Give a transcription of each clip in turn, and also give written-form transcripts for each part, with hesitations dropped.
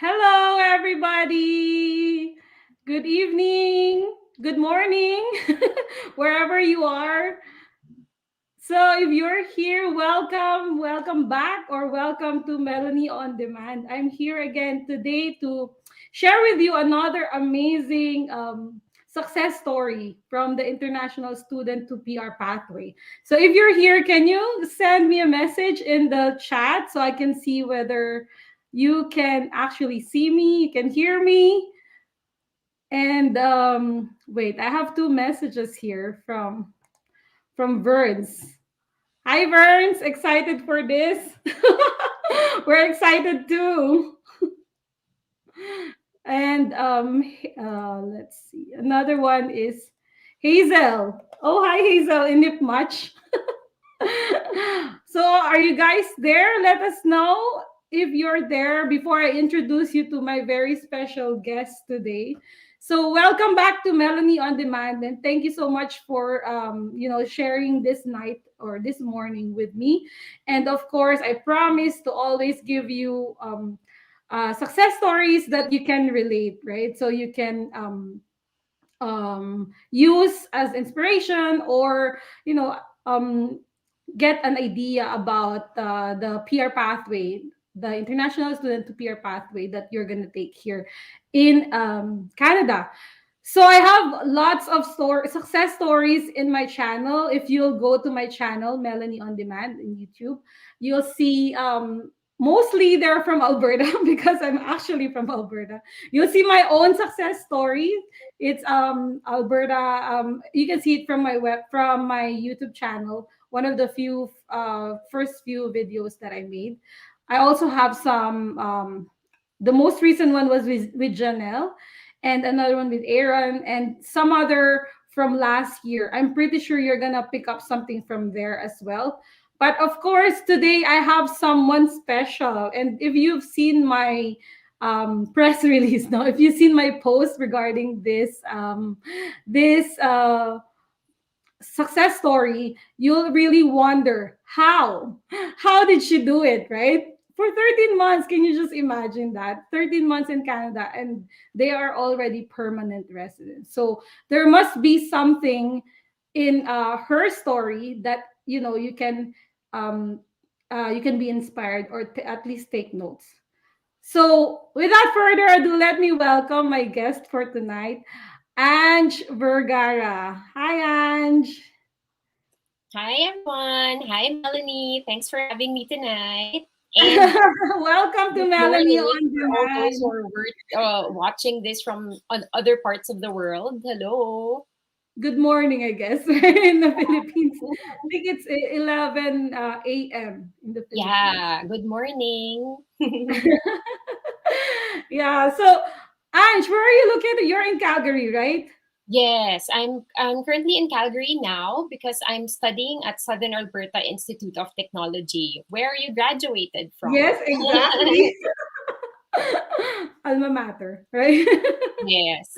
Hello, everybody. Good evening. Good morning, wherever you are. So, if you're here, welcome back, or welcome to Melanie on Demand. I'm here again today to share with you another amazing success story from the international student to PR pathway. So, if you're here, can you send me a message in the chat so I can see whether you can actually see me, you can hear me? And wait, I have two messages here from Verns. Hi, Verns. Excited for this? We're excited too. And let's see. Another one is Hazel. Oh, hi, Hazel. In it much. So, are you guys there? Let us know if you're there before I introduce you to my very special guest today. So, welcome back to Melanie on Demand, and thank you so much for sharing this night or this morning with me. And of course, I promise to always give you success stories that you can relate, right? So you can use as inspiration, or you know um, get an idea about the peer pathway, the international student to peer pathway that you're going to take here in Canada. So I have lots of success stories in my channel. If you'll go to my channel, Melanie on Demand in YouTube, you'll see mostly they're from Alberta because I'm actually from Alberta. You'll see my own success story. It's Alberta. You can see it from my YouTube channel. One of the few first few videos that I made. I also have some. The most recent one was with Janelle, and another one with Aaron, and some other from last year. I'm pretty sure you're gonna pick up something from there as well. But of course, today I have someone special. And if you've seen my press release now, if you've seen my post regarding this success story, you'll really wonder how did she do it, right? For 13 months, can you just imagine that? 13 months in Canada, and they are already permanent residents. So there must be something in her story that um, you can be inspired, or at least take notes. So without further ado, let me welcome my guest for tonight, Anj Vergara. Hi, Anj. Hi everyone. Hi Melanie. Thanks for having me tonight. And Welcome to good Melanie morning on for all those who Demand. are watching this from on other parts of the world. Hello. Good morning, I guess, in the Philippines. I think it's 11 a.m. in the Philippines. Yeah, good morning. Yeah, so Ange, where are you located? You're in Calgary, right? Yes, I'm currently in Calgary now because I'm studying at Southern Alberta Institute of Technology, where you graduated from. Yes, exactly. Alma mater, right? Yes.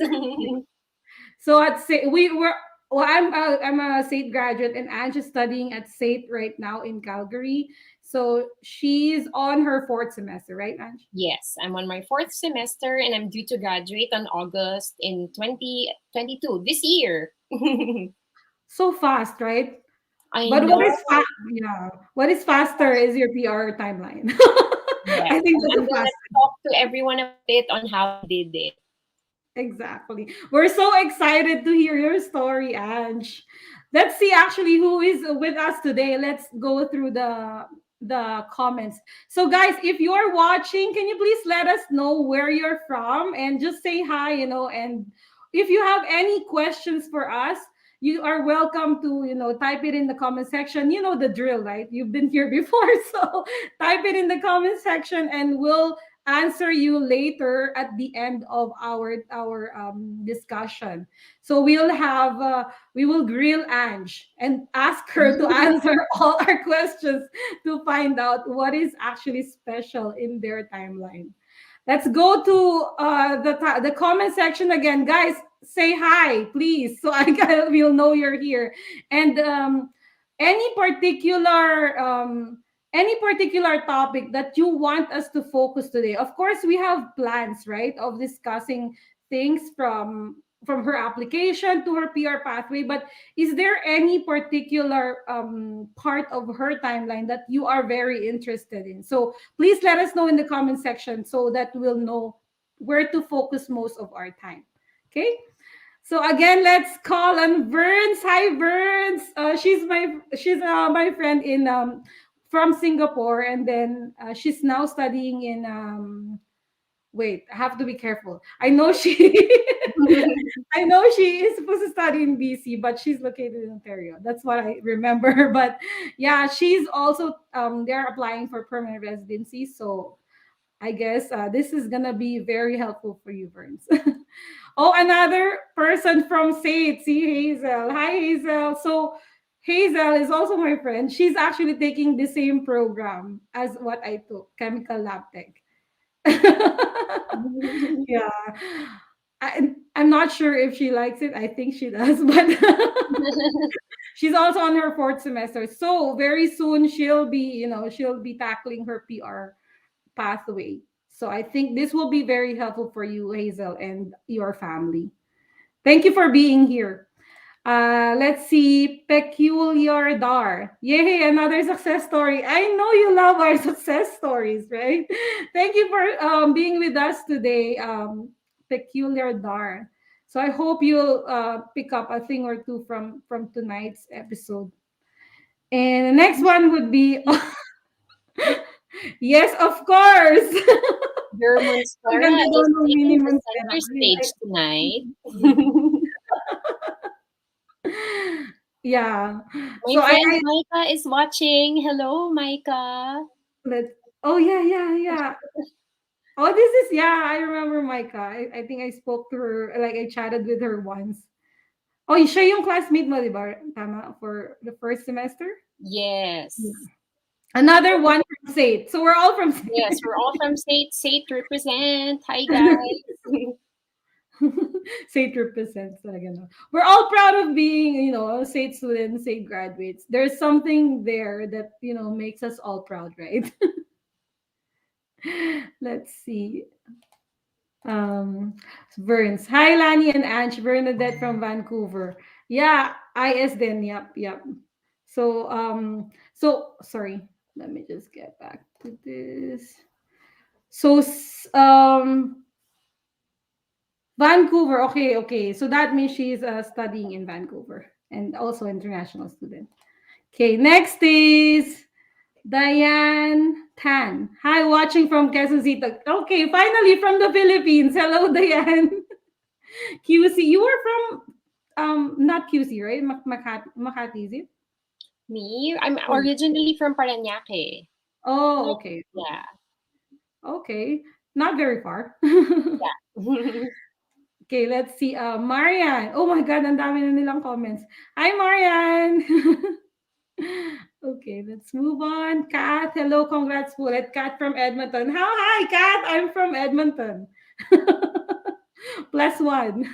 So at we were well, I'm a SAIT graduate, and Ange is studying at SAIT right now in Calgary. So she's on her fourth semester, right, Ange? Yes, I'm on my fourth semester and I'm due to graduate on August in 2022, this year. So fast, right? I But know. what is faster is your PR timeline. Yes. I think And that's I'm the gonna fastest. talk to everyone about it on how I did it. Exactly. We're so excited to hear your story, Ange. Let's see actually who is with us today. Let's go through the comments. So guys, if you're watching, can you please let us know where you're from and just say hi, and if you have any questions for us, you are welcome to, type it in the comment section. You know the drill, right? You've been here before, so type it in the comment section and we'll answer you later at the end of our discussion. So we will grill Ange and ask her to answer all our questions to find out what is actually special in their timeline. Let's go to the comment section again, guys. Say hi, please, so I will know you're here. And any particular any particular topic that you want us to focus today? Of course, we have plans, right, of discussing things from her application to her PR pathway. But is there any particular part of her timeline that you are very interested in? So please let us know in the comment section so that we'll know where to focus most of our time. Okay. So again, let's call on Verns. Hi, Verns. She's my friend in from Singapore, and then she's now studying in wait, I have to be careful. I know she I know she is supposed to study in BC, but she's located in Ontario. That's what I remember. But yeah, she's also they're applying for permanent residency. So I guess this is gonna be very helpful for you, Burns. Oh, another person from SAIT. See Hazel. Hi, Hazel. So Hazel is also my friend. She's actually taking the same program as what I took, chemical lab tech. Yeah. I'm not sure if she likes it. I think she does, but she's also on her fourth semester. So very soon she'll be tackling her PR pathway. So I think this will be very helpful for you, Hazel, and your family. Thank you for being here. Let's see, Peculiar Dar. Yay, another success story. I know you love our success stories, right? Thank you for being with us today, Peculiar Dar. So I hope you'll pick up a thing or two from tonight's episode. And the next one would be yes, of course. Your Ang Monstera ganda daw is ng mini taking the Monstera. center stage tonight. Yeah. My So friend I Micah is watching. Hello, Micah. let oh yeah, yeah, yeah. Oh, this is yeah, I remember Micah. I think I spoke to her, like I chatted with her once. Oh, siya yung classmate mo, di ba? Tama, for the first semester? Yeah. Yes. Another one from SAIT. So we're all from Yes, SAIT. we're all from SAIT. SAIT represent. Hi, guys. SAIT represents talaga, no? We're all proud of being, SAIT students, SAIT graduates. There's something there that, makes us all proud, right? Let's see. Verns. Hi, Lani and Ange. Bernadette from Vancouver. Yeah, IS then. Yep, yep. So sorry. Let me just get back to this. So, Vancouver. Okay, okay. So that means she's studying in Vancouver and also international student. Okay, next is Diane Tan. Hi, watching from Quezon City. Okay, finally from the Philippines. Hello, Diane. QC. You were from not QC, right? Makati, is it? Me, I'm Oh, originally from Parañaque. oh, okay. Yeah. Okay. Not very far. Yeah. Okay, let's see. Marian. Oh my God, ang dami na nilang comments. Hi, Marian. Okay, let's move on. Kat, hello, congrats po. Let Kat from Edmonton. How hi, Kat. I'm from Edmonton. Plus one.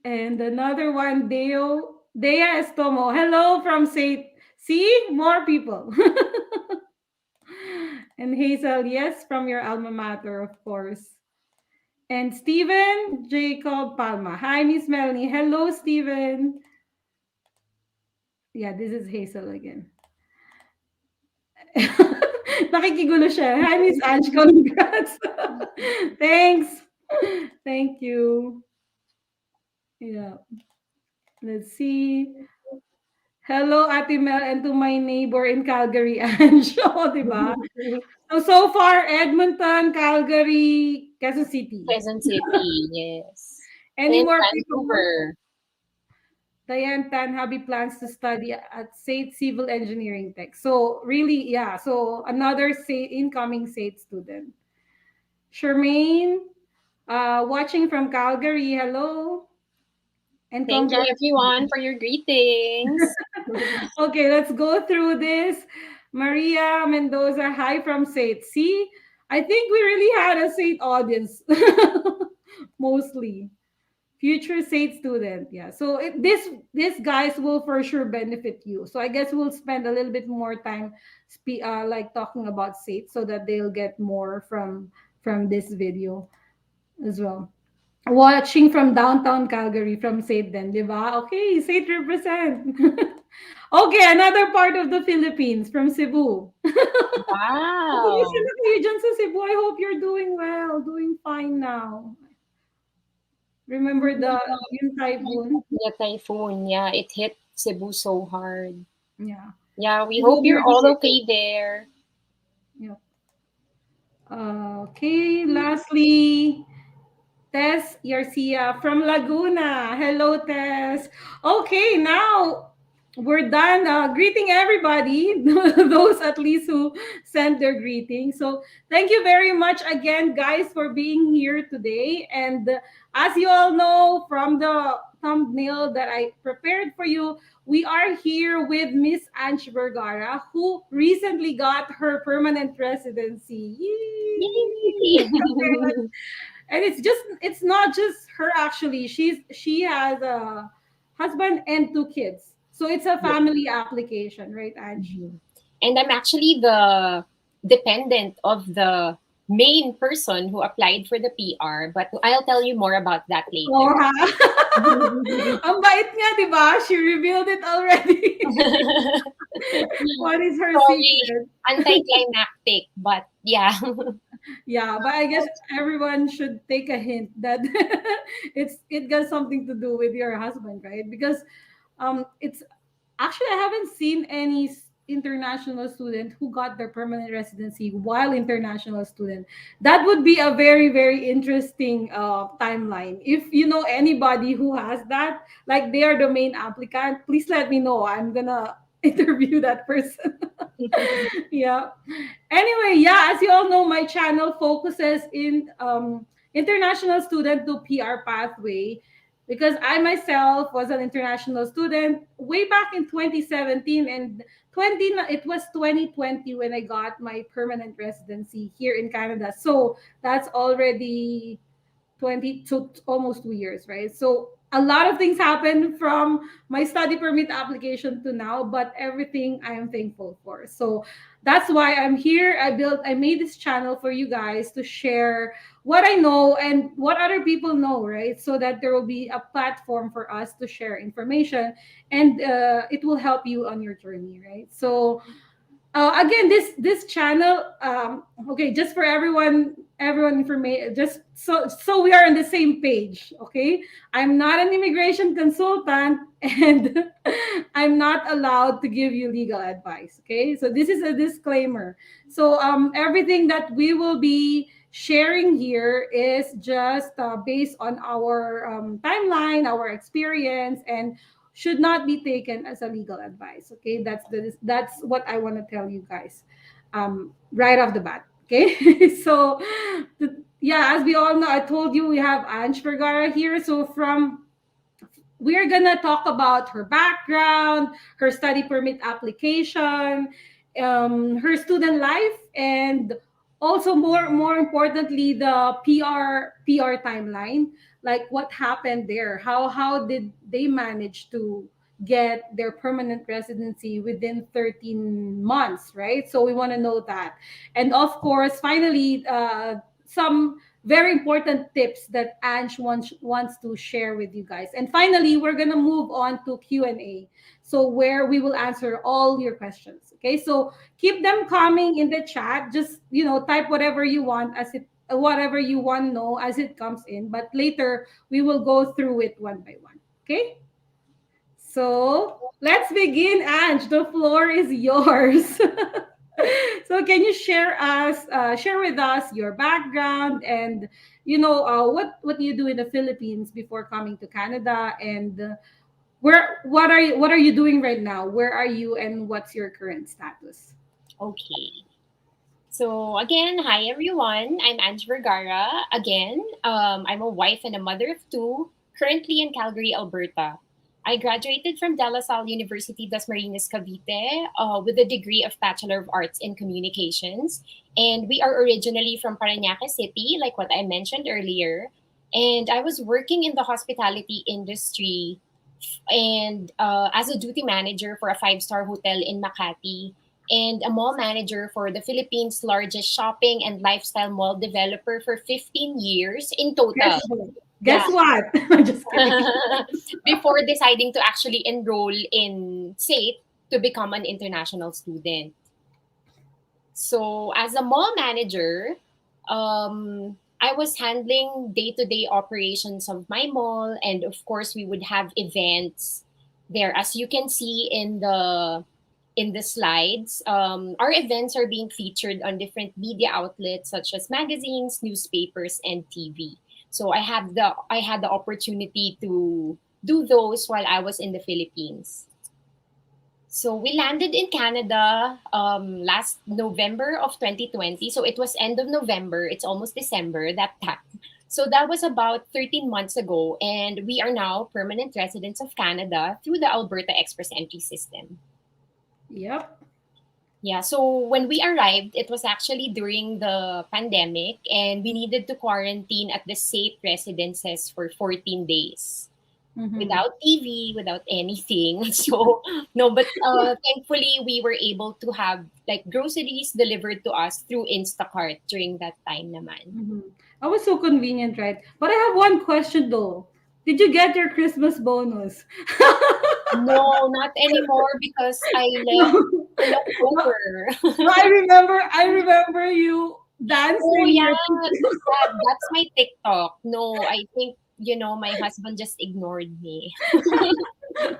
And another one, Dea Estomo. Hello from St. See, more people. And Hazel, yes, from your alma mater, of course. And Stephen Jacob Palma. Hi, Miss Melanie. Hello, Stephen. Yeah, this is Hazel again. Nakikigulo siya. Hi, Miss Ange. Congrats. Thanks. Thank you. Yeah. Let's see. Hello, Ate Mel, and to my neighbor in Calgary, Ange. O, diba? So far, Edmonton, Calgary, Quezon City. Quezon City, yes. Any And more people? Vancouver. Diane Tan, hubby plans to study at SAIT Civil Engineering Tech. So really, yeah. So another SAIT, incoming SAIT student. Charmaine, watching from Calgary. Hello. And Thank you, congrats. everyone, for your greetings. Okay, let's go through this. Maria Mendoza, hi from SAIT. See, I think we really had a SAIT audience, mostly. Future SAIT student, yeah. So this guys will for sure benefit you. So I guess we'll spend a little bit more time like talking about SAIT so that they'll get more from this video as well. Watching from downtown Calgary from SAIT then, di ba? Okay, SAIT represent. Okay, another part of the Philippines from Cebu. Kumusta Wow. na kayo dyan sa Cebu? I hope you're doing well, doing fine now. Remember yung typhoon? The typhoon, yeah, it hit Cebu so hard. Yeah. Yeah, we I hope hope you're you're all doing okay there. yeah. Okay, lastly, Tess Yarcia from Laguna. Hello, Tess. Okay, now we're done greeting everybody, those at least who sent their greetings. So, thank you very much again, guys, for being here today. And as you all know from the thumbnail that I prepared for you, we are here with Miss Anj Vergara, who recently got her permanent residency. Yay! Yay! And it's not just her actually. She has a husband and two kids, so it's a Yeah. family application, right, Ange? Mhm. And I'm actually the dependent of the main person who applied for the PR, but I'll tell you more about that Oh, later. ha? Ang bait niya, di ba? She revealed it already. What is her Sorry, secret? anticlimactic, but yeah. Yeah, but I guess everyone should take a hint that it got something to do with your husband, right? Because it's actually, I haven't seen any international student who got their permanent residency while international student. That would be a very, very interesting timeline. If you know anybody who has that, like they are the main applicant, please let me know. I'm gonna interview that person. Yeah. Anyway, yeah, as you all know, my channel focuses in international student to PR pathway because I myself was an international student way back in 2017 and 20 it was 2020 when I got my permanent residency here in Canada. So that's already 20 to almost 2 years, right? So a lot of things happened from my study permit application to now, but everything I am thankful for. So that's why I'm here. I made this channel for you guys to share what I know and what other people know, right? So that there will be a platform for us to share information and it will help you on your journey, right? So again this channel okay, just for everyone information, just so we are on the same page. Okay, I'm not an immigration consultant and I'm not allowed to give you legal advice. Okay, so this is a disclaimer. So everything that we will be sharing here is just based on our timeline, our experience, and should not be taken as a legal advice. Okay, that's what I want to tell you guys right off the bat. Okay, so yeah, as we all know, I told you we have Anj Vergara here. So from we're gonna talk about her background, her study permit application, her student life, and also more importantly the PR timeline, like what happened there, how did they manage to get their permanent residency within 13 months, right? So we want to know that. And of course, finally, some very important tips that Ange wants to share with you guys. And finally, we're going to move on to Q&A. So where we will answer all your questions. Okay? So keep them coming in the chat. Just, type whatever you want as it whatever you want to know as it comes in, but later we will go through it one by one. Okay? So let's begin, Ange. The floor is yours. So can you share with us your background and what you do in the Philippines before coming to Canada, and what are you doing right now? Where are you and what's your current status? Okay. So again, hi everyone. I'm Anj Vergara. Again, I'm a wife and a mother of two, currently in Calgary, Alberta. I graduated from De La Salle University Das Marinas, Cavite, with a degree of Bachelor of Arts in Communications. And we are originally from Parañaque City, like what I mentioned earlier. And I was working in the hospitality industry and as a duty manager for a five-star hotel in Makati and a mall manager for the Philippines' largest shopping and lifestyle mall developer for 15 years in Guess total. what? Yeah. Guess what? I'm just kidding. Before deciding to actually enroll in SAIT to become an international student. So, as a mall manager, I was handling day-to-day operations of my mall, and of course, we would have events there. As you can see in the slides, our events are being featured on different media outlets such as magazines, newspapers, and TV. So I had the opportunity to do those while I was in the Philippines. So we landed in Canada last November of 2020. So it was end of November. It's almost December that time. So that was about 13 months ago. And we are now permanent residents of Canada through the Alberta Express Entry System. Yep. Yeah, so when we arrived, it was actually during the pandemic, and we needed to quarantine at the SAIT residences for 14 days Mm-hmm. without TV, without anything. So no, but thankfully we were able to have like groceries delivered to us through Instacart during that time naman. Mm-hmm. That was so convenient, right? But I have one question though. Did you get your Christmas bonus? No, not anymore because I left No. in No, October. no, I remember you Oh dancing yeah, your that's my TikTok. No, I think my husband just ignored me. that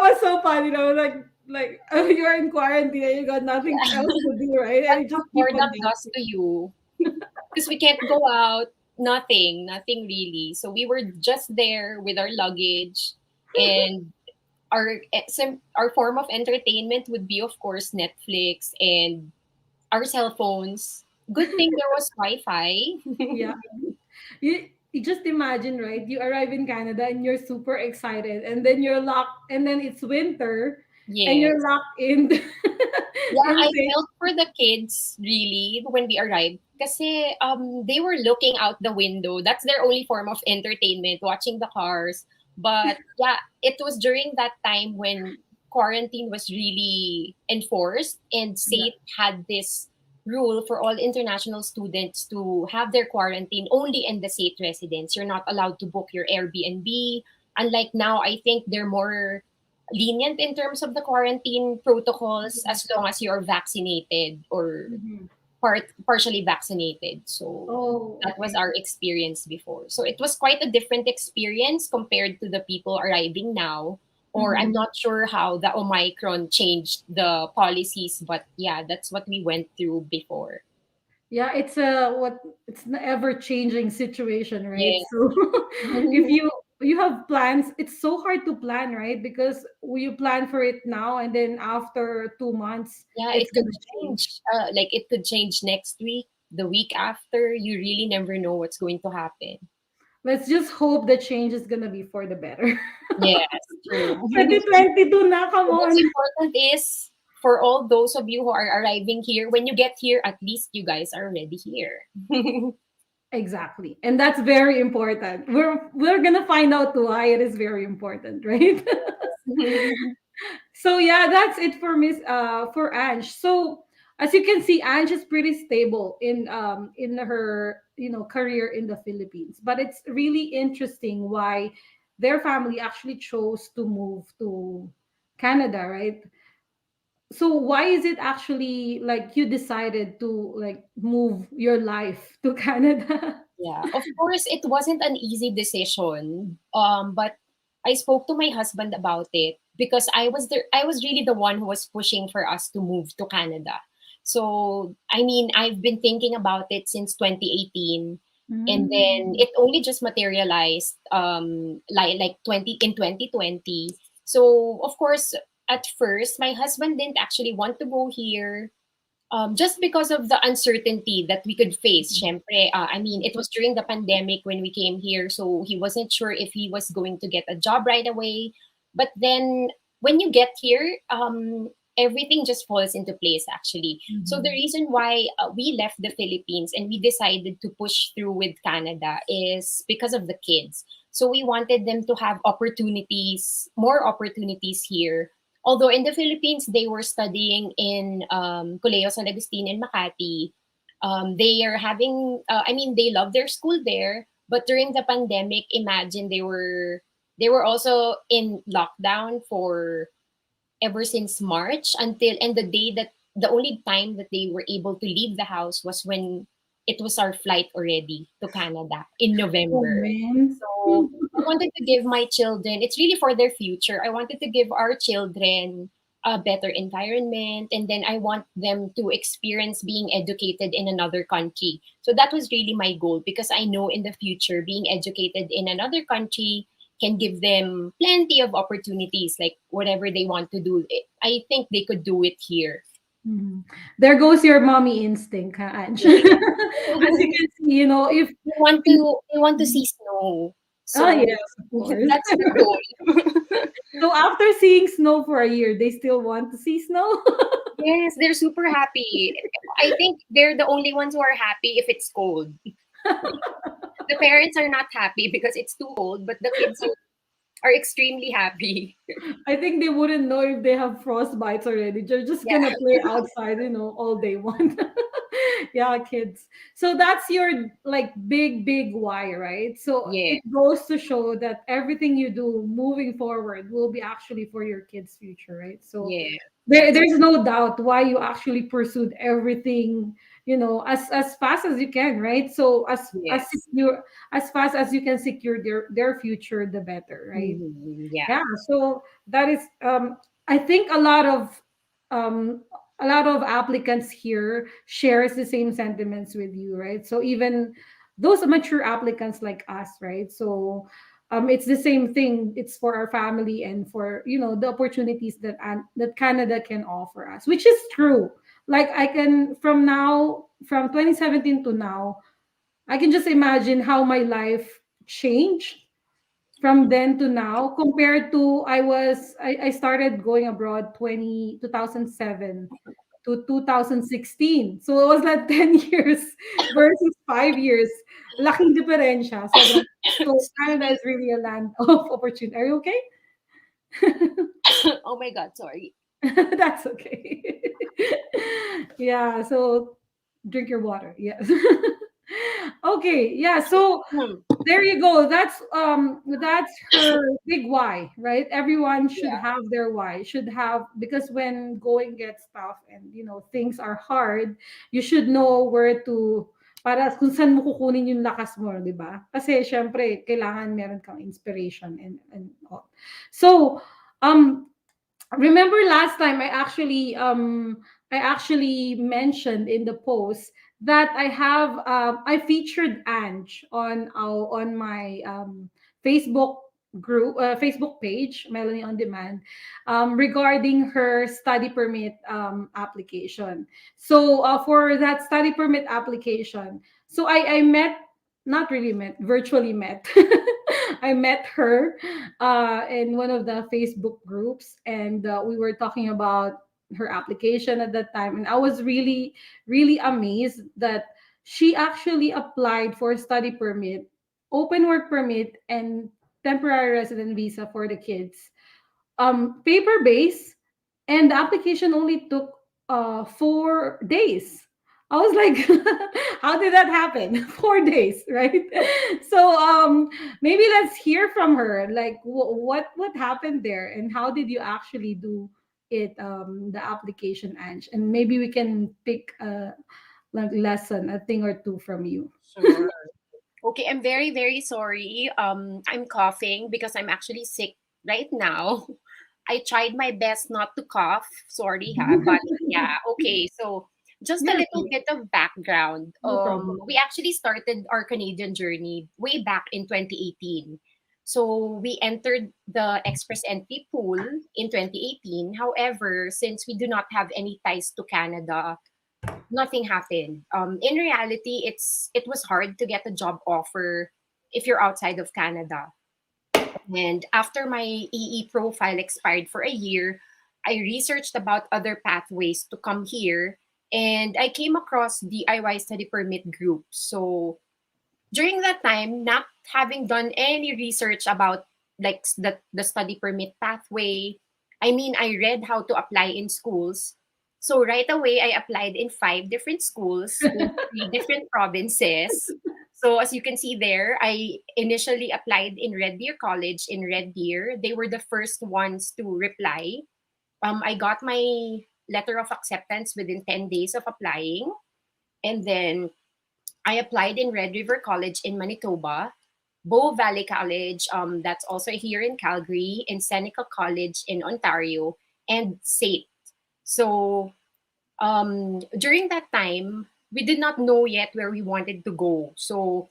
was so funny, like you're in quarantine and you got nothing else to do, right? And That's you just what keep on boredom does dancing. to you. Because we can't go out, nothing really. So we were just there with our luggage, and our form of entertainment would be, of course, Netflix and our cell phones. Good thing there was Wi-Fi. Yeah. You just imagine, right? You arrive in Canada and you're super excited, and then you're locked, and then it's winter, and you're Yes. locked in Yeah, in I say, felt for the kids really when we arrived. Kasi they were looking out the window. That's their only form of entertainment, watching the cars. But yeah, it was during that time when quarantine was really enforced, and yeah. SAIT had this rule for all international students to have their quarantine only in the SAIT residence. You're not allowed to book your Airbnb. Unlike now, I think they're more lenient in terms of the quarantine protocols as long as you're vaccinated or Mhm. partially vaccinated. So Oh, that was okay. our experience before. So it was quite a different experience compared to the people arriving now. Or I'm Mhm. not sure how the Omicron changed the policies, but yeah, that's what we went through before. Yeah, it's an ever changing situation, right? Yeah. So if you have plans, it's so hard to plan, right? Because you plan for it now, and then after 2 months, Yeah, it's it could gonna change. change. Like it could change next week, the week after. You really never know what's going to happen. Let's just hope the change is gonna be for the better. Yes, true. 2022 na, come So what's on. important is for all those of you who are arriving here, when you get here, at least you guys are already here. Exactly. And that's very important. We're gonna find out why it is very important, right? So yeah, that's it for for Ange. So as you can see, Ange is pretty stable in her career in the Philippines. But it's really interesting why their family actually chose to move to Canada, right? So why is it actually like you decided to like move your life to Canada? Yeah, of course, it wasn't an easy decision. But I spoke to my husband about it because I was there. I was really the one who was pushing for us to move to Canada. So I mean, I've been thinking about it since 2018, and then Mm. it only just materialized like 2020. So of course, at first, my husband didn't actually want to go here just because of the uncertainty that we could face. Syempre, I mean, it was during the pandemic when we came here, so he wasn't sure if he was going to get a job right away. But then when you get here, everything just falls into place actually. So the Mhm. reason why we left the Philippines and we decided to push through with Canada is because of the kids. So we wanted them to have opportunities, more opportunities here. Although in the Philippines, they were studying in Colegio San Agustin in Makati. They are having, I mean, they love their school there. But during the pandemic, imagine they were also in lockdown for ever since March until, and the day that the only time that they were able to leave the house was when it was our flight already to Canada in Oh, November. man. So I wanted to give my children, it's really for their future. I wanted to give our children a better environment, and then I want them to experience being educated in another country. So that was really my goal, because I know in the future being educated in another country can give them plenty of opportunities, like whatever they want to do. I think they could do it here. Mhm. There goes your mommy instinct, huh, Ange? Yeah. As you can see, you know, if They want to see snow. oh So yes, of course. that's the goal. So after seeing snow for a year, they still want to see snow? Yes, they're super happy. I think they're the only ones who are happy if it's cold. The parents are not happy because it's too cold, but the kids are extremely happy. I think they wouldn't know if they have frostbites already. They're just Yeah. gonna play outside, you know, all they want. Yeah, kids. So that's your like big why, right? So Yeah. it goes to show that everything you do moving forward will be actually for your kids' future, right? So Yeah. That's there's no doubt why you actually pursued everything, you know, as fast as you can, right? So as yes. secure as fast as you can secure their future, the better, right? Yeah. Yeah, so that is I think um a lot of applicants here shares the same sentiments with you, right? So even those mature applicants like us, right? So it's the same thing. It's for our family and for, you know, the opportunities that Canada can offer us, which is true. Like I can from 2017 to now, I can just imagine how my life changed from then to now compared to I started going abroad 2007 to 2016. So it was like 10 years versus 5 years. Laking diferensya. Sobrang, so Canada Sorry. is really a land of opportunity. Are you okay? Oh my God, sorry. That's okay. Yeah, so drink your water. Yes. Okay, yeah. So Hmm. there you go. That's her big why, right? Everyone should Yeah. have their why. Should have, because when going gets tough and you know things are hard, you should know where to, para kung saan mo kukunin yung lakas mo, di ba? Kasi syempre kailangan meron kang inspiration and all. So remember last time I actually mentioned in the post that I featured Ange on my Facebook page, Melanie on Demand, regarding her study permit application. So for that study permit application, so I met, not really met, virtually met. I met her in one of the Facebook groups, and we were talking about her application at that time. And I was really amazed that she actually applied for a study permit, open work permit, and temporary resident visa for the kids. Paper based, and the application only took 4 days. I was like, how did that happen? 4 days, right? So maybe let's hear from her. Like, what happened there, and how did you actually do it? The application, Ange, and maybe we can pick a like lesson, a thing or two from you. Sure. Okay, I'm very, very sorry. I'm coughing because I'm actually sick right now. I tried my best not to cough. Sorry, ha. But yeah, okay. So just a Yeah, little bit of background. no problem. We actually started our Canadian journey way back in 2018. So we entered the Express Entry pool in 2018. However, since we do not have any ties to Canada, nothing happened. In reality, it was hard to get a job offer if you're outside of Canada. And after my EE profile expired for a year, I researched about other pathways to come here, and I came across DIY study permit groups. So during that time, not having done any research about like the study permit pathway, I mean, I read how to apply in schools. So right away, I applied in 5 different schools in 3 different provinces. So as you can see there, I initially applied in Red Deer College in Red Deer. They were the first ones to reply. I got my letter of acceptance within 10 days of applying. And then I applied in Red River College in Manitoba, Bow Valley College, that's also here in Calgary, and Seneca College in Ontario, and SAIT. So during that time, we did not know yet where we wanted to go. So,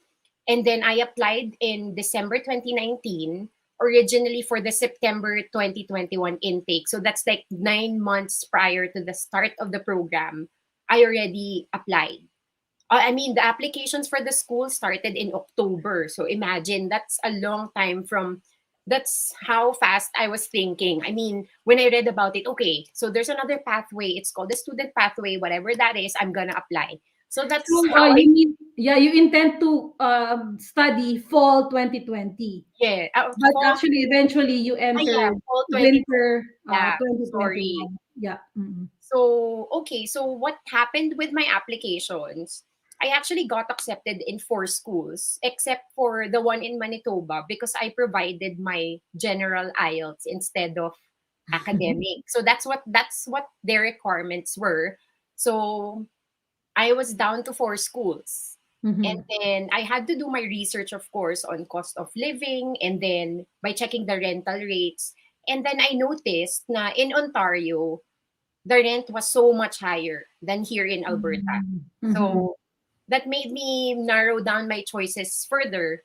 and then I applied in December 2019, originally for the September 2021 intake. So that's like 9 months prior to the start of the program. I already applied. I mean, the applications for the school started in October. So imagine that's a long time from, that's how fast I was thinking. I mean, when I read about it, okay, so there's another pathway. It's called the student pathway, whatever that is, I'm going to apply. So that's So, how I, you mean, yeah, you intend to study fall 2020, yeah, but fall, actually, eventually, you yeah, entered fall 20, winter yeah, sorry. 2021. Yeah. Mm-mm. So, okay, so what happened with my applications? I actually got accepted in 4 schools, except for the one in Manitoba because I provided my general IELTS instead of academic. So that's what their requirements were. So I was down to 4 schools. And Mm-hmm. then I had to do my research, of course, on cost of living and then by checking the rental rates. And then I noticed na in Ontario, the rent was so much higher than here in Alberta. Mm-hmm. So that made me narrow down my choices further.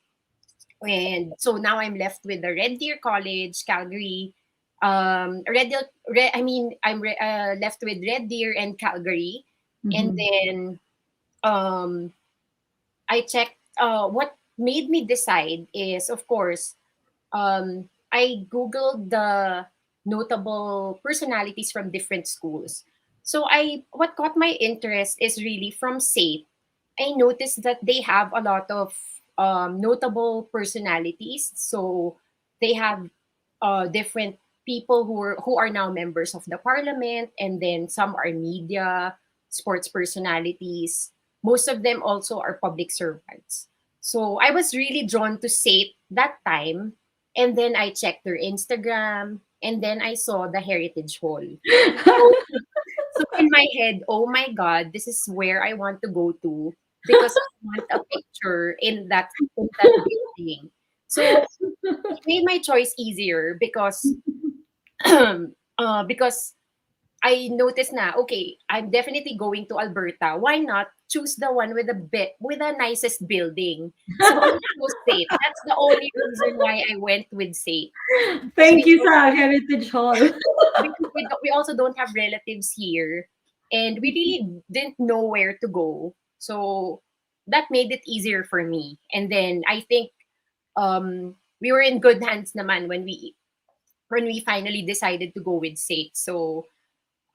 And so now I'm left with the Red Deer College, Calgary. I'm left with Red Deer and Calgary. And Mm-hmm. then um, I checked what made me decide is, of course, I googled the notable personalities from different schools. So I what caught my interest is really from SAIT. I noticed that they have a lot of notable personalities. So they have different people who are now members of the parliament, and then some are media, sports personalities. Most of them also are public servants. So I was really drawn to SAIT that time, and then I checked their Instagram, and then I saw the Heritage Hall. So, so in my head, oh my God, this is where I want to go to because I want a picture in that building. So it made my choice easier because I noticed na, okay, I'm definitely going to Alberta. Why not choose the one with the nicest building? So I chose SAIT. That's the only reason why I went with SAIT. Because Thank you, sa Heritage Hall. we also don't have relatives here, and we really didn't know where to go. So that made it easier for me. And then I think we were in good hands naman when we finally decided to go with SAIT. So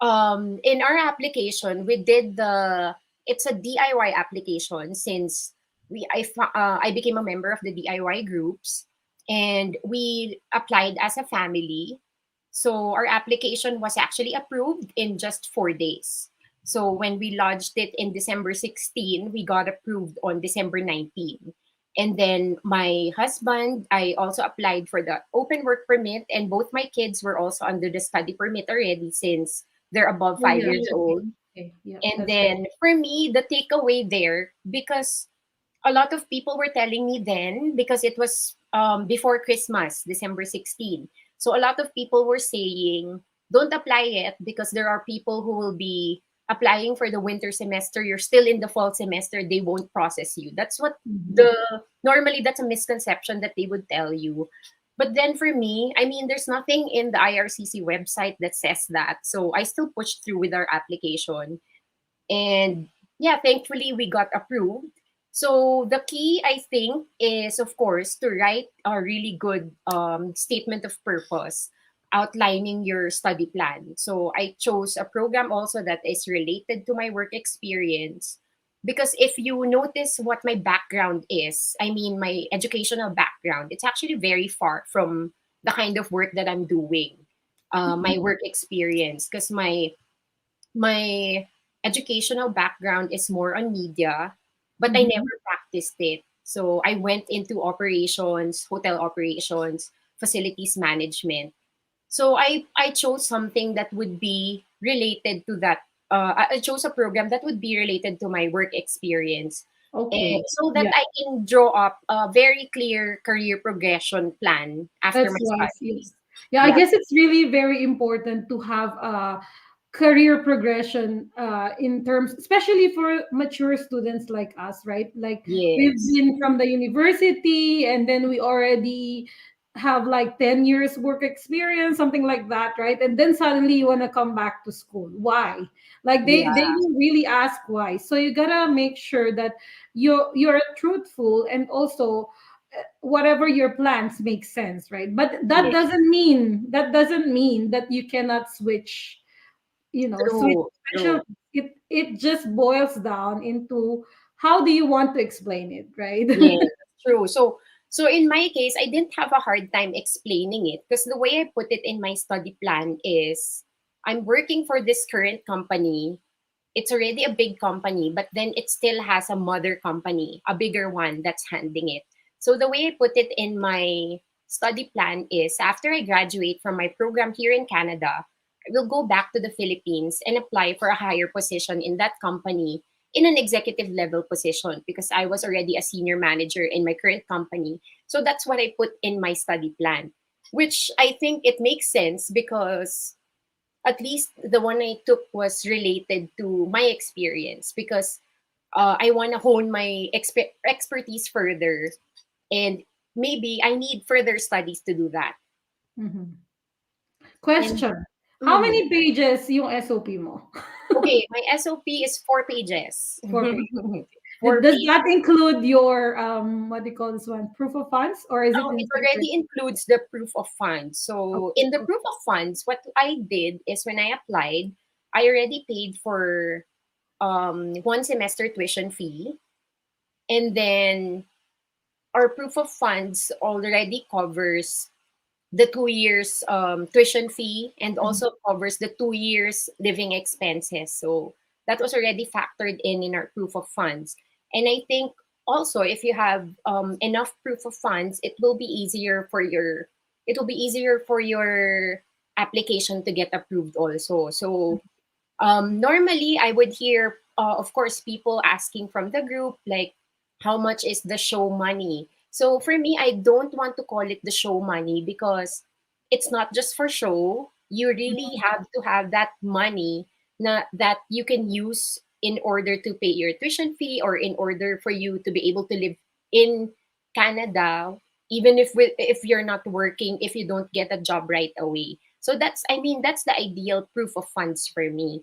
in our application we did the it's a DIY application since I became a member of the DIY groups, and we applied as a family. So our application was actually approved in just 4 days. So when we lodged it in December 16, we got approved on December 19. And then my husband, I also applied for the open work permit, and both my kids were also under the study permit already since they're above Oh, five yeah. years Okay. old. Okay. Yeah, And that's good. then for me, the takeaway there, because a lot of people were telling me then, because it was before Christmas, December 16. So a lot of people were saying, don't apply yet because there are people who will be applying for the winter semester. You're still in the fall semester. They won't process you. That's what Mhm. normally that's a misconception that they would tell you. But then for me, I mean, there's nothing in the IRCC website that says that. So I still pushed through with our application. And yeah, thankfully we got approved. So the key, I think, is of course to write a really good statement of purpose. outlining your study plan. So I chose a program also that is related to my work experience, because if you notice what my background is, I mean my educational background, it's actually very far from the kind of work that I'm doing. My work experience, because my educational background is more on media, but I Mhm. never practiced it. So I went into operations, hotel operations, facilities management. So I chose something that would be related to that. I chose a program that would be related to my work experience, Okay. so that Yeah, I can draw up a very clear career progression plan after that's my wise. studies. Yes. Yeah, I Yeah. guess it's really very important to have a career progression in terms, especially for mature students like us, right? Like we've Yes. been from the university and then we already have like 10 years work experience, something like that, right? And then suddenly you want to come back to school. Why? Like they Yeah. will really ask why. So you gotta make sure that you're truthful, and also whatever your plans make sense, right? But that Yeah. doesn't mean that you cannot switch, switch True. True. special. It just boils down into how do you want to explain it, right? Yeah, that's true. So in my case, I didn't have a hard time explaining it, because the way I put it in my study plan is I'm working for this current company. It's already a big company, but then it still has a mother company, a bigger one that's handling it. So the way I put it in my study plan is after I graduate from my program here in Canada, I will go back to the Philippines and apply for a higher position in that company, in an executive level position, because I was already a senior manager in my current company. So that's what I put in my study plan, which I think it makes sense because at least the one I took was related to my experience, because I want to hone my expertise further, and maybe I need further studies to do that. Mhm. And Question: How mhm. many pages yung SOP mo? Okay, my SOP is 4 pages. 4 pages. Four Does pages. that include your what do you call this one? Proof of funds, or is it Oh, in it separate? already includes the proof of funds. So Okay. in the proof of funds, what I did is when I applied, I already paid for 1 semester tuition fee, and then our proof of funds already covers the 2 years tuition fee, and Mhm. also covers the 2 years living expenses. So that was already factored in our proof of funds. And I think also if you have enough proof of funds, it will be easier for your application to get approved also. So normally, I would hear, of course, people asking from the group, like, how much is the show money? So for me, I don't want to call it the show money, because it's not just for show. You really have to have that money that you can use in order to pay your tuition fee, or in order for you to be able to live in Canada, even if you're not working, if you don't get a job right away. So that's the ideal proof of funds for me.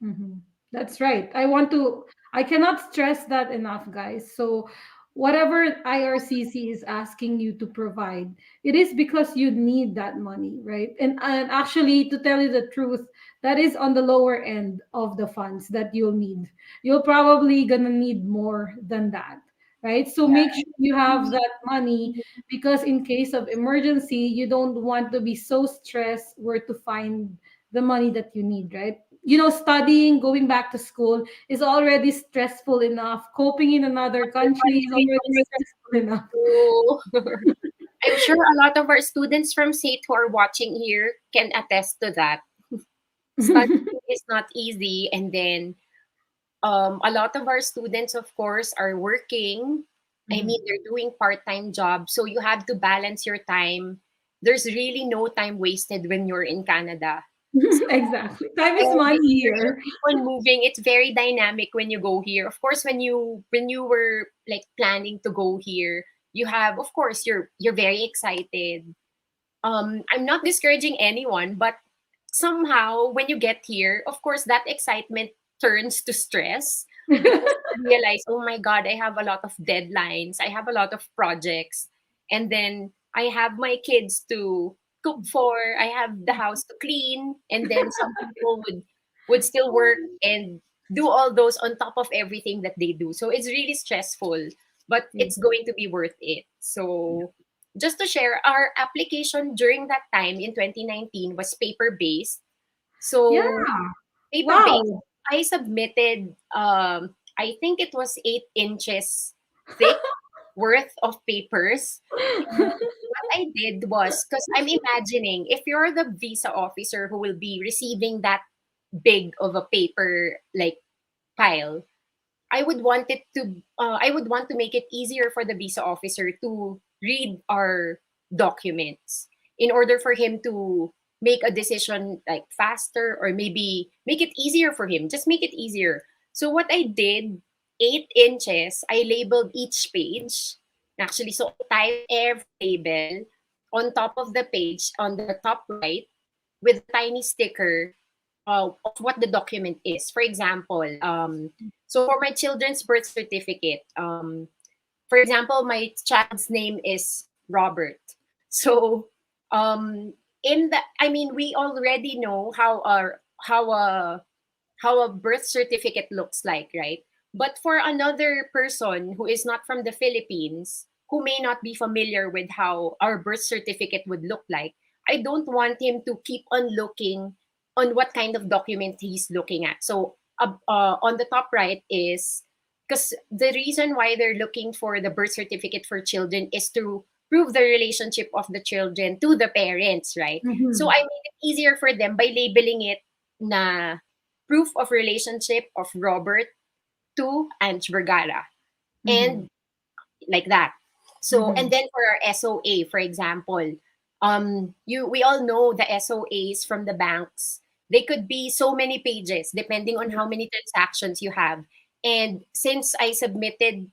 Mhm. That's right. I cannot stress that enough, guys. So, whatever IRCC is asking you to provide, it is because you need that money, right? And actually, to tell you the truth, that is on the lower end of the funds that you'll need. You're probably gonna need more than that, right? So make sure you have that money, because in case of emergency, you don't want to be so stressed where to find the money that you need, right? Studying, going back to school is already stressful enough. Coping in another country is already stressful enough. So I'm sure a lot of our students from SAIT who are watching here can attest to that. Studying is not easy, and then a lot of our students, of course, are working. I Mhm. mean, they're doing part-time jobs, so you have to balance your time. There's really no time wasted when you're in Canada. Exactly. Time is money Everywhere you here. keep on moving. It's very dynamic when you go here. Of course, when you were like planning to go here, you have, of course, you're very excited. I'm not discouraging anyone, but somehow when you get here, of course, that excitement turns to stress, because you realize, oh my god, I have a lot of deadlines, I have a lot of projects, and then I have my kids to cook for, I have the house to clean, and then some people would still work and do all those on top of everything that they do. So it's really stressful, but Yeah. it's going to be worth it. So just to share, our application during that time in 2019 was paper based. Yeah. So paper based, Wow. I submitted, I think it was 8 inches thick worth of papers. And what I did was, because I'm imagining if you're the visa officer who will be receiving that big of a paper like pile, I would want to make it easier for the visa officer to read our documents in order for him to make a decision like faster, or maybe make it easier for him. Just make it easier. So what I did, 8 inches, I labeled each page. Actually, so I typed every label on top of the page on the top right with a tiny sticker of what the document is. For example, so for my children's birth certificate, for example, my child's name is Robert. So, in the, I mean, we already know how a birth certificate looks like, right? But for another person who is not from the Philippines, who may not be familiar with how our birth certificate would look like, I don't want him to keep on looking on what kind of document he's looking at. So, on the top right is, because the reason why they're looking for the birth certificate for children is to prove the relationship of the children to the parents, right? So Mhm. I made it easier for them by labeling it na proof of relationship of Robert to Anj Vergara, Mhm. and like that. So, and Mhm. then for our SOA, for example, we all know the SOAs from the banks. They could be so many pages depending on how many transactions you have. And since I submitted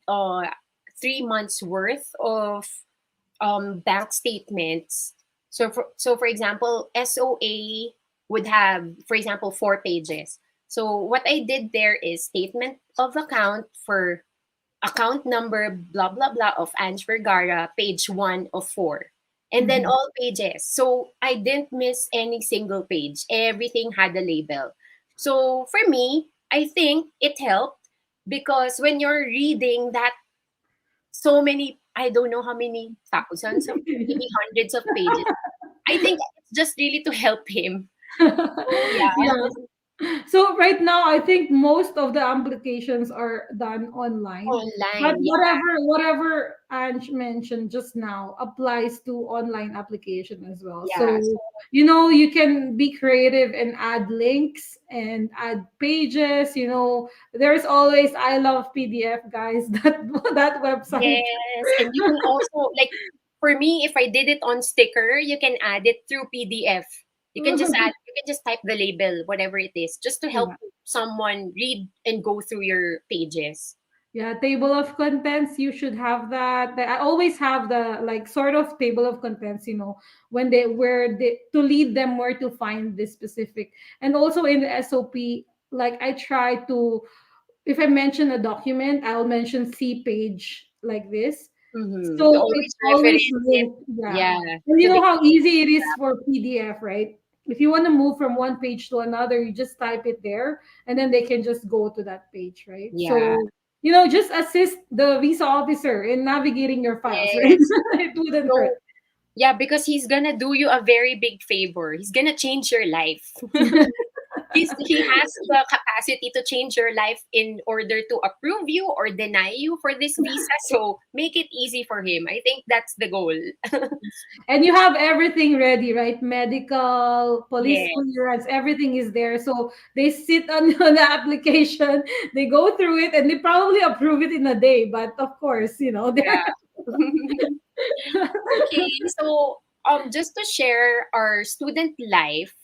3 months worth of bank statements, so for example, SOA would have, for example, 4 pages. So what I did there is statement of account for account number blah blah blah of Anj Vergara, page 1 of 4. And then Mhm. all pages. So I didn't miss any single page. Everything had a label. So for me, I think it helped because when you're reading that so many, I don't know how many thousands of, maybe hundreds of pages, I think it's just really to help him. So Yeah. yeah, So right now, I think most of the applications are done online. But online. Yeah, whatever Ange mentioned just now applies to online application as well. yeah. So you can be creative and add links and add pages. There's always I love PDF guys that website. Yes, and you can also like, for me, if I did it on sticker, you can add it through PDF. You can just type the label, whatever it is, just to help Yeah. someone read and go through your pages. Yeah, table of contents, you should have that. I always have the like sort of table of contents, when they to lead them where to find this specific. And also in the SOP, like I try to, if I mention a document, I'll mention C page like this. Mm-hmm. To So it's always always reference it, linked. Yeah. yeah, And you to know the how easy it is for PDF, right? If you want to move from one page to another, you just type it there and then they can just go to that page, right? yeah. So, just assist the visa officer in navigating your files, right? Yes. It wouldn't hurt. So yeah, because he's gonna do you a very big favor. He's gonna change your life. He has the capacity to change your life in order to approve you or deny you for this visa. So make it easy for him. I think that's the goal. And you have everything ready, right? Medical, police Yes. clearance, everything is there. So they sit on, on the application, they go through it, and they probably approve it in a day. But of course, they're Yeah. Okay. So just to share our student life,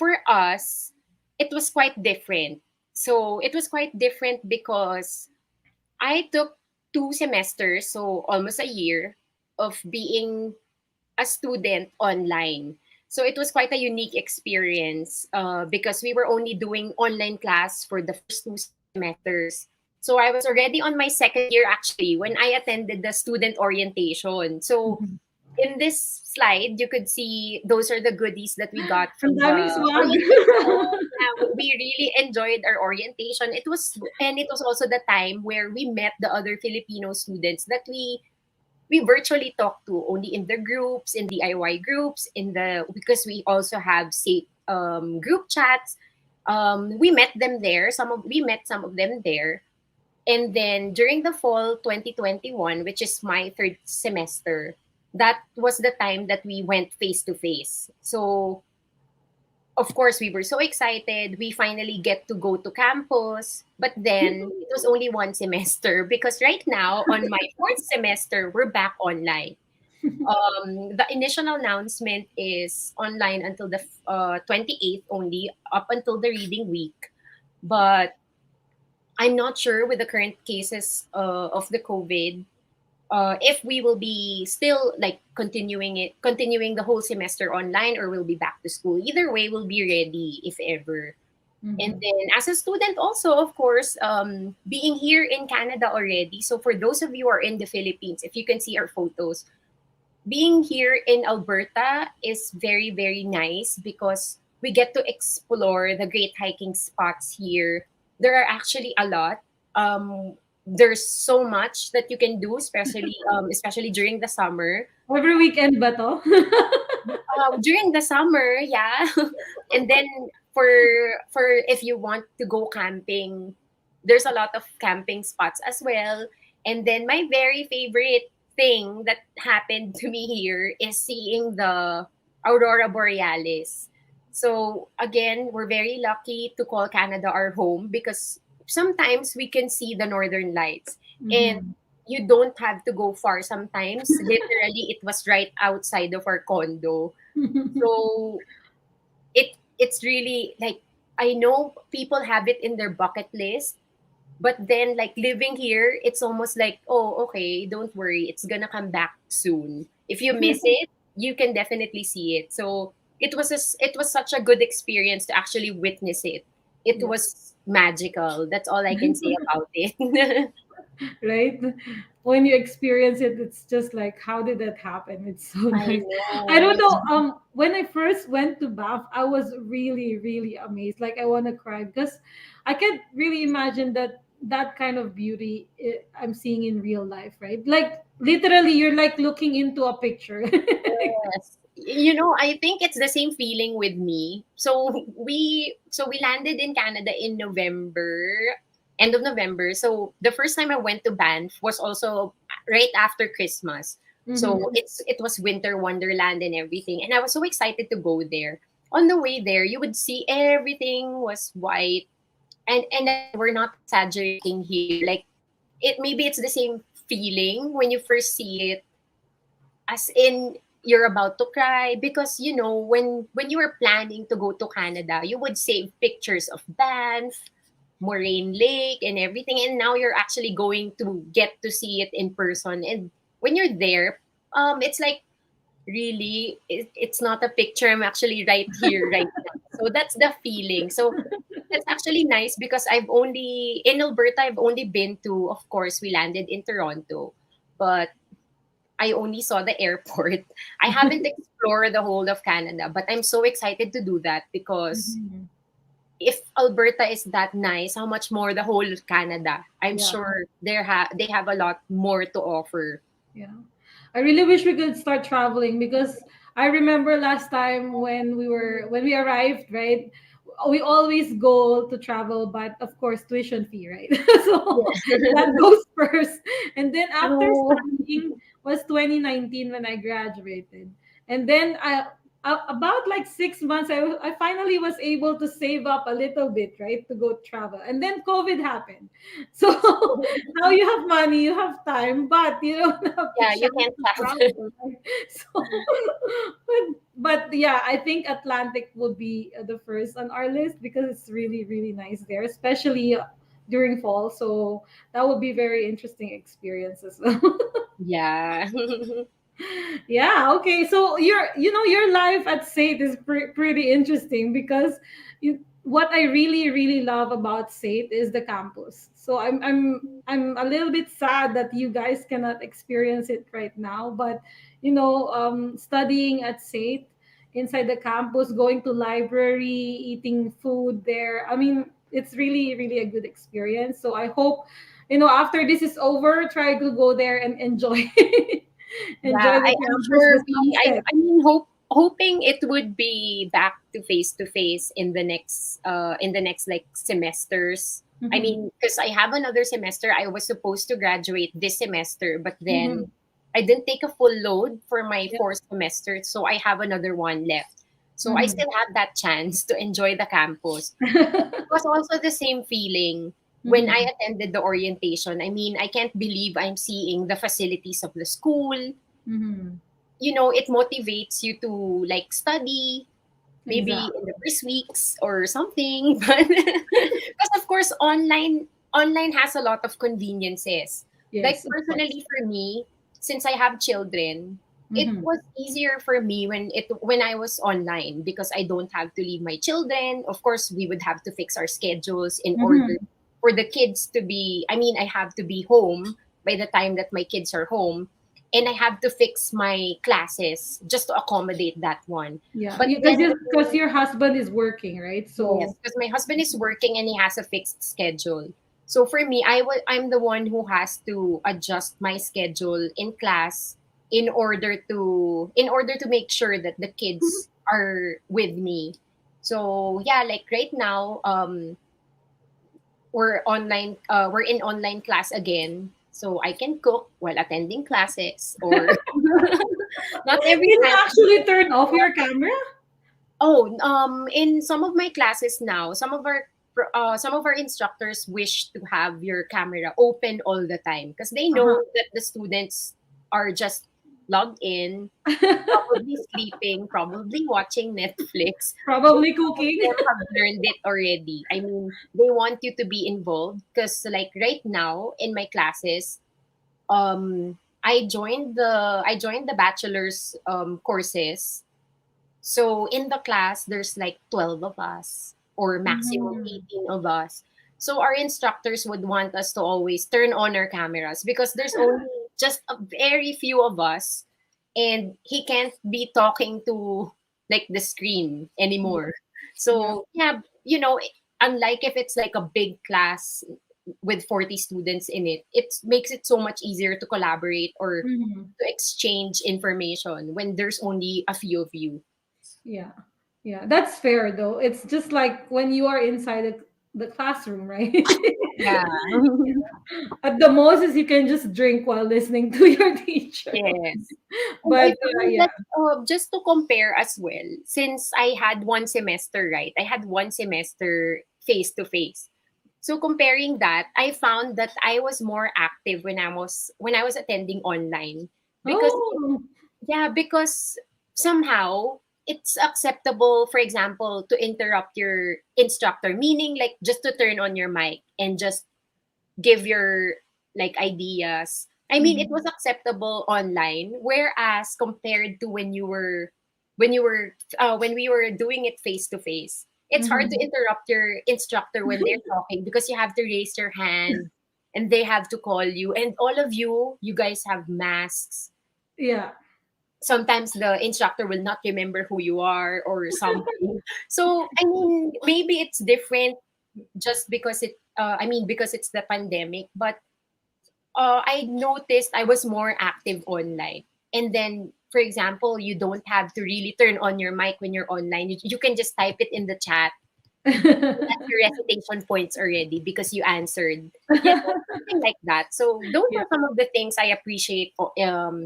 for us, it was quite different. So it was quite different because I took 2 semesters, so almost a year of being a student online. So it was quite a unique experience because we were only doing online class for the first 2 semesters. So I was already on my second year actually when I attended the student orientation. So in this slide, you could see those are the goodies that we got Ang from daming the swag. orientation. Yeah, we really enjoyed our orientation. It was also the time where we met the other Filipino students that we virtually talked to only in the groups, in DIY groups, in the because we also have SAIT group chats. We met them there. We met some of them there. And then during the fall 2021, which is my third semester, that was the time that we went face to face. So, of course, we were so excited. We finally get to go to campus. But then it was only one semester because right now, on my fourth semester, we're back online. The initial announcement is online until the 28th only, up until the reading week. But I'm not sure with the current cases of the COVID if we will be still like continuing the whole semester online, or we'll be back to school. Either way, we'll be ready if ever. And Mhm. then as a student also, of course, being here in Canada already. So for those of you who are in the Philippines, if you can see our photos, being here in Alberta is very, very nice because we get to explore the great hiking spots here. There are actually a lot. There's so much that you can do, especially during the summer. Every weekend ba to? During the summer, yeah. And then for for if you want to go camping, there's a lot of camping spots as well. And then my very favorite thing that happened to me here is seeing the aurora borealis. So again, we're very lucky to call Canada our home because sometimes we can see the northern lights, and Mhm. you don't have to go far. Sometimes literally it was right outside of our condo. So it's really like, I know people have it in their bucket list, but then like living here, it's almost like, oh, okay, don't worry, it's gonna come back soon. If you miss it, you can definitely see it. So it was such a good experience to actually witness it. It Yeah. was magical. That's all I can say about it. Right? When you experience it, it's just like, how did that happen? It's so I nice. I know. don't know. When I first went to Bath, I was really, really amazed. Like I want to cry because I can't really imagine that kind of beauty I'm seeing in real life, right? Like literally, you're like looking into a picture. Yes. You know, I think it's the same feeling with me. So we landed in Canada in November, end of November. So the first time I went to Banff was also right after Christmas. So Mm-hmm. it was winter wonderland and everything, and I was so excited to go there. On the way there, you would see everything was white, and again, we're not exaggerating here. Like maybe it's the same feeling when you first see it, as in you're about to cry because when you were planning to go to Canada, you would save pictures of Banff, Moraine Lake, and everything, and now you're actually going to get to see it in person. And when you're there, it's like, really, it's not a picture, I'm actually right here right now. So that's the feeling. So that's actually nice because in Alberta, I've only been to, of course, we landed in Toronto, but I only saw the airport. I haven't explored the whole of Canada, but I'm so excited to do that because Mm-hmm. if Alberta is that nice, how much more the whole of Canada? I'm Yeah. sure they have a lot more to offer. Yeah. I really wish we could start traveling because I remember last time when we arrived, right? We always go to travel, but of course tuition fee, right? So Yeah. that goes first. And then after True. studying was 2019 when I graduated. And then about like 6 months, I finally was able to save up a little bit, right, to go travel. And then COVID happened. So now you have money, you have time, but you don't have the Yeah, you chance can't to travel. travel, right? So, but yeah, I think Atlantic would be the first on our list because it's really, really nice there, especially during fall. So that would be very interesting experience as well. Yeah. Yeah, okay. So your life at SAIT is pretty interesting because what I really really love about SAIT is the campus. So I'm a little bit sad that you guys cannot experience it right now. But studying at SAIT inside the campus, going to library, eating food there. I mean, it's really really a good experience. So I hope, after this is over, try to go there and enjoy Yeah, enjoy the I'm campus, sure the sunset. I mean, hoping it would be back to face in the next like semesters. I Mm-hmm. mean, because I have another semester. I was supposed to graduate this semester, but then Mm-hmm. I didn't take a full load for my Yeah. fourth semester, so I have another one left. So I Mm-hmm. still have that chance to enjoy the campus. It was also the same feeling when I Mm-hmm. attended the orientation. I mean, I can't believe I'm seeing the facilities of the school. Mm-hmm. You know, it motivates you to like study maybe in Exactly. the first weeks or something. But because of course online has a lot of conveniences. Like Yes, of course. personally for me, since I have children, it Mm-hmm. was easier for me when I was online because I don't have to leave my children. Of course, we would have to fix our schedules in order Mm-hmm. for the kids to be, I mean, I have to be home by the time that my kids are home, and I have to fix my classes just to accommodate that one. Yeah, But because then because your husband is working, right? yes, So. because my husband is working and he has a fixed schedule. So for me, I'm the one who has to adjust my schedule in class in order to make sure that the kids are with me. So yeah, like right now, we're in online class again. So I can cook while attending classes or not every Can you time. actually turn off your camera? Oh, in some of my classes now, some of our instructors wish to have your camera open all the time because they Uh-huh. know that the students are just logged in, probably sleeping, probably watching Netflix. So Probably some of cooking. them have learned it already. I mean, they want you to be involved because, like right now in my classes, I joined the bachelor's courses, so in the class, there's like 12 of us or maximum Mhm. 18 of us. So our instructors would want us to always turn on our cameras because there's only just a very few of us, and he can't be talking to like the screen Yeah. anymore. Yeah. So yeah, you know, unlike if it's like a big class with 40 students in it, it makes it so much easier to collaborate or Mhm. to exchange information when there's only a few of you. Yeah. Yeah. That's fair though. It's just like when you are inside the classroom, right? Yeah. At the most is you can just drink while listening to your teacher. Yes. And I But find yeah. that just to compare as well, since I had one semester, right? I had one semester face to face. So comparing that, I found that I was more active when I was attending online because Oh. yeah, because somehow it's acceptable, for example, to interrupt your instructor, meaning like just to turn on your mic and just give your like ideas. I mean, it was Mhm. acceptable online, whereas compared to when we were doing it face to face, it's hard to Mhm. interrupt your instructor when they're talking because you have to raise your hand and they have to call you, and all of you guys have masks. Yeah. Sometimes the instructor will not remember who you are or something. So I mean, maybe it's different just because because it's the pandemic, but I noticed I was more active online. And then, for example, you don't have to really turn on your mic when you're online. You can just type it in the chat. That's your recitation points already because you answered yes or something like that. So those Yeah. are some of the things I appreciate. In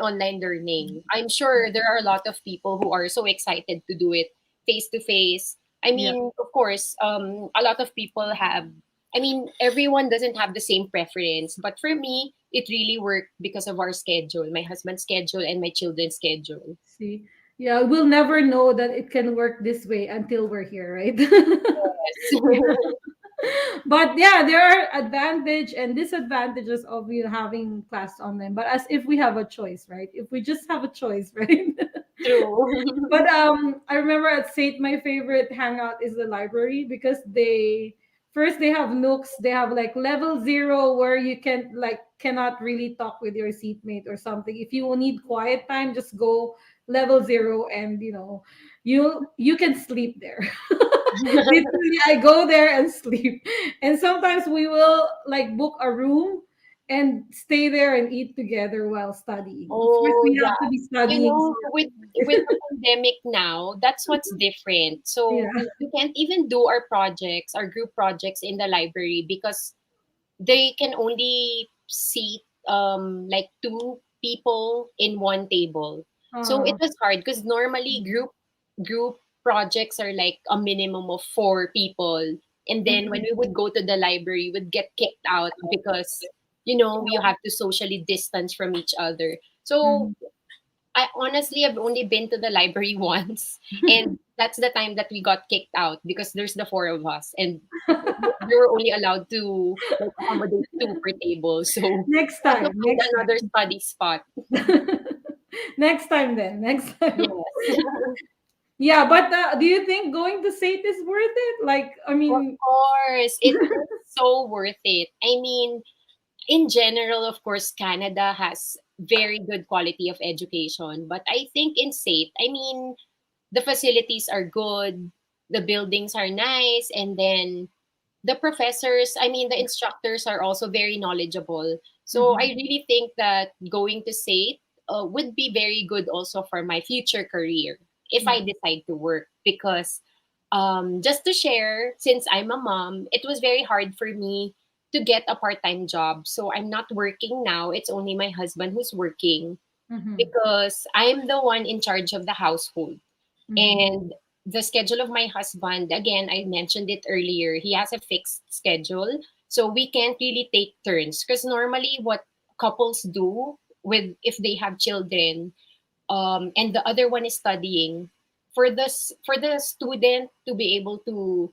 online learning, I'm sure there are a lot of people who are so excited to do it face to face. I Yeah. mean, of course, a lot of people have. I mean, everyone doesn't have the same preference, but for me, it really worked because of our schedule, my husband's schedule and my children's schedule. See, yeah, we'll never know that it can work this way until we're here, right? Yes. Yeah. But yeah, there are advantage and disadvantages of having class online. But as if we have a choice, right? If we just have a choice, right? True. But I remember at SAIT, my favorite hangout is the library because they first they have nooks, they have like level zero where you can like cannot really talk with your seatmate or something. If you need quiet time, just go level zero, and you can sleep there. Literally, I go there and sleep. And sometimes we will like book a room and stay there and eat together while studying. Of course, Oh we have yeah. to be You studying. know, So with the pandemic now, that's what's different. yeah. So we can't even do our projects, our group projects in the library because they can only seat like two people in one table. So it Uh, was hard because normally group projects are like a minimum of four people. And then when mhm, we would go to the library, we'd get kicked out because you know you have to socially distance from each other. So mhm. I honestly have only been to the library once, and that's the time that we got kicked out because there's the four of us, and we were only allowed to like accommodate two per table. So Next we had to time, find next another study spot. time. Next time then, next time. Yes, Yeah, but do you think going to SAIT is worth it? Like, I of mean, course, it's so worth it. I mean, in general, of course, Canada has very good quality of education, but I think in SAIT, I mean, the facilities are good, the buildings are nice, and then the professors, I mean, the instructors are also very knowledgeable. So I mhm, really think that going to SAIT would be very good also for my future career if I yeah, decide to work. Because just to share, since I'm a mom, it was very hard for me to get a part time job. So I'm not working now. It's only my husband who's working mhm, because I'm the one in charge of the household. mhm, And the schedule of my husband, again, I mentioned it earlier, he has a fixed schedule. So we can't really take turns because normally what couples do with if they have children and the other one is studying, for the student to be able to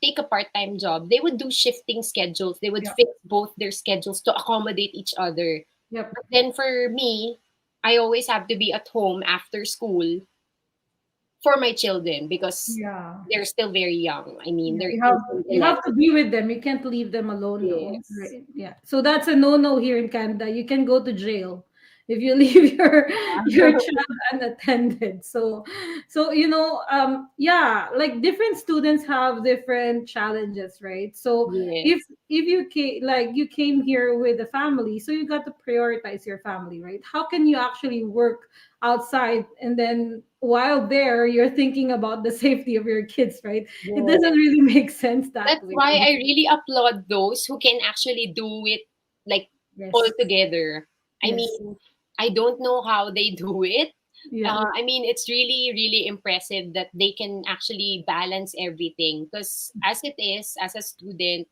take a part-time job, they would do shifting schedules. They would yeah, fix both their schedules to accommodate each other. yep, But then for me, I always have to be at home after school for my children because yeah. they're still very young. I mean, Yeah, they're you 8 have and you 11. have to be with them. You can't leave them alone, no. Yes. Right. Yeah. So that's a no-no here in Canada. You can go to jail if you leave your child unattended. So yeah, like different students have different challenges, right? So if Yes. if you came here with a family, so you got to prioritize your family, right? How can you actually work outside and then while there you're thinking about the safety of your kids, right? It doesn't Yes. really make sense that That's way. why I really applaud those who can actually do it like all Yes. together. I Yes. mean, I don't know how they do it. Yeah. I mean, it's really, really impressive that they can actually balance everything. Because as it is, as a student,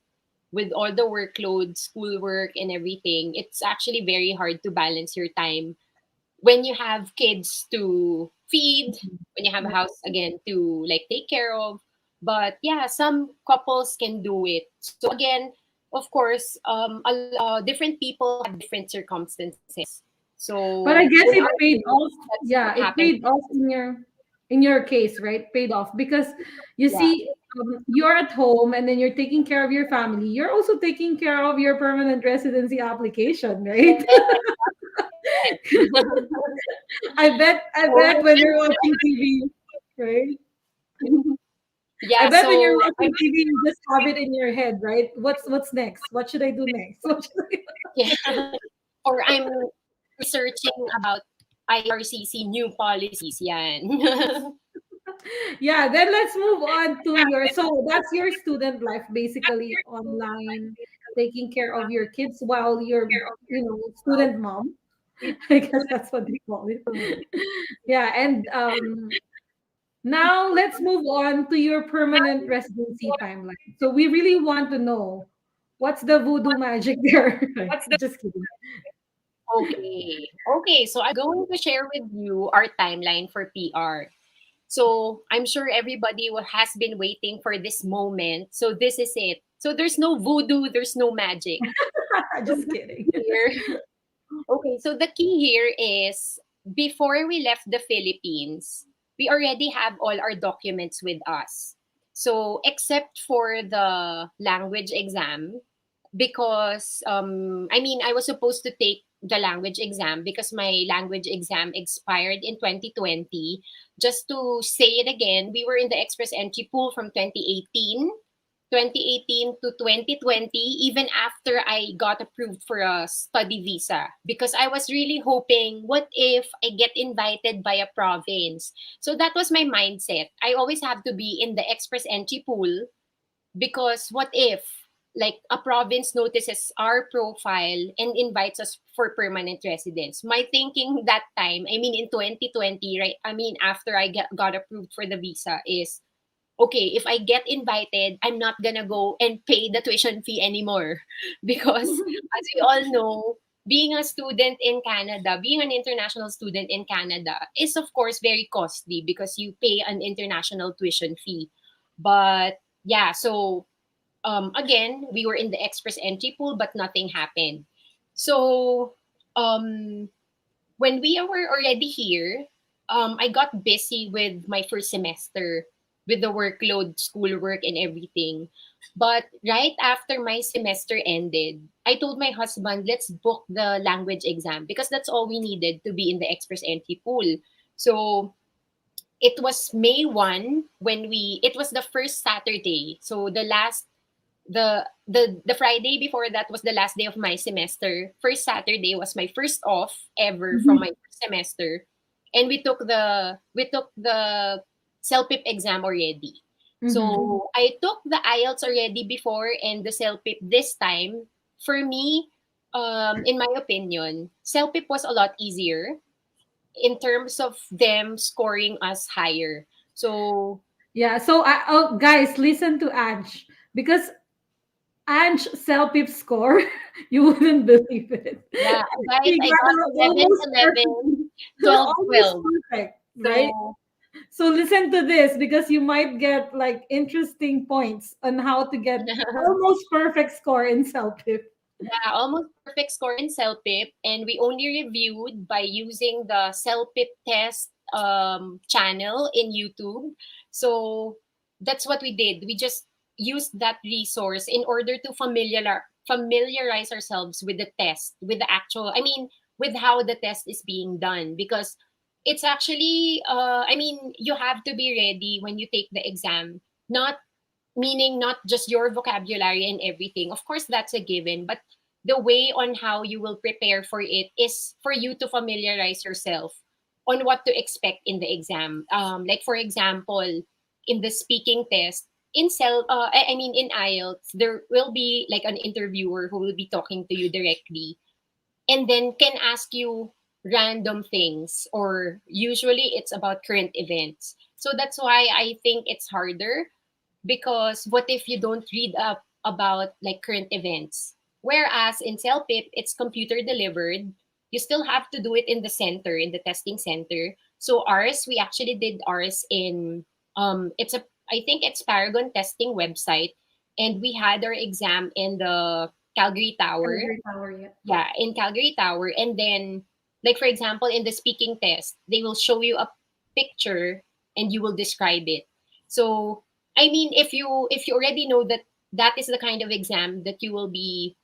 with all the workload, schoolwork, and everything, it's actually very hard to balance your time when you have kids to feed, when you have a Yeah. house again to like take care of. But yeah, some couples can do it. So again, of course, different people have different circumstances. But I So guess in it our paid case, off. that's Yeah, what it happened. paid off in your case, right? Paid off because you Yeah. see, you're at home and then you're taking care of your family. You're also taking care of your permanent residency application, right? Yes. I bet So, when you're watching TV, right? I yeah. bet when you're So watching TV, you just have it in your head, right? What's next? What should I do next? What should I... yeah. Or I'm researching about IRCC new policies. Yan. Yeah, then let's move on to your, so that's your student life, basically online, taking care of your kids while you're, student mom. I guess that's what they call it. Yeah, and now let's move on to your permanent residency timeline. So we really want to know what's the voodoo magic there. Just kidding. Okay. Okay. So I'm going to share with you our timeline for PR. So I'm sure everybody has been waiting for this moment. So this is it. So there's no voodoo, there's no magic. So Just the kidding. key here, okay, so the key here is before we left the Philippines, we already have all our documents with us. So except for the language exam, because I mean I was supposed to take the language exam because my language exam expired in 2020. Just to say it again, we were in the express entry pool from 2018 to 2020, even after I got approved for a study visa, because I was really hoping, what if I get invited by a province? So that was my mindset. I always have to be in the express entry pool, because what if like a province notices our profile and invites us for permanent residence? My thinking that time, I mean in 2020, right, I mean after I got approved for the visa, is okay, if I get invited, I'm not gonna go and pay the tuition fee anymore. Because as we all know, being a student in Canada, being an international student in Canada is of course very costly because you pay an international tuition fee. But yeah, so again, we were in the express entry pool, but nothing happened. So um, when we were already here, I got busy with my first semester, with the workload, schoolwork, and everything. But right after my semester ended, I told my husband, let's book the language exam because that's all we needed to be in the express entry pool. So it was May 1 when it was the first Saturday. So the Friday before that was the last day of my semester. First Saturday was my first off ever from Mhm. my first semester, and we took the CELPIP exam already. Mhm. So I took the IELTS already before and the CELPIP this time. For me, in my opinion, CELPIP was a lot easier in terms of them scoring us higher. So Yeah. So, oh, guys, listen to Anj, because Anj self-pip score, you wouldn't believe it. yeah, guys, She I got got her 11, almost 11, perfect. 12, Almost 12. perfect, right? So So listen to this, because you might get like interesting points on how to get almost perfect score in self-pip. yeah, almost perfect score in CELPIP, and we only reviewed by using the CELPIP test channel in YouTube. So that's what we did. We just used that resource in order to familiarize ourselves with the test, with the actual, I mean, with how the test is being done, because it's actually, I mean, you have to be ready when you take the exam. Not meaning not just your vocabulary and everything. Of course, that's a given, but the way on how you will prepare for it is for you to familiarize yourself on what to expect in the exam. Like for example, in the speaking test, I mean in IELTS, there will be like an interviewer who will be talking to you directly, and then can ask you random things, or usually it's about current events. So that's why I think it's harder, because what if you don't read up about like current events? Whereas in CELPIP, it's computer delivered. You still have to do it in the center, in the testing center. So ours, we actually did ours in it's a I think it's Paragon testing website, and we had our exam in the Calgary Tower. Calgary Tower, yeah. Yeah, in Calgary Tower, and then like for example in the speaking test, they will show you a picture and you will describe it. So I mean, if you already know that that is the kind of exam that you will be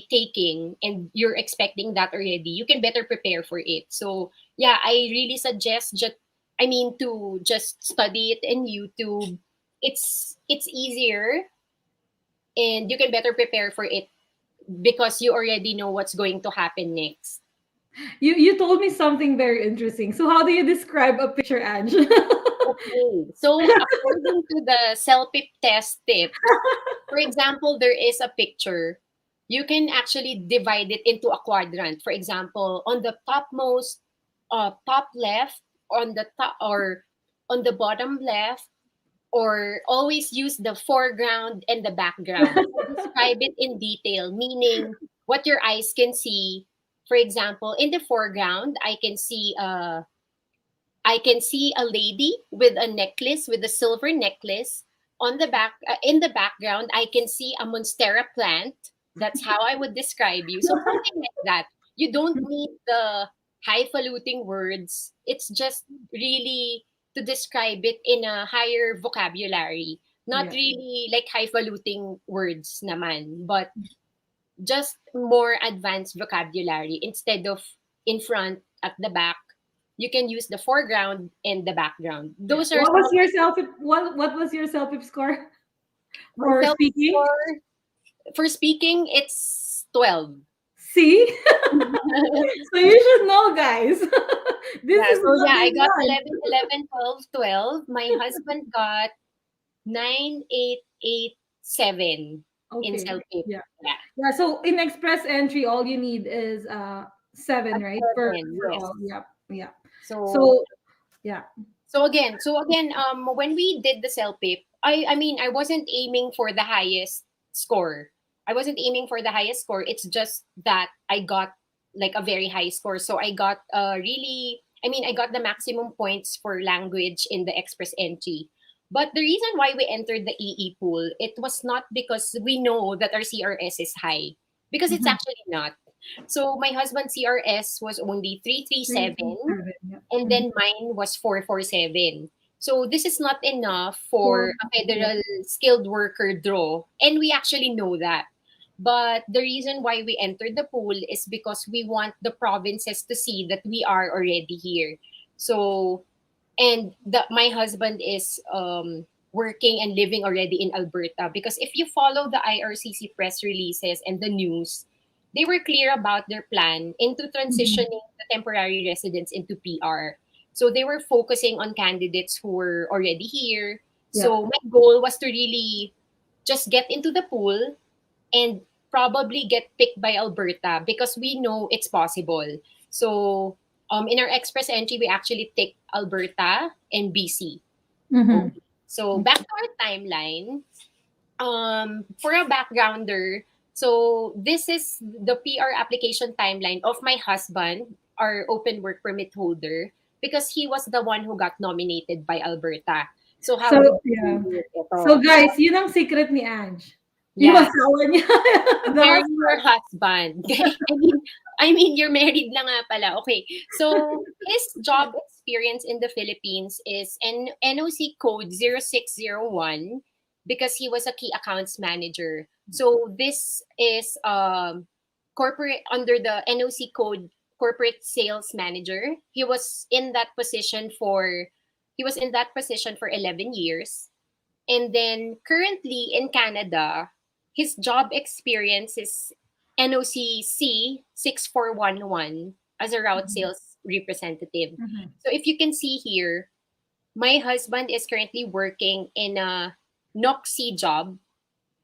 taking, and you're expecting that already, you can better prepare for it. So yeah, I really suggest just, I mean, to just study it in YouTube. It's easier, and you can better prepare for it because you already know what's going to happen next. You told me something very interesting. So how do you describe a picture, Ange? Okay. So according to the CELPIP test tips, for example, there is a picture. You can actually divide it into a quadrant. For example, on the topmost top left, on the top, or on the bottom left, or always use the foreground and the background. Describe it in detail, meaning what your eyes can see. For example, in the foreground, I can see a lady with a necklace, with a silver necklace. On the back, in the background, I can see a monstera plant. That's how I would describe you. So something like that. You don't need the highfalutin words. It's just really. to describe it in a higher vocabulary. Not Yeah. really like highfalutin words naman, but just more advanced vocabulary. Instead of in front, at the back, you can use the foreground and the background. Yeah. Those are What was some your what was your self score my for self speaking? score for speaking. It's 12. See? So you should know, guys. This Yeah, is so what yeah, they I got want. 11, 11, 12, 12. My husband got 9, 8, 8, 7 in Okay. CELPIP. Yeah. Yeah, Yeah. So in express entry, all you need is a 7, right? seven. For Yes. all. Yeah. Yeah. So So yeah. when we did the CELPIP, I mean, I wasn't aiming for the highest score. I wasn't aiming for the highest score. It's just that I got like a very high score. So I got I got the maximum points for language in the express entry. But the reason why we entered the EE pool, it was not because we know that our CRS is high, because it's Mhm. actually not. So my husband's CRS was only 337, 337. Yeah. and Mhm. then mine was 447. So this is not enough for For a yeah. federal skilled worker draw, and we actually know that. But the reason why we entered the pool is because we want the provinces to see that we are already here. So, and my husband is working and living already in Alberta, because if you follow the IRCC press releases and the news, they were clear about their plan into Mhm. transitioning the temporary residents into PR. So they were focusing on candidates who were already here. Yeah. So my goal was to really just get into the pool and probably get picked by Alberta, because we know it's possible. So in our express entry, we actually take Alberta and BC. Mhm. Okay. So back to our timeline. For a backgrounder, so this is the PR application timeline of my husband, our open work permit holder, because he was the one who got nominated by Alberta. So how So did we yeah. do it? So Ito. guys, yun ang secret ni Ange. Yung Yeah, asawa niya. The marry your husband. husband. You're married na nga pala. Okay. So, his job experience in the Philippines is NOC code 0601, because he was a key accounts manager. So, this is corporate under the NOC code corporate sales manager. He was in that position for 11 years. And then currently in Canada, his job experience is NOC C6411 as a route Mhm. sales representative. Mhm. So if you can see here, my husband is currently working in a NOC C job,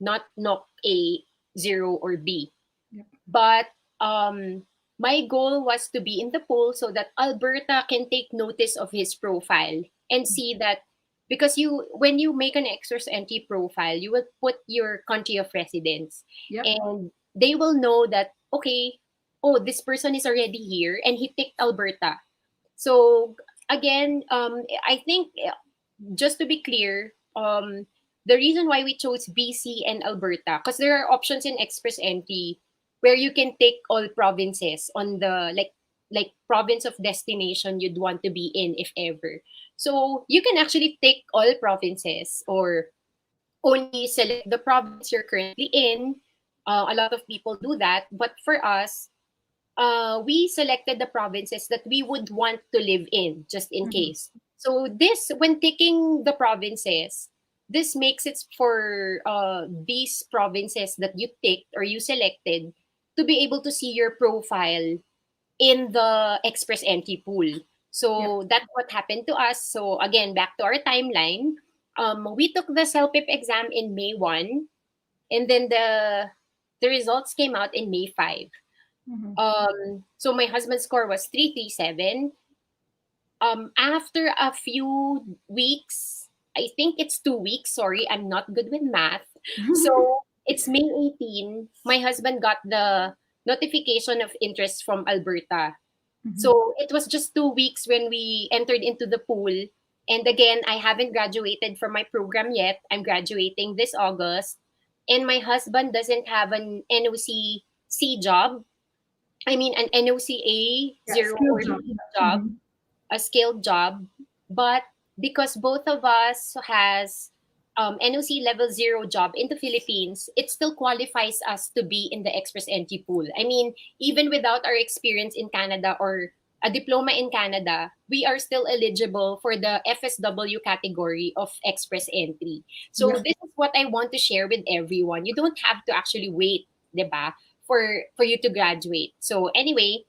not NOC A 0 or B. Yep. But my goal was to be in the pool so that Alberta can take notice of his profile and see that, because when you make an express entry profile, you will put your country of residence, Yep. and they will know that, okay, oh, this person is already here and he ticked Alberta. So again, I think, just to be clear, the reason why we chose BC and Alberta, because there are options in express entry where you can take all provinces on the like province of destination you'd want to be in if ever. So you can actually take all provinces, or only select the province you're currently in. A lot of people do that, but for us, we selected the provinces that we would want to live in, just in Mhm. case. So this, when ticking the provinces, this makes it for these provinces that you ticked or you selected to be able to see your profile in the express entry pool. Yep. So that's what happened to us. So again, back to our timeline. We took the CELPIP exam in May 1, and then the results came out in May 5. Mhm. So my husband's score was 337. After a few weeks, I think it's 2 weeks. Sorry, I'm not good with math. So it's May 18. My husband got the notification of interest from Alberta. Mhm. So it was just 2 weeks when we entered into the pool. And again, I haven't graduated from my program yet. I'm graduating this August. And my husband doesn't have an NOC C job. I mean, an NOCA Yeah. 0 Skill or job. B Yeah. job, Mhm. a skilled job, but because both of us has NOC level 0 job in the Philippines, it still qualifies us to be in the express entry pool. I mean, even without our experience in Canada or a diploma in Canada, we are still eligible for the FSW category of express entry. So Yeah. this is what I want to share with everyone. You don't have to actually wait, 'di ba, for you to graduate. So anyway,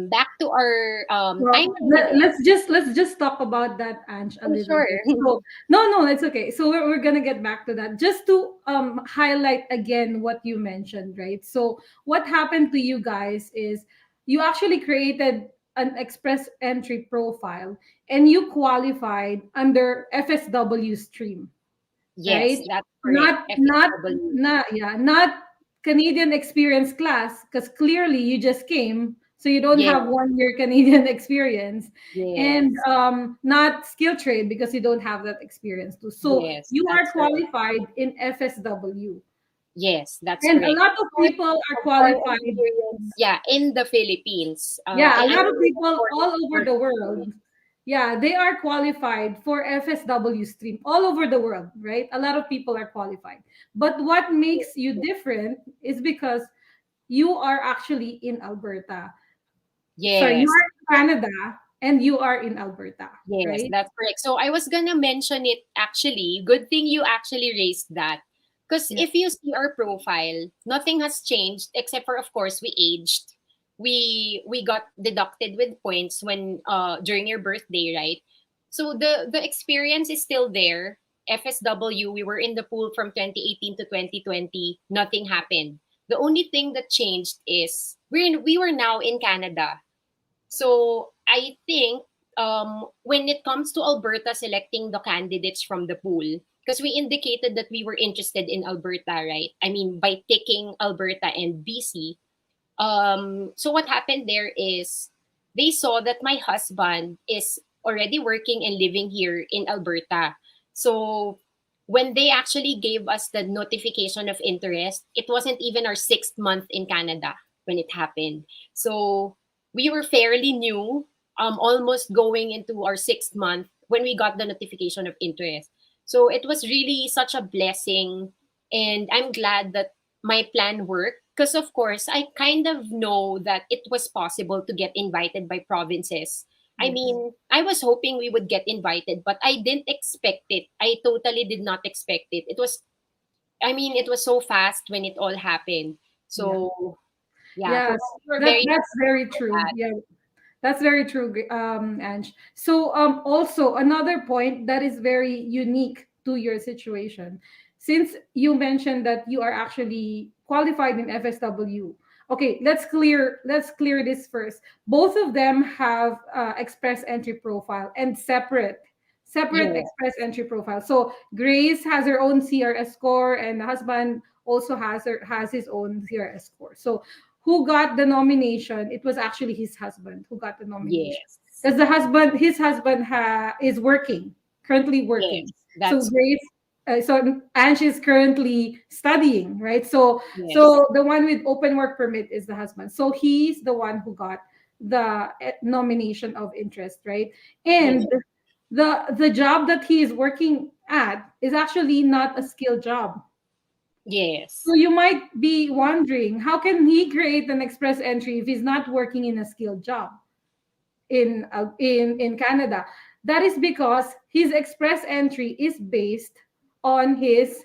back to our Well, timeline again. let's just talk about that, Ange, a Oh, little sure. bit. So no, it's okay. So we're gonna get back to that. Just to highlight again what you mentioned, right? So what happened to you guys is you actually created an express entry profile and you qualified under FSW stream, Yes, right? that's correct. FSW. Not Canadian experience class, because clearly you just came, so you don't Yes, have 1 year Canadian experience, and yes, not skill trade because you don't have that experience too. So yes, you are that's correct. qualified in FSW, Yes, that's and a correct. lot of people are For qualified. experience, yeah, in the Philippines. Yeah, a I lot of mean, of people course, all over for the world. Yeah, they are qualified for FSW stream all over the world, right? A lot of people are qualified. But what makes you different is because you are actually in Alberta. Sorry, you yes, are in Canada and you are in Alberta, yes, right? that's correct. So I was gonna mention it actually. Good thing you actually raised that. Because Yeah. if you see our profile, nothing has changed except for, of course, we aged. We got deducted with points when during your birthday, right? So the experience is still there. FSW, we were in the pool from 2018 to 2020. Nothing happened. The only thing that changed is we were now in Canada. So I think when it comes to Alberta selecting the candidates from the pool, because we indicated that we were interested in Alberta, right? I mean, by taking Alberta and BC. So what happened there is they saw that my husband is already working and living here in Alberta. So when they actually gave us the notification of interest, it wasn't even our 6th month in Canada when it happened. So we were fairly new, almost going into our 6th month when we got the notification of interest. So it was really such a blessing, and I'm glad that my plan worked because of course I kind of know that it was possible to get invited by provinces. I Yes. mean, I was hoping we would get invited, but I didn't expect it. I totally did not expect it. It was, I mean, it was so fast when it all happened. Yeah. So yeah, Yeah. so we were very That's happy very for true. that. Yeah. That's very true, Ange. So, also another point that is very unique to your situation, since you mentioned that you are actually qualified in FSW. Okay, let's clear this first. Both of them have express entry profile and separate Yeah, express entry profile. So Grace has her own CRS score, and the husband also has his own CRS score. So who got the nomination? It was actually his husband who got the nomination, yes, because his husband is working, currently working. yes, So that's Grace, so Ange is currently studying, right? So yes, the one with open work permit is the husband. So he's the one who got the nomination of interest, right? yes, And the job that he is working at is actually not a skilled job. So yes, you might be wondering, how can he create an express entry if he's not working in a skilled job in Canada? That is because his express entry is based on his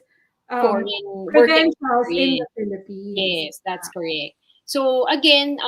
um, foreign work credentials in the experience. Philippines. Yes, that's correct. So again,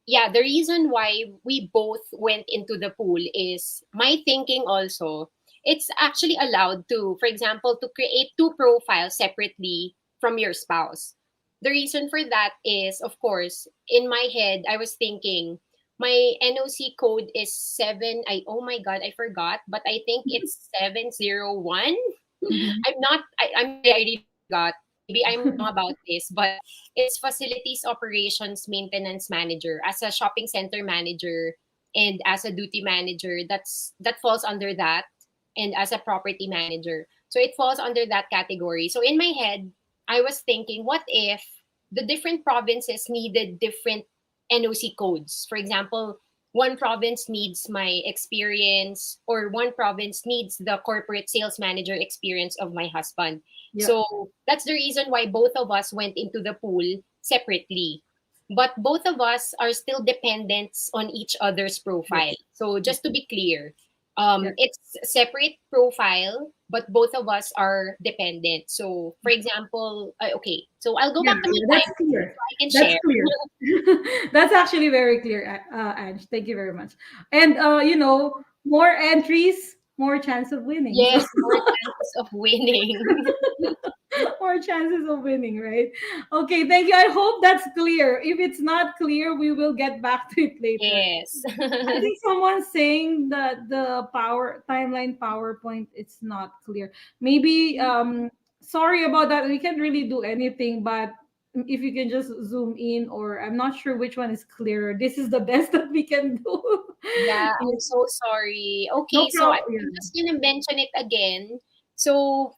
yeah, the reason why we both went into the pool is my thinking also. It's actually allowed to, for example, to create two profiles separately from your spouse. The reason for that is, of course, in my head, I was thinking my NOC code is seven. Oh my god, I forgot, but I think it's 701. Mhm. I'm sorry, I really forgot. Maybe I'm wrong about this, but it's facilities operations maintenance manager. As a shopping center manager and as a duty manager, that falls under that, and as a property manager. So it falls under that category. So in my head, I was thinking, what if the different provinces needed different NOC codes? For example, one province needs my experience, or one province needs the corporate sales manager experience of my husband. Yeah. So that's the reason why both of us went into the pool separately. But both of us are still dependents on each other's profile. Yes. So Yeah. just to be clear, Yeah. it's separate profile, but both of us are dependent. So, for example, okay, so I'll go Yeah, back to yeah, my that's timeline clear. so I can That's share. clear. That's actually very clear, Ange. Thank you very much. And more entries, more chance of winning. So Yes, more chances of winning. more chances of winning, right? Okay, thank you. I hope that's clear. If it's not clear, we will get back to it later. Yes. I think someone's saying that the power timeline PowerPoint it's not clear. Maybe sorry about that. We can't really do anything, but if you can just zoom in, or I'm not sure which one is clearer. This is the best that we can do. Yeah, Yeah, I'm so sorry. no Okay, so problem. I'm Yeah. just gonna mention it again. So,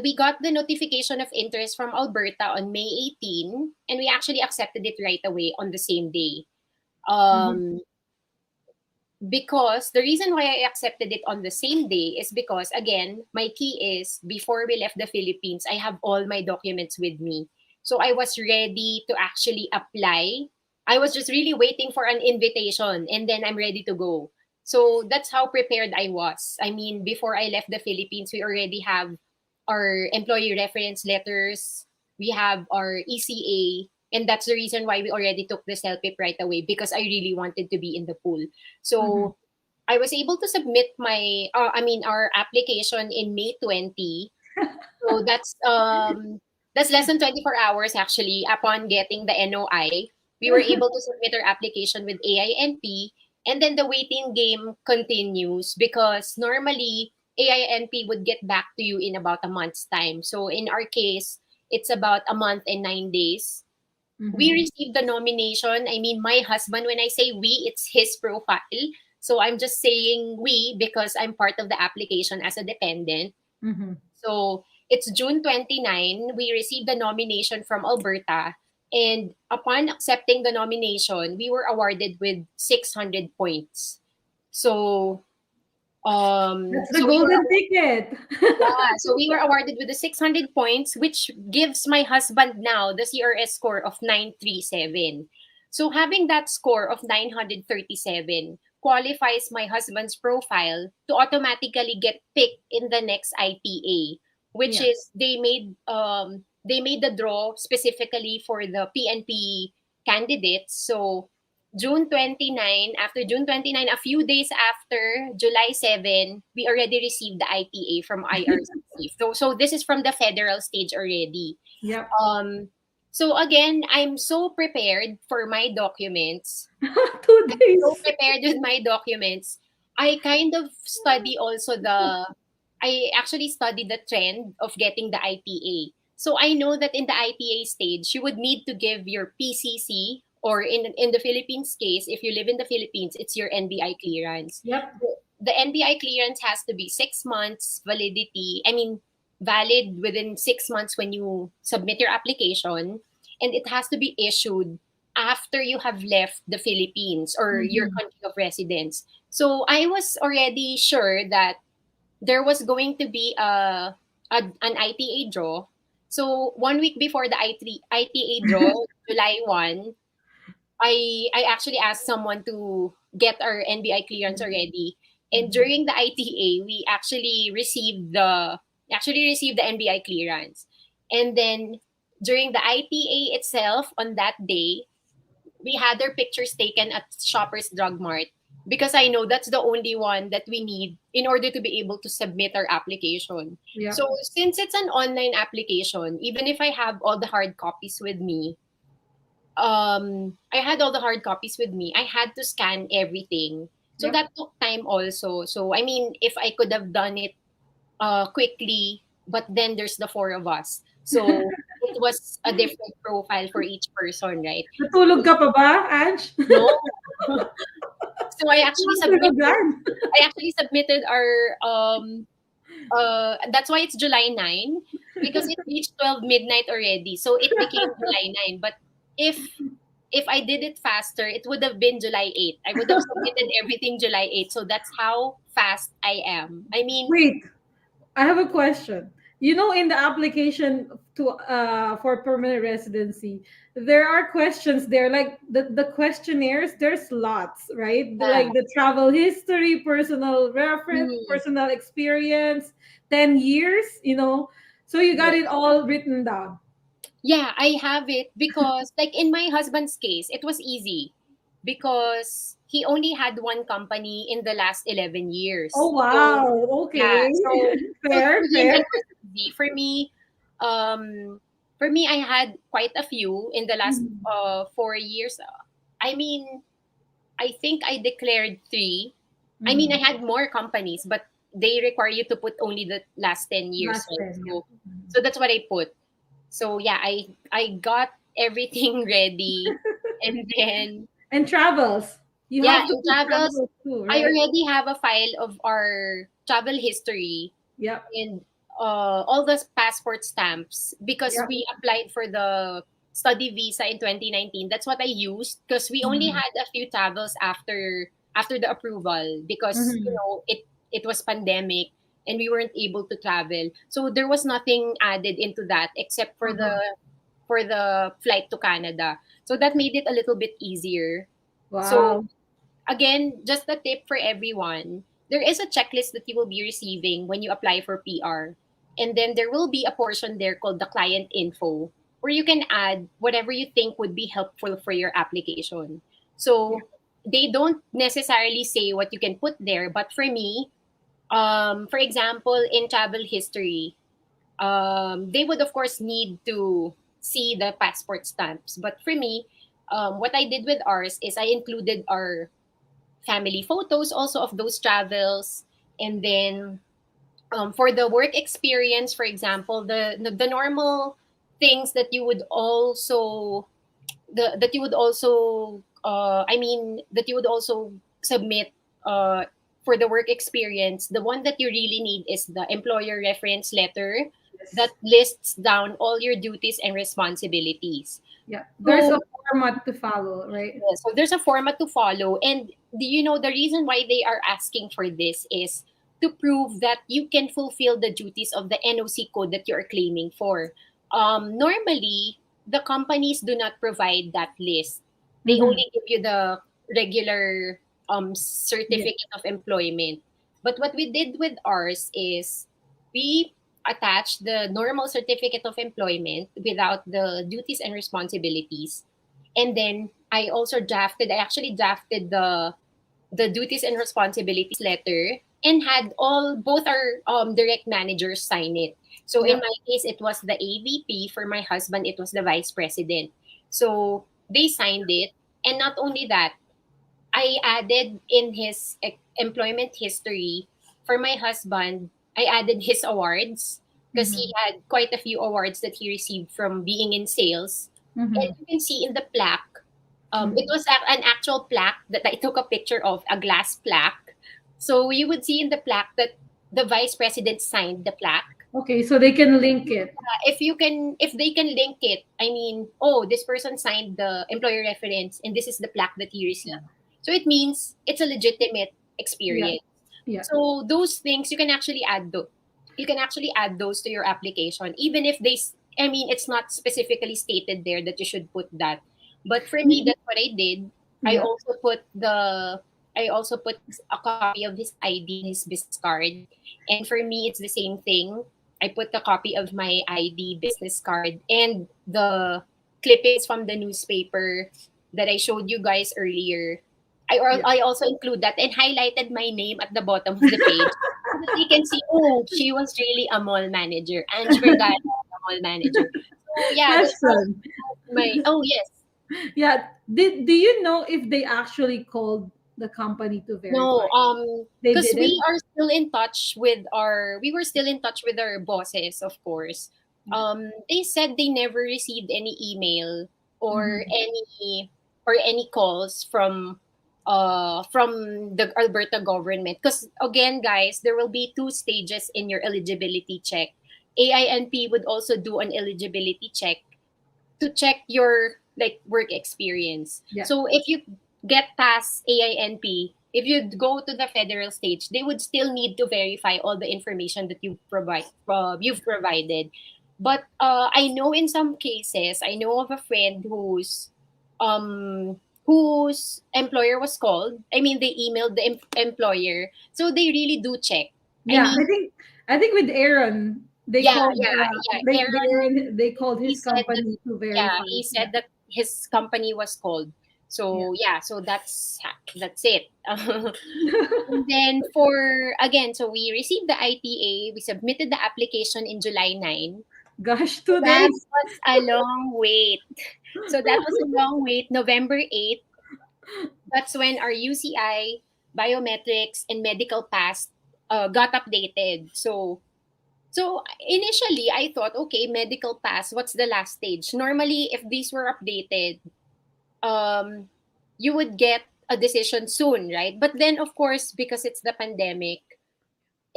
we got the notification of interest from Alberta on May 18, and we actually accepted it right away on the same day. Mhm. Um, because the reason why I accepted it on the same day is because, again, my key is before we left the Philippines, I have all my documents with me. So I was ready to actually apply. I was just really waiting for an invitation, and then I'm ready to go. So that's how prepared I was. I mean, before I left the Philippines, we already have our employee reference letters, we have our ECA, and that's the reason why we already took the CELPIP right away, because I really wanted to be in the pool. Mhm. So I was able to submit our application in May 20. So that's less than 24 hours actually upon getting the NOI. We were able to submit our application with AINP, and then the waiting game continues because normally AINP would get back to you in about a month's time. So in our case, it's about a month and 9 days. We Mhm. received the nomination. I mean, my husband, when I say we, it's his profile. So I'm just saying we because I'm part of the application as a dependent. Mhm. So it's June 29. We received the nomination from Alberta. And upon accepting the nomination, we were awarded with 600 points. So, That's the so we were golden ticket. yeah, so we were awarded with the 600 points, which gives my husband now the CRS score of 937. So having that score of 937 qualifies my husband's profile to automatically get picked in the next ITA, which Yeah. is they made the draw specifically for the PNP candidates. So after June 29, a few days after July 7, we already received the ITA from IRCC. So this is from the federal stage already. Yep. Um, so again, I'm so prepared for my documents. 2 days. So prepared with my documents. I kind of study also I actually studied the trend of getting the ITA. So I know that in the ITA stage, you would need to give your PCC, or in the Philippines case, if you live in the Philippines, it's your NBI clearance. Yep. The NBI clearance has to be 6 months validity. I mean, valid within 6 months when you submit your application, and it has to be issued after you have left the Philippines or your Mhm. country of residence. So I was already sure that there was going to be an ITA draw. So 1 week before the ITA draw, July 1, I actually asked someone to get our NBI clearance already. And Mhm. during the ITA, we actually received the NBI clearance. And then during the ITA itself on that day, we had their pictures taken at Shoppers Drug Mart, because I know that's the only one that we need in order to be able to submit our application. Yep. So since it's an online application, even if I have all the hard copies with me, I had all the hard copies with me. I had to scan everything. So Yep. that took time also. So I mean, if I could have done it quickly, but then there's the four of us. So it was a different profile for each person, right? Natulog ka pa ba, Ange? No. So I actually Walang submitted tulugan. I actually submitted our that's why it's July 9, because it reached 12 midnight already. So it became July 9. But if if I did it faster, it would have been July 8th. I would have submitted everything July 8th. So that's how fast I am. I mean, Wait, I have a question. You know, in the application to for permanent residency, there are questions there, like the questionnaires. There's lots, right? yeah. Like the travel history, personal reference, Mm, personal experience, 10 years. So you got yeah. it all written down. Yeah, I have it because, like in my husband's case, it was easy because he only had one company in the last 11 Oh years. So, wow. yeah, Okay. so for Fair, him fair. it was easy. Um for me I had quite a few in the last Mhm. 4 years. I mean, I think I declared 3. I mean, I Mhm. had more companies, but they require you to put only the last 10 years, Last right? 10, yeah. So Mhm. so that's what I put. So yeah, I got everything ready, and then And travels. You yeah, have to in put travels, travels too, I right? already have a file of our travel history Yep. and all the passport stamps because Yep. we applied for the study visa in 2019. That's what I used because we only Mhm. had a few travels after the approval because Mhm. it was pandemic and we weren't able to travel. So there was nothing added into that except for Uh-huh. the flight to Canada. So that made it a little bit easier. So Wow. again, just a tip for everyone. There is a checklist that you will be receiving when you apply for PR. And then there will be a portion there called the client info where you can add whatever you think would be helpful for your application. Yeah. So they don't necessarily say what you can put there, but for me, for example, in travel history, they would of course need to see the passport stamps. But for me, what I did with ours is I included our family photos also of those travels, and then for the work experience, for example, the normal things that you would also that you would also I mean that you would also submit uh, for the work experience. The one that you really need is the employer reference letter that Yes. lists down all your duties and responsibilities. Yeah. There's So a format to follow, right? yeah, so there's a format to follow. And do you know the reason why they are asking for this is to prove that you can fulfill the duties of the NOC code that you are claiming for. Normally, the companies do not provide that list. They Mm-hmm. only give you the regular Yeah. certificate of employment. But what we did with ours is we attached the normal certificate of employment without the duties and responsibilities, and then I actually drafted the duties and responsibilities letter and had all both our direct managers sign it. So in Yep. my case, it was the AVP. For my husband, it was the vice president. So they signed it. And not only that, I added in his employment history for my husband, I added his awards because he Mm-hmm. had quite a few awards that he received from being in sales. And Mm-hmm. you can see in the plaque, it Mm-hmm. was an actual plaque that I took a picture of, a glass plaque. So you would see in the plaque that the vice president signed the plaque. Okay, so they can link it. If they can link it, I mean, oh, this person signed the employer reference and this is the plaque that he Yeah. received. So it means it's a legitimate Yeah. experience. Yeah. So those things you can actually you can actually add those to your application, even if I mean, it's not specifically stated there that you should put that. But for me, that's what I did. I Yeah. also put the I also put a copy of his ID and his business card. And for me, it's the same thing. I put a copy of my ID, business card, and the clippings from the newspaper that I showed you guys earlier. Yeah. I also include that and highlighted my name at the bottom of the page so that they can see, oh, she was really a mall manager. Anj Vergara, a mall manager. So yeah, that's how Question. my, oh yes. Yeah. Do you know if they actually called the company to verify? No, They because didn't? we were still in touch with our bosses, of course. Yeah. They said they never received any email or Mm-hmm. any calls from the Alberta government. Because again, guys, there will be 2 stages in your eligibility check. AINP would also do an eligibility check to check your like work experience. Yeah. So if you get past AINP, if you go to the federal stage, they would still need to verify all the information that you've provided. But I know in some cases, I know of a friend um whose employer was called. I mean, they emailed the employer, so they really do check. I Yeah, mean, I think with Aaron, they yeah, called yeah, yeah. they Aaron, Aaron they called he his said that, company to yeah, verify. he Yeah. said that his company was called. Yeah. So yeah, so that's it. And then for again, so we received the ITA. We submitted the application in July 9. Gosh, So 2 days. that was a long wait. So that was a long wait. November 8th, that's when our UCI, biometrics, and medical pass got updated. So initially, I thought, okay, medical pass. What's the last stage? Normally, if these were updated, um, you would get a decision soon, right? But then, of course, because it's the pandemic,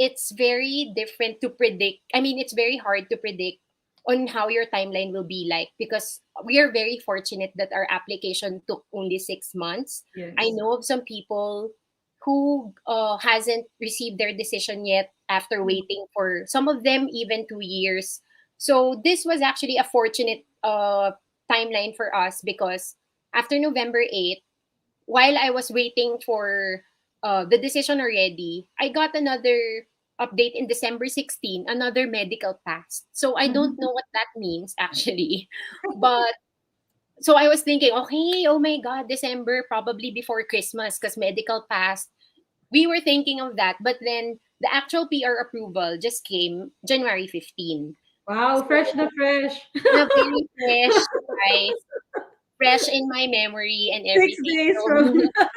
it's very different to predict. I mean, it's very hard to predict on how your timeline will be like, because we are very fortunate that our application took only 6 months. I Yes. know of some people who hasn't received their decision yet after waiting for some of them even 2 years. So this was actually a fortunate timeline for us, because after November 8th, while I was waiting for the decision already, I got another update in December 16, another medical pass. So I don't know what that means actually. But so I was thinking, okay, oh my God, December, probably before Christmas, because medical pass. We were thinking of that. But then the actual PR approval just came January 15. Wow, fresh So the fresh. na very fresh, guys. Fresh in my memory and 6 everything. days from So now.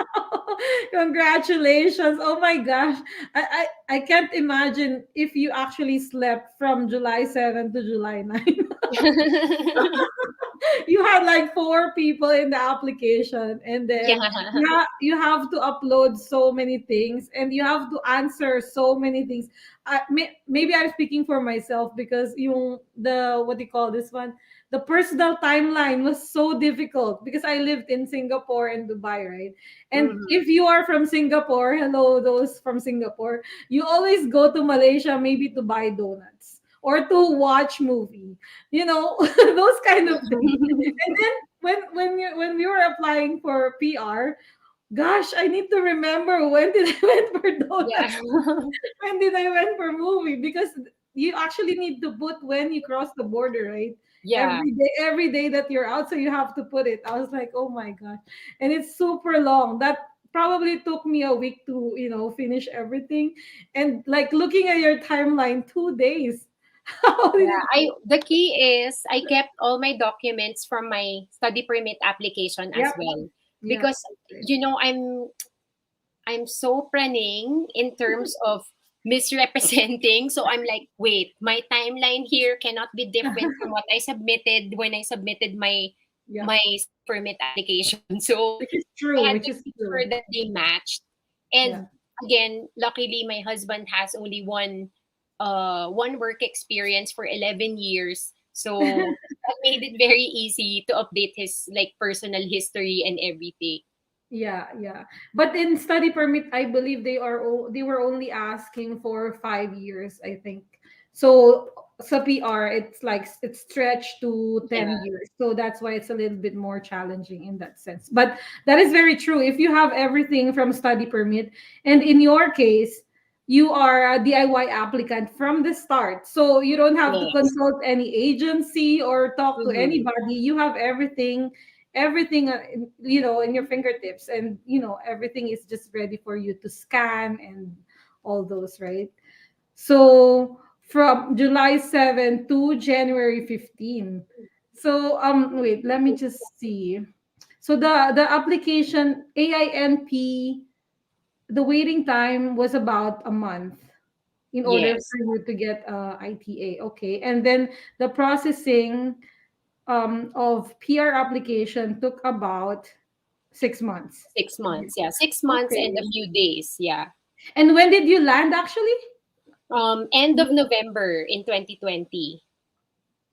Congratulations. Oh my gosh. I can't imagine if you actually slept from July 7th to July 9th. You had like four people in the application, and yeah. then you have to upload so many things, and you have to answer so many things. Maybe I'm speaking for myself, because the what do you call this one, the personal timeline was so difficult, because I lived in Singapore and Dubai, right? And Mhm. if you are from Singapore, hello those from Singapore, you always go to Malaysia maybe to buy donuts or to watch movie, those kind of things. And then when we were applying for PR, gosh, I need to remember when did I went for Yeah. donuts, when did I went for movie, because you actually need to put when you cross the border, right? Yeah. Every day that you're out, so you have to put it. I was like, oh my gosh, and it's super long. That probably took me a week to finish everything, and like looking at your timeline, 2 days. How did Yeah. it? The key is I kept all my documents from my study permit application as Yep. well. Yeah. Because I'm so praning in terms of misrepresenting. So I'm like, wait, my timeline here cannot be different from what I submitted when I submitted Yeah. my study permit application. So Which is I true. had Which to is make sure true. that they matched. Yeah. And again, luckily my husband has only one work experience for 11 years. So that made it very easy to update his like personal history and everything. Yeah, yeah. But in study permit, I believe they were only asking for 5 years, I think. So sa PR, it's like it's stretched to Yeah. 10 years. So that's why it's a little bit more challenging in that sense. But that is very true. If you have everything from study permit, and in your case, you are a DIY applicant from the start. So you don't have to Yes. consult any agency or talk to Mhm. anybody. You have everything in your fingertips, and everything is just ready for you to scan and all those, right? So from July 7 to January 15. So wait, let me just see. So the application AINP, the waiting time was about a month in order Yes. for you to get ITA. Okay, and then the processing of PR application took about 6 months. 6 months. Yeah. 6 months and a Okay. few days. Yeah. And when did you land actually? End of November in 2020.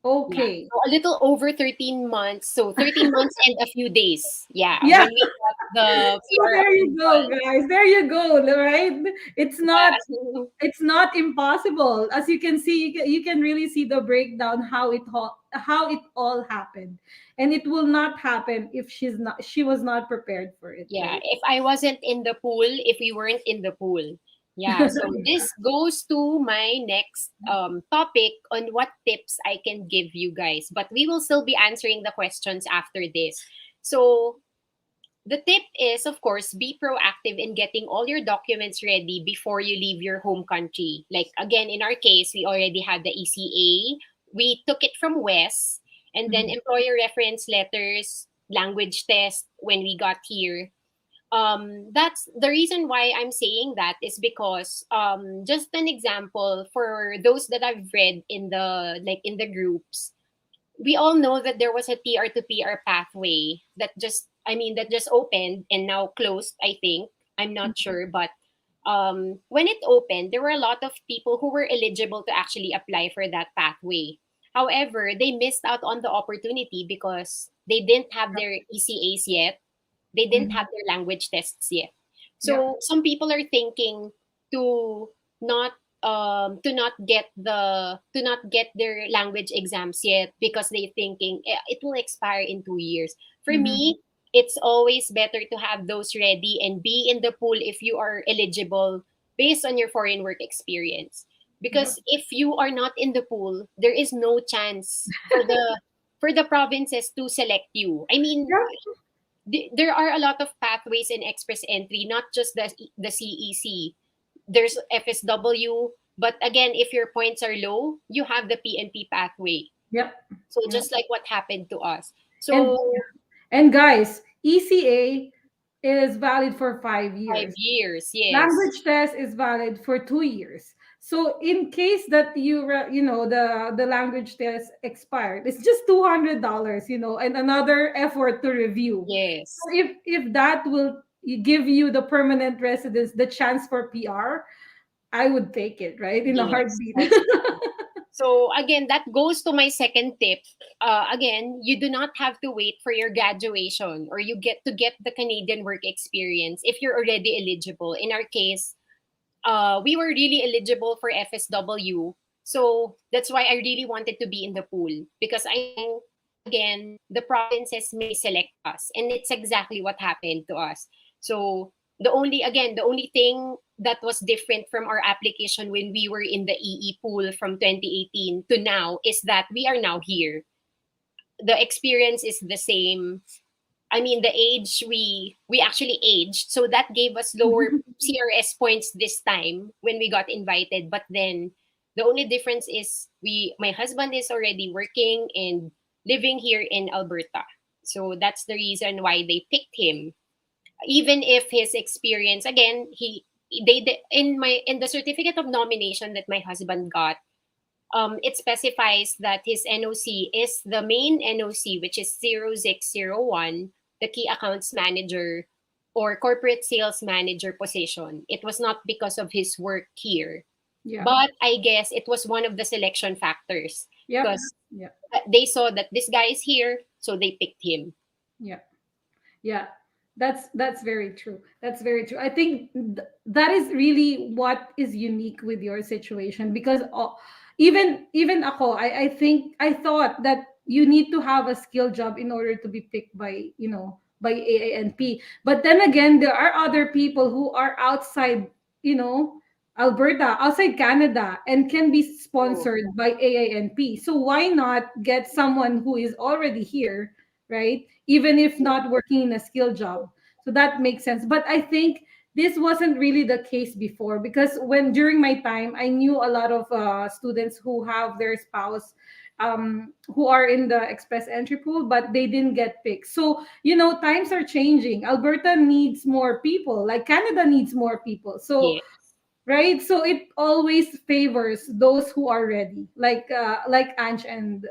Yeah. Okay. So a little over 13 months. So 13 months and a few days. Yeah. Yeah. When we got the So PR there you go, approval. guys. There you go, right? It's not Yeah. it's not impossible. As you can see, you can really see the breakdown how it all happened. And it will not happen if she was not prepared for it, Yeah, right? if I wasn't in the pool, if we weren't in the pool. Yeah, so this goes to my next topic on what tips I can give you guys. But we will still be answering the questions after this. So the tip is, of course, be proactive in getting all your documents ready before you leave your home country. Like, again, in our case, we already had the ECA. We took it from West, and then Mhm. employer reference letters, language test when we got here. That's the reason why I'm saying that is because just an example for those that I've read in the like in the groups, we all know that there was a TR to PR pathway that just that just opened and now closed, I think. I'm not sure, but when it opened, there were a lot of people who were eligible to actually apply for that pathway. However, they missed out on the opportunity because they didn't have their ECAs yet, they didn't Mhm. have their language tests yet. Yep. So some people are thinking to not to not get their language exams yet because they thinking it will expire in 2 years. For Mhm. me, it's always better to have those ready and be in the pool if you are eligible based on your foreign work experience. Yep. Because if you are not in the pool, there is no chance for the provinces to select you. I mean, Yep. there are a lot of pathways in express entry, not just the CEC. There's FSW, but again, if your points are low, you have the PNP pathway. Yep. So Yep. just like what happened to us. And So and guys, ECA is valid for 5 years. 5 years, yes, Language test is valid for 2 years. So in case that the language test expired, it's just $200, and another effort to review. So yes, if that will give you the permanent residence, the chance for PR, I would take it, right, in a yes, heartbeat. that's true. So again, that goes to my second tip. Again, you do not have to wait for your graduation or you get to get the Canadian work experience if you're already eligible. In our case, we were really eligible for FSW. So that's why I really wanted to be in the pool because I know, again, the provinces may select us. And it's exactly what happened to us. So the only thing that was different from our application when we were in the EE pool from 2018 to now is that we are now here. The experience is the same. I mean, the age we actually aged, so that gave us lower CRS points this time when we got invited. But then the only difference is my husband is already working and living here in Alberta, so that's the reason why they picked him. Even if his experience, again, in the certificate of nomination that my husband got, it specifies that his NOC is the main NOC, which is 0601, the key accounts manager or corporate sales manager position. It was not because of his work here, Yeah. but I guess it was one of the selection factors Yep. because Yep. they saw that this guy is here, so they picked him. Yeah. Yeah, that's very true. That's very true. I think that is really what is unique with your situation because even ako, I think I thought that you need to have a skill job in order to be picked by AANP. But then again, there are other people who are outside, you know, Alberta, outside Canada, and can be Oh, sponsored by AANP. So why not get someone who is already here, right? Even if not working in a skill job. So that makes sense. But I think this wasn't really the case before because when during my time, I knew a lot of students who have their spouse who are in the express entry pool, but they didn't get picked. So, times are changing. Alberta needs more people, like Canada needs more people. So, yeah, right, so it always favors those who are ready, like Ange and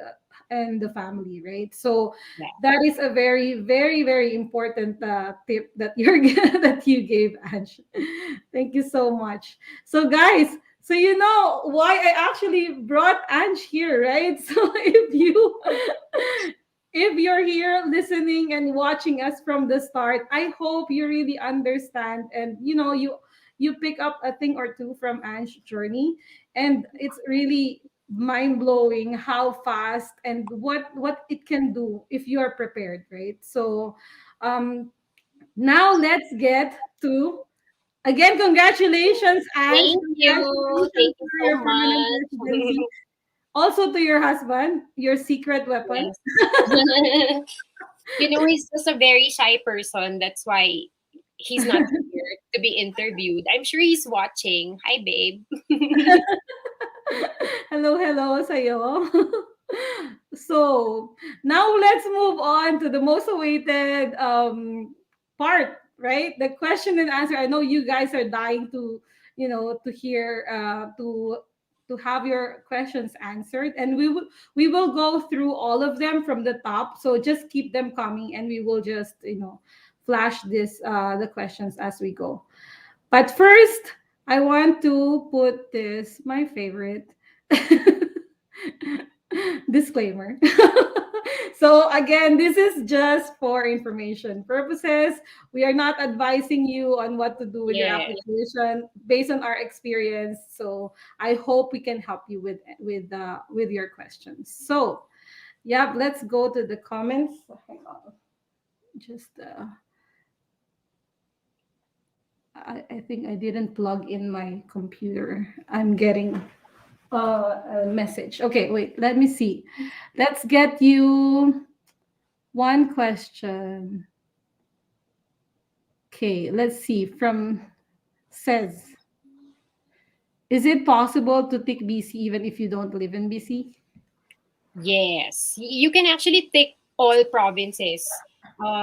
the family, right? So yeah. that is a very very very important tip that you that you gave, Ange. Thank you so much. So guys, So you know why I actually brought Ange here, right? So if you're here listening and watching us from the start, I hope you really understand, and you pick up a thing or two from Ange's journey, and it's really mind blowing how fast and what it can do if you are prepared, right? So um now let's get to, again, congratulations, Ange. Thank you. Congratulations Thank you for so your permanent much. residency. Also to your husband, your secret weapon. Yes. He's just a very shy person. That's why he's not here to be interviewed. I'm sure he's watching. Hi, babe. Hello, hello sa'yo. So, now let's move on to the most awaited part, right? The question and answer. I know you guys are dying to, to hear, to have your questions answered, and we will go through all of them from the top. So just keep them coming, and we will just, flash this the questions as we go. But first, I want to put this, my favorite disclaimer. So, again, this is just for information purposes. We are not advising you on what to do with your Yeah. application based on our experience. So, I hope we can help you with your questions. So, yeah, let's go to the comments. Hang on. Just I think I didn't plug in my computer. I'm getting a message. Okay, wait, let me see. Let's get you one question. Okay, let's see. From says, is it possible to take BC even if you don't live in BC? Yes, you can actually tick all provinces.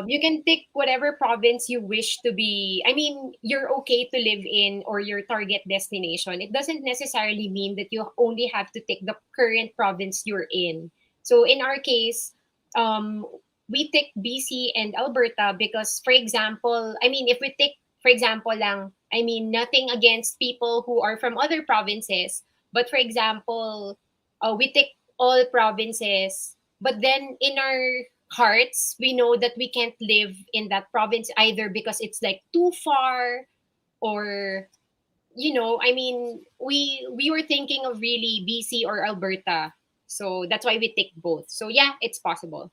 You can tick whatever province you wish to be. I mean, you're okay to live in or your target destination. It doesn't necessarily mean that you only have to tick the current province you're in. So in our case, um, we tick BC and Alberta because, for example, I mean, if we tick, for example, lang, I mean, nothing against people who are from other provinces, but for example, we tick all provinces. But then in our hearts, we know that we can't live in that province either because it's like too far or I mean, we were thinking of really BC or Alberta. So that's why we take both. So yeah, it's possible.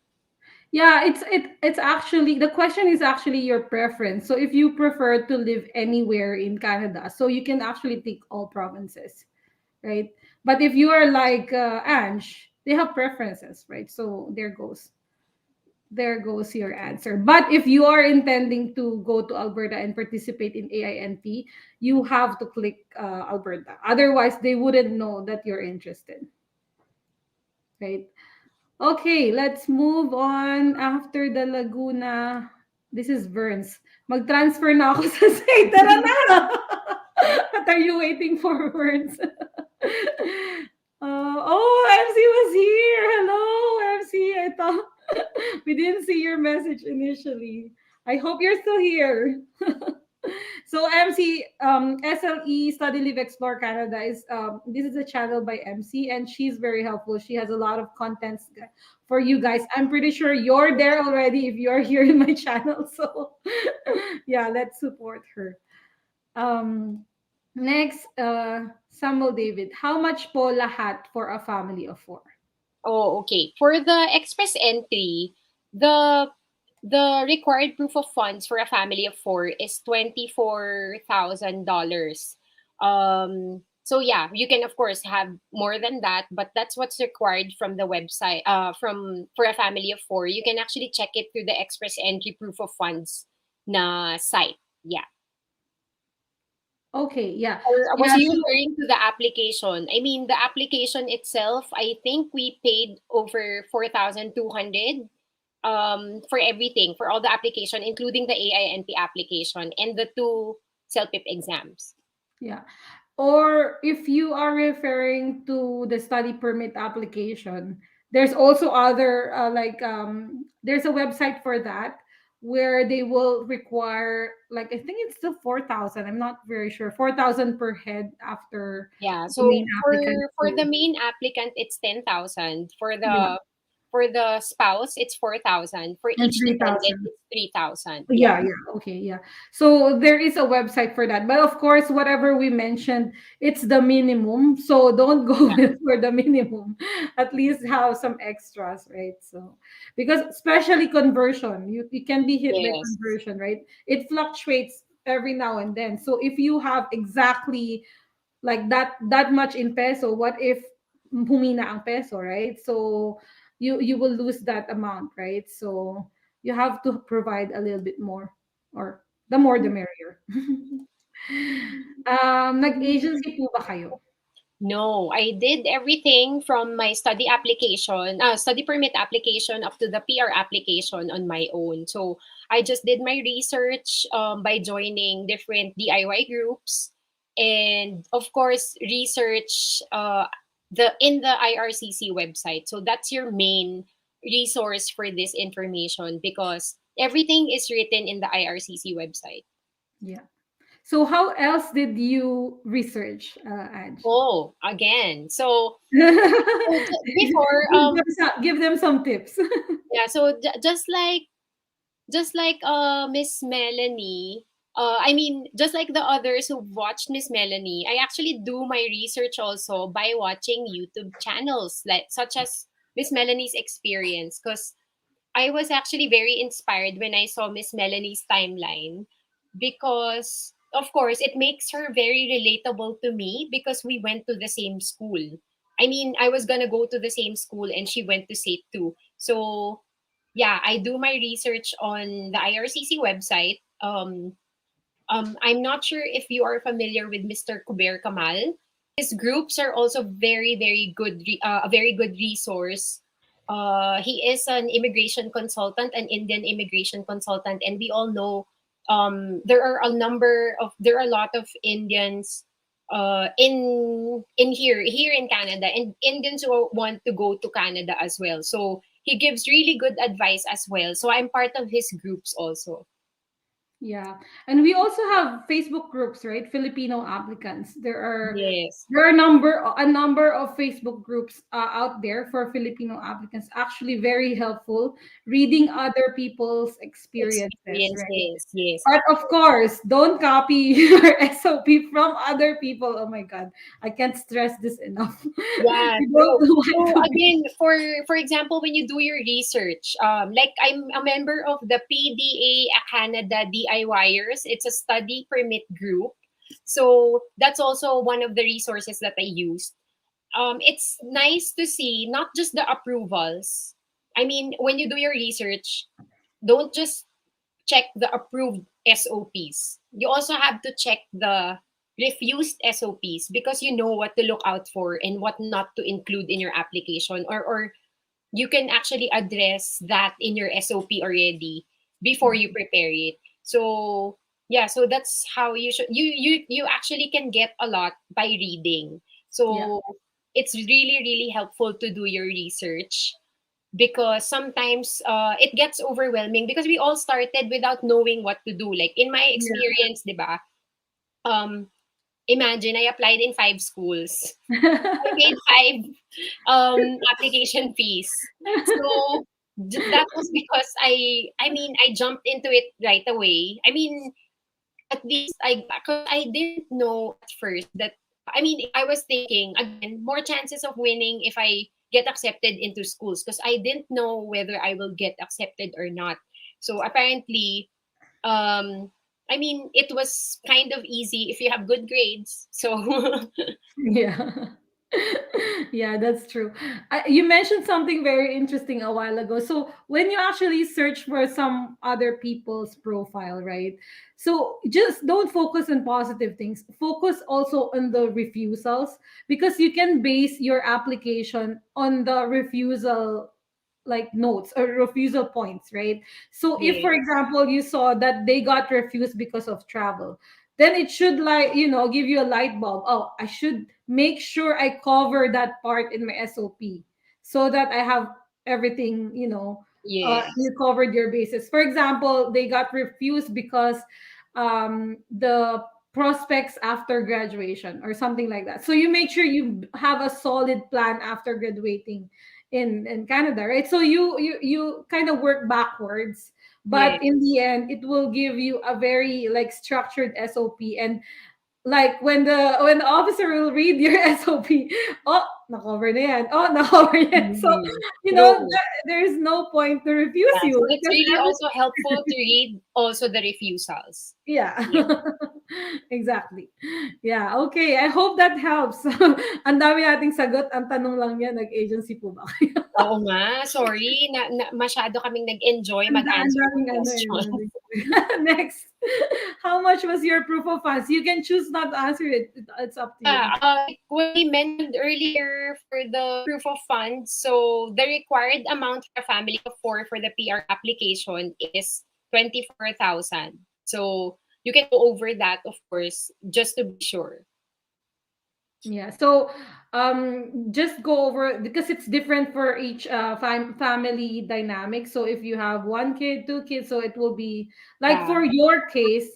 Yeah, it's actually, the question is actually your preference. So if you prefer to live anywhere in Canada, so you can actually take all provinces, right? But if you are like Ange, they have preferences, right? So there goes your answer. But if you are intending to go to Alberta and participate in AINP, you have to click Alberta. Otherwise, they wouldn't know that you're interested, right? Okay, let's move on after the Laguna. This is Verns. Mag-transfer na ako sa SAIT. Tara na! What are you waiting for, Verns? Oh, MC was here. Hello, MC. I thought we didn't see your message initially. I hope you're still here. So MC, SLE Study Live Explore Canada is this is a channel by MC, and she's very helpful. She has a lot of contents for you guys. I'm pretty sure you're there already if you're here in my channel. So yeah, let's support her. Um, Next, Samuel David, how much po lahat for a family of four? Oh, okay. For the express entry, the the required proof of funds for a family of four is $24,000. So yeah, you can of course have more than that, but that's what's required from the website. From for a family of four, you can actually check it through the express entry proof of funds na site. Yeah. Okay, yeah, Or was yeah. you So referring to the application? I mean, the application itself, I think we paid over 4,200 for everything, for all the application, including the AINP application and the two CELPIP exams. yeah. Or if you are referring to the study permit application, there's also other there's a website for that. where they will require, like, I think it's still 4,000. I'm not very sure. 4,000 per head after Yeah. the So main applicant. for the main applicant, it's 10,000. Yeah, For the spouse, it's 4,000. For and each dependent, 3,000. it's 3,000. Yeah. Yeah, yeah, okay, yeah. So there is a website for that. But of course, whatever we mentioned, it's the minimum. So don't go Yeah. for the minimum. At least have some extras, right? So because especially conversion, you can be hit by Yes. conversion, right? It fluctuates every now and then. So if you have exactly like that much in peso, what if humina ang peso, right? So you will lose that amount, right? So you have to provide a little bit more, or the more the merrier. Nag-agency po ba kayo? No, I did everything from my study permit application up to the PR application on my own. So I just did my research by joining different DIY groups, and of course research the in the IRCC website. So that's your main resource for this information because everything is written in the IRCC website. Yeah. So how else did you research, Ange? Oh, again. So before Give them some tips. yeah, so just like Miss Melanie, I mean just like the others who watched Miss Melanie, I actually do my research also by watching YouTube channels like such as Miss Melanie's experience because I was actually very inspired when I saw Miss Melanie's timeline because of course it makes her very relatable to me because we went to the same school. I mean, I was gonna go to the same school and she went to SAIT too. So yeah, I do my research on the IRCC website. I'm not sure if you are familiar with Mr. Kuber Kamal. His groups are also a very good resource. He is an immigration consultant, an Indian immigration consultant, and we all know there are a lot of Indians in here in Canada, and Indians who want to go to Canada as well. So he gives really good advice as well. So I'm part of his groups also. Yeah. And we also have Facebook groups, right? Filipino applicants. Yes. There are a number of Facebook groups out there for Filipino applicants. Actually very helpful reading other people's experiences, right? Experiences. Yes. But of course, don't copy your SOP from other people. Oh my god. I can't stress this enough. Yeah, You don't true. want So to be. again, for example, when you do your research, like I'm a member of the PDA Canada DIYers. It's a study permit group. So that's also one of the resources that I used. It's nice to see not just the approvals. I mean, when you do your research, don't just check the approved SOPs. You also have to check the refused SOPs because you know what to look out for and what not to include in your application, or you can actually address that in your SOP already before you prepare it. So yeah, so that's how you actually can get a lot by reading. Yeah. So it's really helpful to do your research because sometimes it gets overwhelming because we all started without knowing what to do. Like in my experience, 'di ba? Um, Imagine I applied in 5 schools. I Yeah. paid 5 application fees. So that was because I mean I jumped into it right away. I mean at least cause I didn't know at first that I mean I was thinking again more chances of winning if I get accepted into schools because I didn't know whether I will get accepted or not. So apparently um I mean it was kind of easy if you have good grades. So Yeah. Yeah, that's true. You mentioned something very interesting a while ago. So, when you actually search for some other people's profile, right? So, just don't focus on positive things. Focus also on the refusals because you can base your application on the refusal, like, notes or refusal points, right? So if for yes. example you saw that they got refused because of travel, then it should, like, give you a light bulb. Oh, I should make sure I cover that part in my SOP so that I have everything, Yes. you covered your bases. For example, they got refused because the prospects after graduation or something like that. So you make sure you have a solid plan after graduating in Canada, right? So you kind of work backwards, but Yes. in the end it will give you a very like structured SOP. And like when the officer will read your SOP, oh, na-cover na yan. Oh, na-cover yan. So, Mhm. True. there's no point to refuse Yeah. you So it's because really also helpful to read also the refusals. yeah. Yeah. Exactly. Yeah, okay. I hope that helps. Ang dami nating sagot. Ang tanong lang yan, nag-agency po ba kayo? Oo nga, sorry na masyado kaming nag-enjoy Ang mag-answer ng daming ano eh. question. Next. How much was your proof of funds? You can choose not to answer it. It's up to Yeah, you. like what we mentioned earlier for the proof of funds, so the required amount for a family of four for the PR application is 24,000. So you can go over that, of course, just to be sure. Yeah. So, just go over because it's different for each family dynamic. So if you have one kid, two kids, so it will be like Yeah. for your case,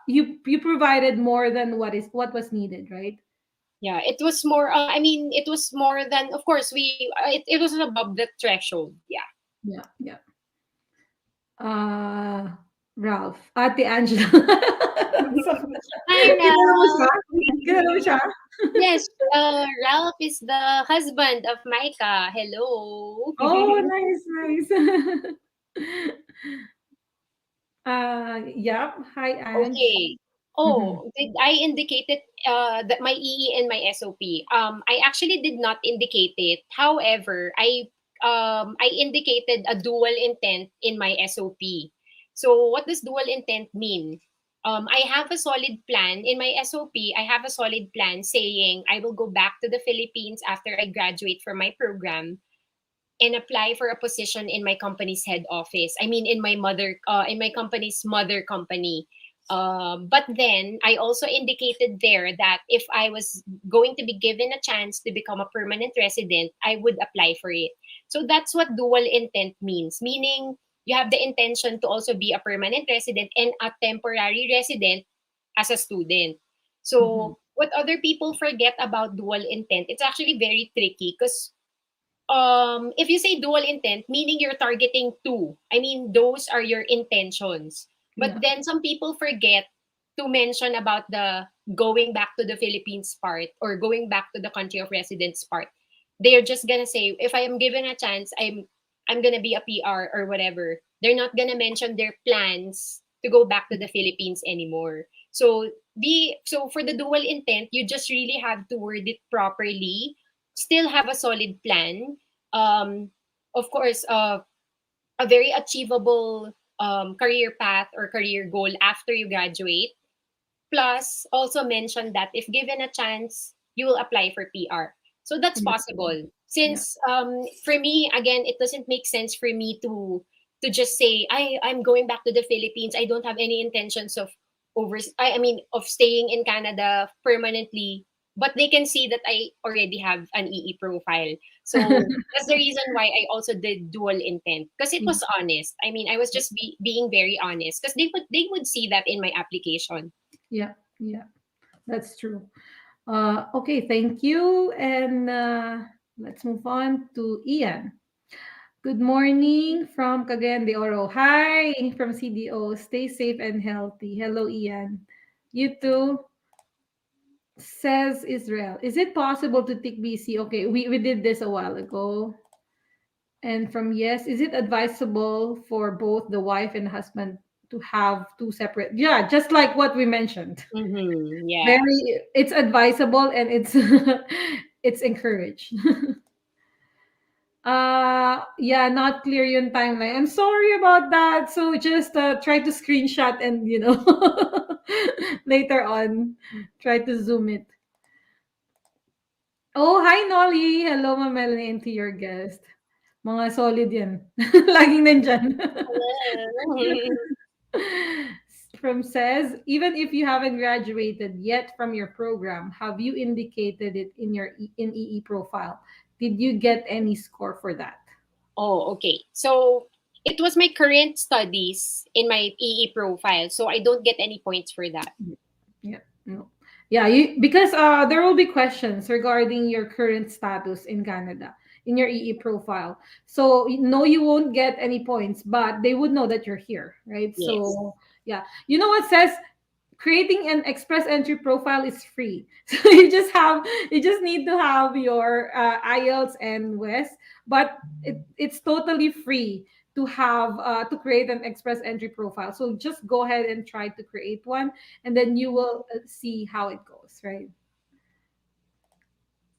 you provided more than what was needed, right? Yeah, it was more, I mean, it was more than, of course, it was above the threshold. Yeah. Yeah. Yeah. Uh, Ralph, Ate Angela. So, Hi, kilala mo siya? Ralph. Kilala mo siya? Yes, Ralph is the husband of Micah. Hello. Oh, nice, nice. Yeah. Hi, Ange. Okay. Mhm. Oh, did I indicated that my EE and my SOP? I actually did not indicate it. However, I indicated a dual intent in my SOP. So what does dual intent mean? I have a solid plan in my SOP. I have a solid plan saying I will go back to the Philippines after I graduate from my program and apply for a position in my company's head office. I mean, in my company's mother company. But then I also indicated there that if I was going to be given a chance to become a permanent resident, I would apply for it. So that's what dual intent means, meaning you have the intention to also be a permanent resident and a temporary resident as a student. Mhm. So what other people forget about dual intent, it's actually very tricky because if you say dual intent, meaning you're targeting two. I mean, those are your intentions. But Yeah. then some people forget to mention about the going back to the Philippines part or going back to the country of residence part. They're just gonna say, if I am given a chance, I'm gonna be a PR or whatever. They're not gonna mention their plans to go back to the Philippines anymore. So for the dual intent, you just really have to word it properly, still have a solid plan, um, of course, a very achievable career path or career goal after you graduate. Plus, also mention that if given a chance, you will apply for PR. So that's Yeah. possible. Yeah. Since for me, again, it doesn't make sense for me to just say I'm going back to the Philippines. I don't have any intentions of I mean of staying in Canada permanently. But they can see that I already have an EE profile. So that's the reason why I also did dual intent because it was honest. I mean, I was just being very honest because they would see that in my application. Yeah. Yeah. That's true. Okay, thank you. And let's move on to Ian. Good morning from Cagayan de Oro. Hi from CDO. Stay safe and healthy. Hello, Ian. You too. Says Israel. Is it possible to take BC? Okay, we did this a while ago. And from yes, is it advisable for both the wife and husband to have two separate? Yeah, just like what we mentioned. Mm-hmm. Yeah. Very, it's advisable and it's it's encouraged. Yeah, not clear yung timeline. I'm sorry about that. So just try to screenshot and later on try to zoom it. Oh, hi Nolly. Hello, Ma'am Melanie, and to your guest. Mga solid yan. Laging nandyan. Hello. From says, even if you haven't graduated yet from your program, have you indicated it in your in EE profile? Did you get any score for that? Oh, okay. So it was my current studies in my EE profile, so I don't get any points for that. Yeah. No. Yeah, you because there will be questions regarding your current status in Canada in your EE profile. So no, you won't get any points, but they would know that you're here, right? Yes. So yeah. You know what says creating an express entry profile is free. So you just need to have your IELTS and WES, but it's totally free to have to create an express entry profile. So just go ahead and try to create one, and then you will see how it goes, right?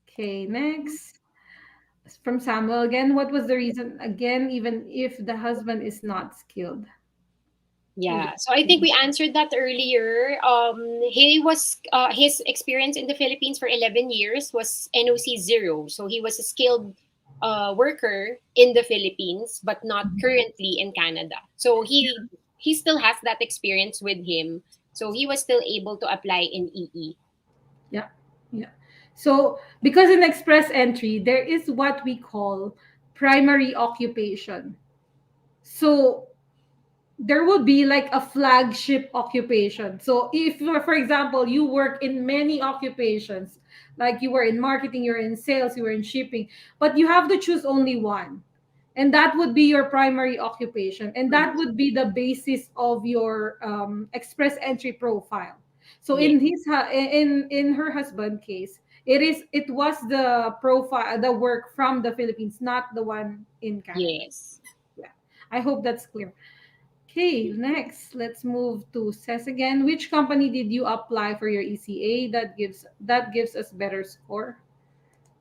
Okay, next. From Samuel again, what was the reason again, even if the husband is not skilled? Yeah. So I think we answered that earlier. He was his experience in the Philippines for 11 years was NOC 0. So he was a skilled worker in the Philippines, but not currently in Canada. So he still has that experience with him. So he was still able to apply in EE. Yeah, yeah. So because in express entry, there is what we call primary occupation. So there will be like a flagship occupation. So if, for example, you work in many occupations, like you were in marketing, you're in sales, you were in shipping, but you have to choose only one. And that would be your primary occupation. And that Mhm. would be the basis of your express entry profile. So Yeah. in her husband case, it was the profile, the work from the Philippines, not the one in Canada. Yes. Yeah, I hope that's clear. Okay, next, let's move to Cess again. Which company did you apply for your ECA that gives us better score?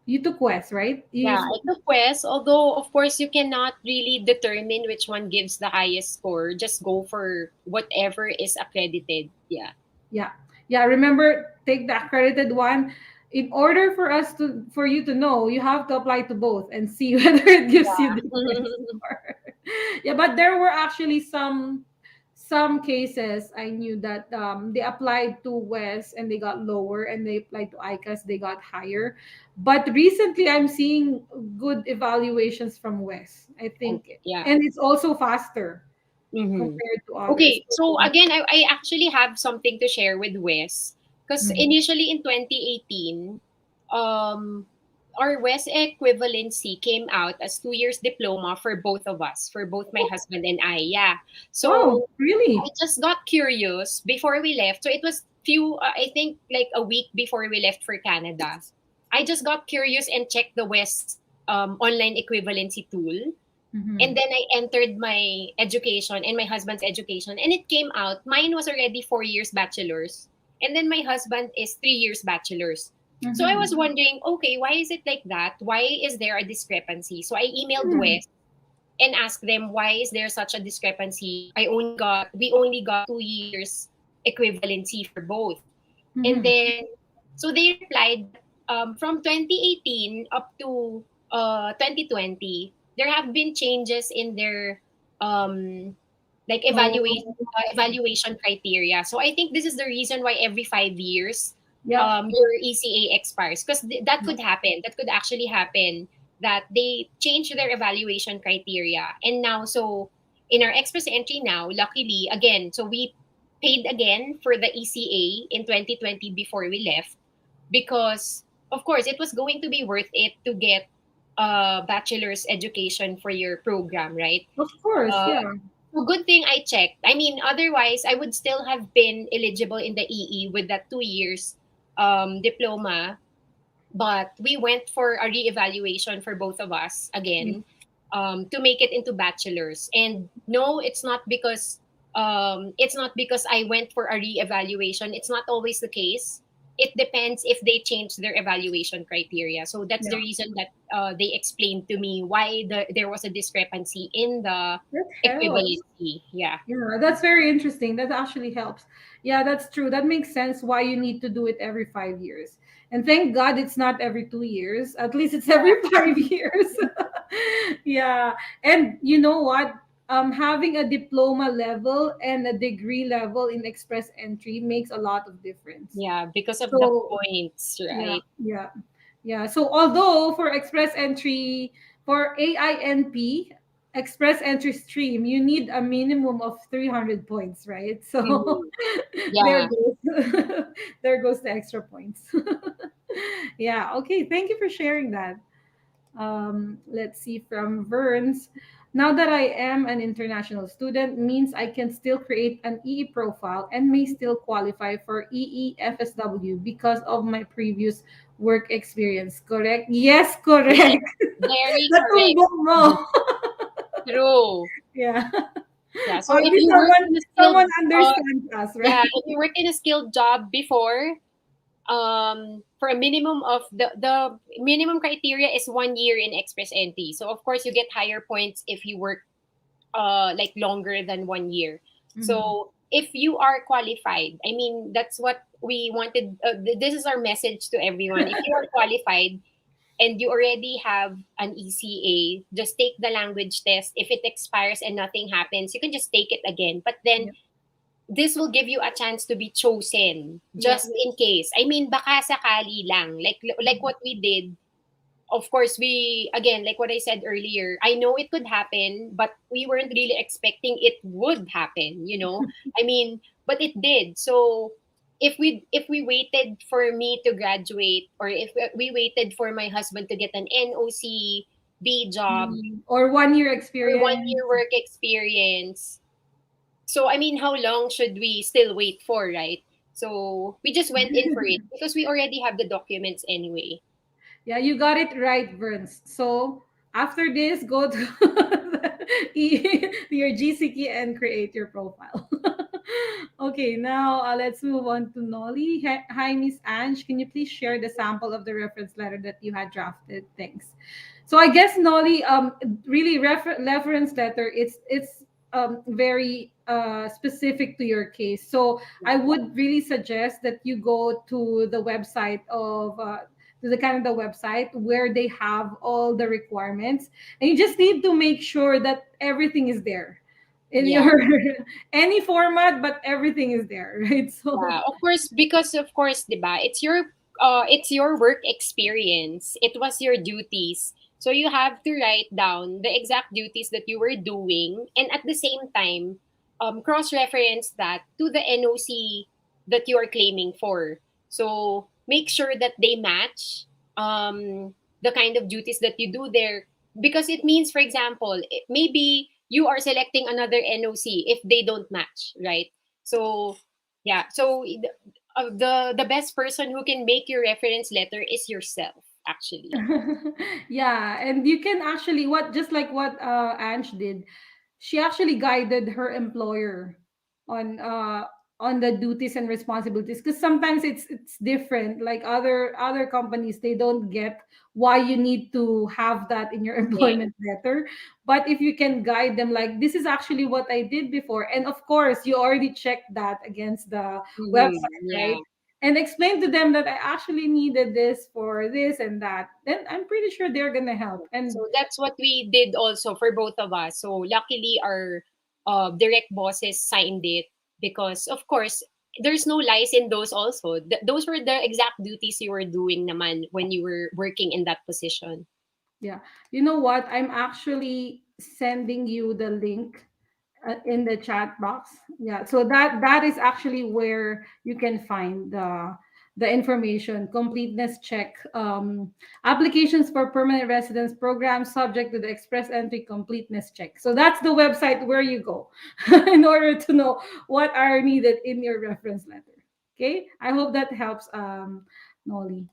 You took West, right? You Yeah, use I took Quest, although of course you cannot really determine which one gives the highest score. Just go for whatever is accredited. Yeah. yeah. Yeah, remember take the accredited one. In order for you to know, you have to apply to both and see whether it gives you different score. Yeah, but there were actually some cases I knew that they applied to West and they got lower, and they applied to ICAS, they got higher. But recently I'm seeing good evaluations from West, I Oh, think, yeah. and it's also faster Mm-hmm. compared to others. Okay, so again, I actually have something to share with Wes. Because Mhm. initially in 2018, um, our Wes equivalency came out as 2 years diploma for both of us, for both my husband and I. Yeah. Wow, So I really? just got curious before we left. So it was I think like a week before we left for Canada. I just got curious and checked the Wes online equivalency tool, and Mhm. then I entered my education and my husband's education, and it came out mine was already 4 years bachelor's, and then my husband is 3 years bachelor's. So I was Mhm. wondering, okay, why is it like that? Why is there a discrepancy? So I emailed Mhm. West and asked them, why is there such a discrepancy? We only got 2 years equivalency for both. And Mhm. then so they replied that from 2018 up to 2020, there have been changes in their um, like Oh, evaluation criteria. So I think this is the reason why every 5 years yeah. your ECA expires, because that Yeah. could happen. That could actually happen, that they change their evaluation criteria. And now, so in our express entry now, luckily, again, so we paid again for the ECA in 2020 before we left, because of course it was going to be worth it to get a bachelor's education for your program, right? Of course, Uh, yeah. so good thing I checked. I mean, otherwise I would still have been eligible in the EE with that 2 years diploma, but we went for a reevaluation for both of us Yeah. again, to make it into bachelor's. And no, it's not because I went for a reevaluation. It's not always the case. It depends if they change their evaluation criteria. So that's the Yeah. reason that they explained to me why there was a discrepancy in the That helps. equivalency. Yeah. Yeah, that's very interesting. That actually helps. Yeah, that's true. That makes sense why you need to do it every 5 years. And thank God it's not every 2 years. At least it's every 5 years. Yeah. And you know what? Having a diploma level and a degree level in express entry makes a lot of difference. Yeah, because of the So points, yeah, right? yeah, yeah. So although for express entry for AINP, express entry stream, you need a minimum of 300 points, right? So Mhm. there Yeah. goes there goes the extra points. Yeah, okay. Thank you for sharing that. Let's see from Verns. Now that I am an international student, means I can still create an EE profile and may still qualify for EEFSW because of my previous work experience. Correct? Yes, correct. Yes. Very correct. Natumbok mo. True. Yeah. Yeah. So Or at if least you work in a someone skilled, understands us, yeah, right? if you work in a skilled job before, for a minimum of the minimum criteria is 1 year in express entry. So of course you get higher points if you work like longer than 1 year. Mhm. So if you are qualified, I mean that's what we wanted. This is our message to everyone. If you are qualified and you already have an ECA, just take the language test. If it expires and nothing happens, you can just take it again. But then Yep. this will give you a chance to be chosen Yep. just in case. I mean, baka sakali lang. Like what we did. Of course, we again, like what I said earlier, I know it could happen, but we weren't really expecting it would happen, you know? I mean, but it did. So if we waited for me to graduate, or if we waited for my husband to get an NOC, B job, Or 1 year or one experience. year work experience, so I mean, how long should we still wait for, right? So we just went in for it because we already have the documents anyway. Yeah, you got it right, Verns. So after this, go to your GCK and create your profile. Okay, now let's move on to Nolly. Hi, Miss Ange. Can you please share the sample of the reference letter that you had drafted? Thanks. So I guess Nolly, really reference letter. It's very specific to your case. So I would really suggest that you go to the website of to the Canada website where they have all the requirements, and you just need to make sure that everything is there in Yeah. your any format, but everything is there, right? So Yeah, of course, because of course, 'di ba? It's your work experience. It was your duties. So you have to write down the exact duties that you were doing, and at the same time, cross-reference that to the NOC that you are claiming for. So make sure that they match the kind of duties that you do there, because it means, for example, maybe you are selecting another NOC if they don't match, right? So yeah. So the best person who can make your reference letter is yourself, actually. yeah, and you can actually what just like what Ange did, she actually guided her employer on uh on the duties and responsibilities, because sometimes it's different, like other companies, they don't get why you need to have that in your Yeah. employment letter. But if you can guide them, like, this is actually what I did before, and of course you already checked that against the website, Yeah. right? And explain to them that I actually needed this for this and that, then I'm pretty sure they're gonna help. And So that's what we did also for both of us. So luckily, our direct bosses signed it because, of course, there's no lies in those. Also, those were the exact duties you were doing, naman, when you were working in that position. yeah, you know what? I'm actually sending you the link in the chat box. Yeah, so that is actually where you can find the information. Completeness check, applications for permanent residence program subject to the express entry completeness check. So that's the website where you go in order to know what are needed in your reference letter. Okay, I hope that helps, Nolly.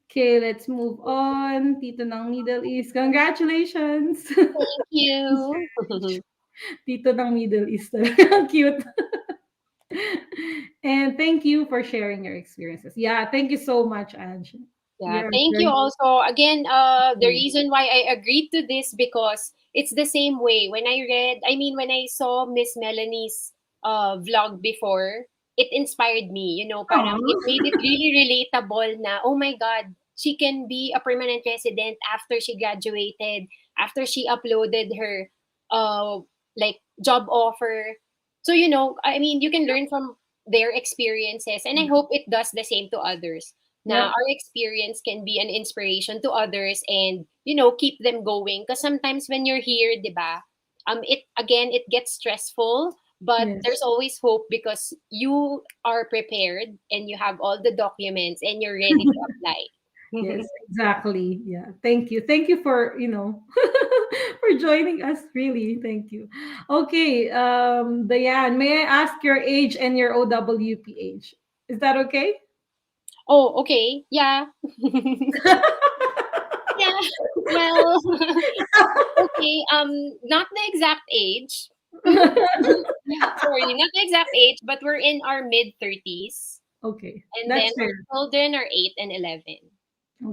Okay, let's move on. Tito ng Middle East. Congratulations. Thank you. Tito ng Middle East. Cute. And thank you for sharing your experiences. Yeah, thank you so much, Ange. Yeah, You're thank you very also. Again, the reason why I agreed to this, because it's the same way. When I saw Miss Melanie's vlog before, it inspired me. Parang it Aw. made it really relatable na, oh my God, she can be a permanent resident after she graduated, after she uploaded her uh, like job offer. So, you can learn from their experiences, and I hope it does the same to others. Now, Yep. our experience can be an inspiration to others, and keep them going, because sometimes when you're here, 'di ba, it gets stressful, but Yes. there's always hope because you are prepared and you have all the documents and you're ready to apply. Yes, exactly. Yeah. Thank you. Thank you for, for joining us. Really. Thank you. Okay. Diane, may I ask your age and your OWP age? Is that okay? Oh, okay. Yeah. Yeah. Well, okay. Not the exact age. Sorry, not the exact age, but we're in our mid 30s, Okay. and then That's fair. our children are 8 and 11.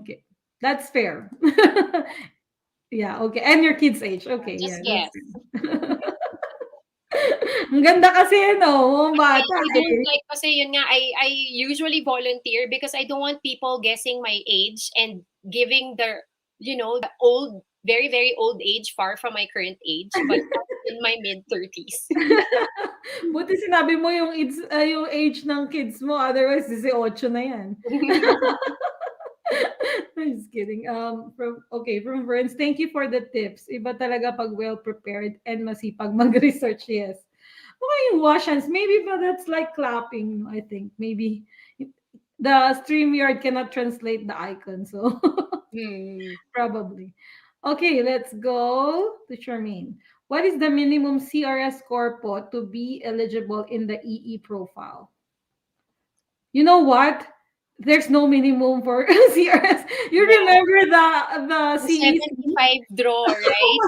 Okay. That's fair. Yeah, okay. And your kids' age. Okay, yeah, Just that's guess. fair. Ang ganda kasi, no? Mga Kasi bata I don't eh. like, kasi yun nga, I usually volunteer because I don't want people guessing my age and giving the old, very, very old age far from my current age, but I'm in my mid 30s. Buti sinabi mo yung age ng kids mo, otherwise 18 na yan. I'm just kidding. From friends, thank you for the tips. Iba talaga pag well prepared and masipag mag-research. Yes. Okay, yung wash hands, maybe, but that's like clapping. I think maybe the StreamYard cannot translate the icon, so Hmm. probably. Okay, let's go to Charmaine. What is the minimum CRS score po to be eligible in the EE profile? You know what? There's no minimum for CRS. You No, remember the the CEC? 75 draw, right?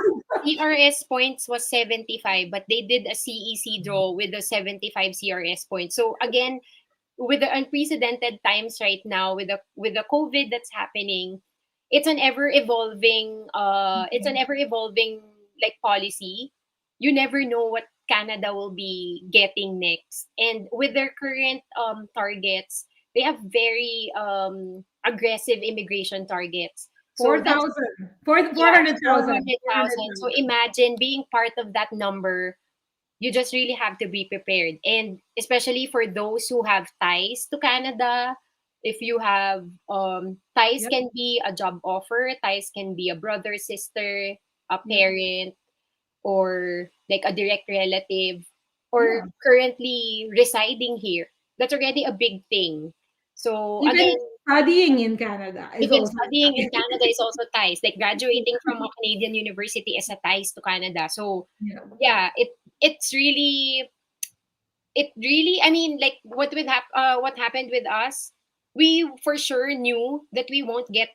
CRS points was 75, but they did a CEC draw with the 75 CRS points. So again, with the unprecedented times right now, with the COVID that's happening, it's an ever evolving like policy. You never know what Canada will be getting next, and with their current targets, they have very aggressive immigration targets. So that's 4,000. yeah, 400,000. 400,000. So imagine being part of that number. You just really have to be prepared. And especially for those who have ties to Canada, if you have ties, Yep. can be a job offer, ties can be a brother, sister, a Yep. parent, or like a direct relative, or Yeah. currently residing here. That's already a big thing. So Even again, studying in Canada is even also studying in Canada is also ties. Like graduating from a Canadian university is a ties to Canada. So yeah. yeah, it's really it really, I mean, like what happened with us, we for sure knew uh that we would get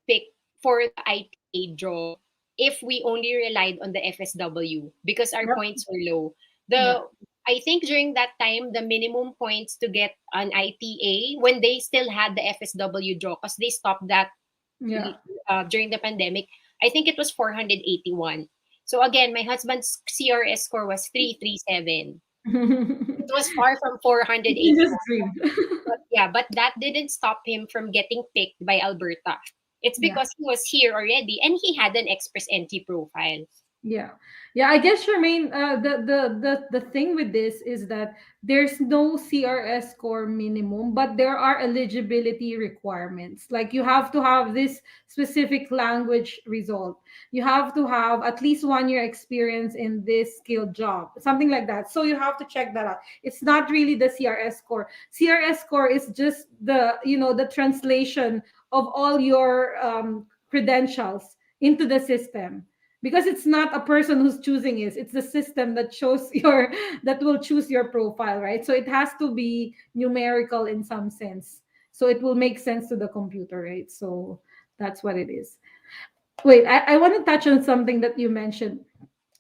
picked for the ITA draw if we only relied on the FSW because our Yep. points were low. Yeah. The I think during that time the minimum points to get an ITA when they still had the FSW draw, because they stopped that Yeah. during the pandemic, I think it was 481. So again, my husband's CRS score was 337. It was far from You 481. just dream. But yeah, but that didn't stop him from getting picked by Alberta. It's Yeah. because he was here already and he had an express entry profile. Yeah. Yeah, I guess Charmaine, the thing with this is that there's no CRS score minimum, but there are eligibility requirements. Like you have to have this specific language result. You have to have at least 1 year experience in this skilled job, something like that. So you have to check that out. It's not really the CRS score. CRS score is just the translation of all your credentials into the system, because it's not a person who's choosing it, it's the system that shows that will choose your profile, right? So it has to be numerical in some sense, so it will make sense to the computer, right? So that's what it is. Wait, I want to touch on something that you mentioned.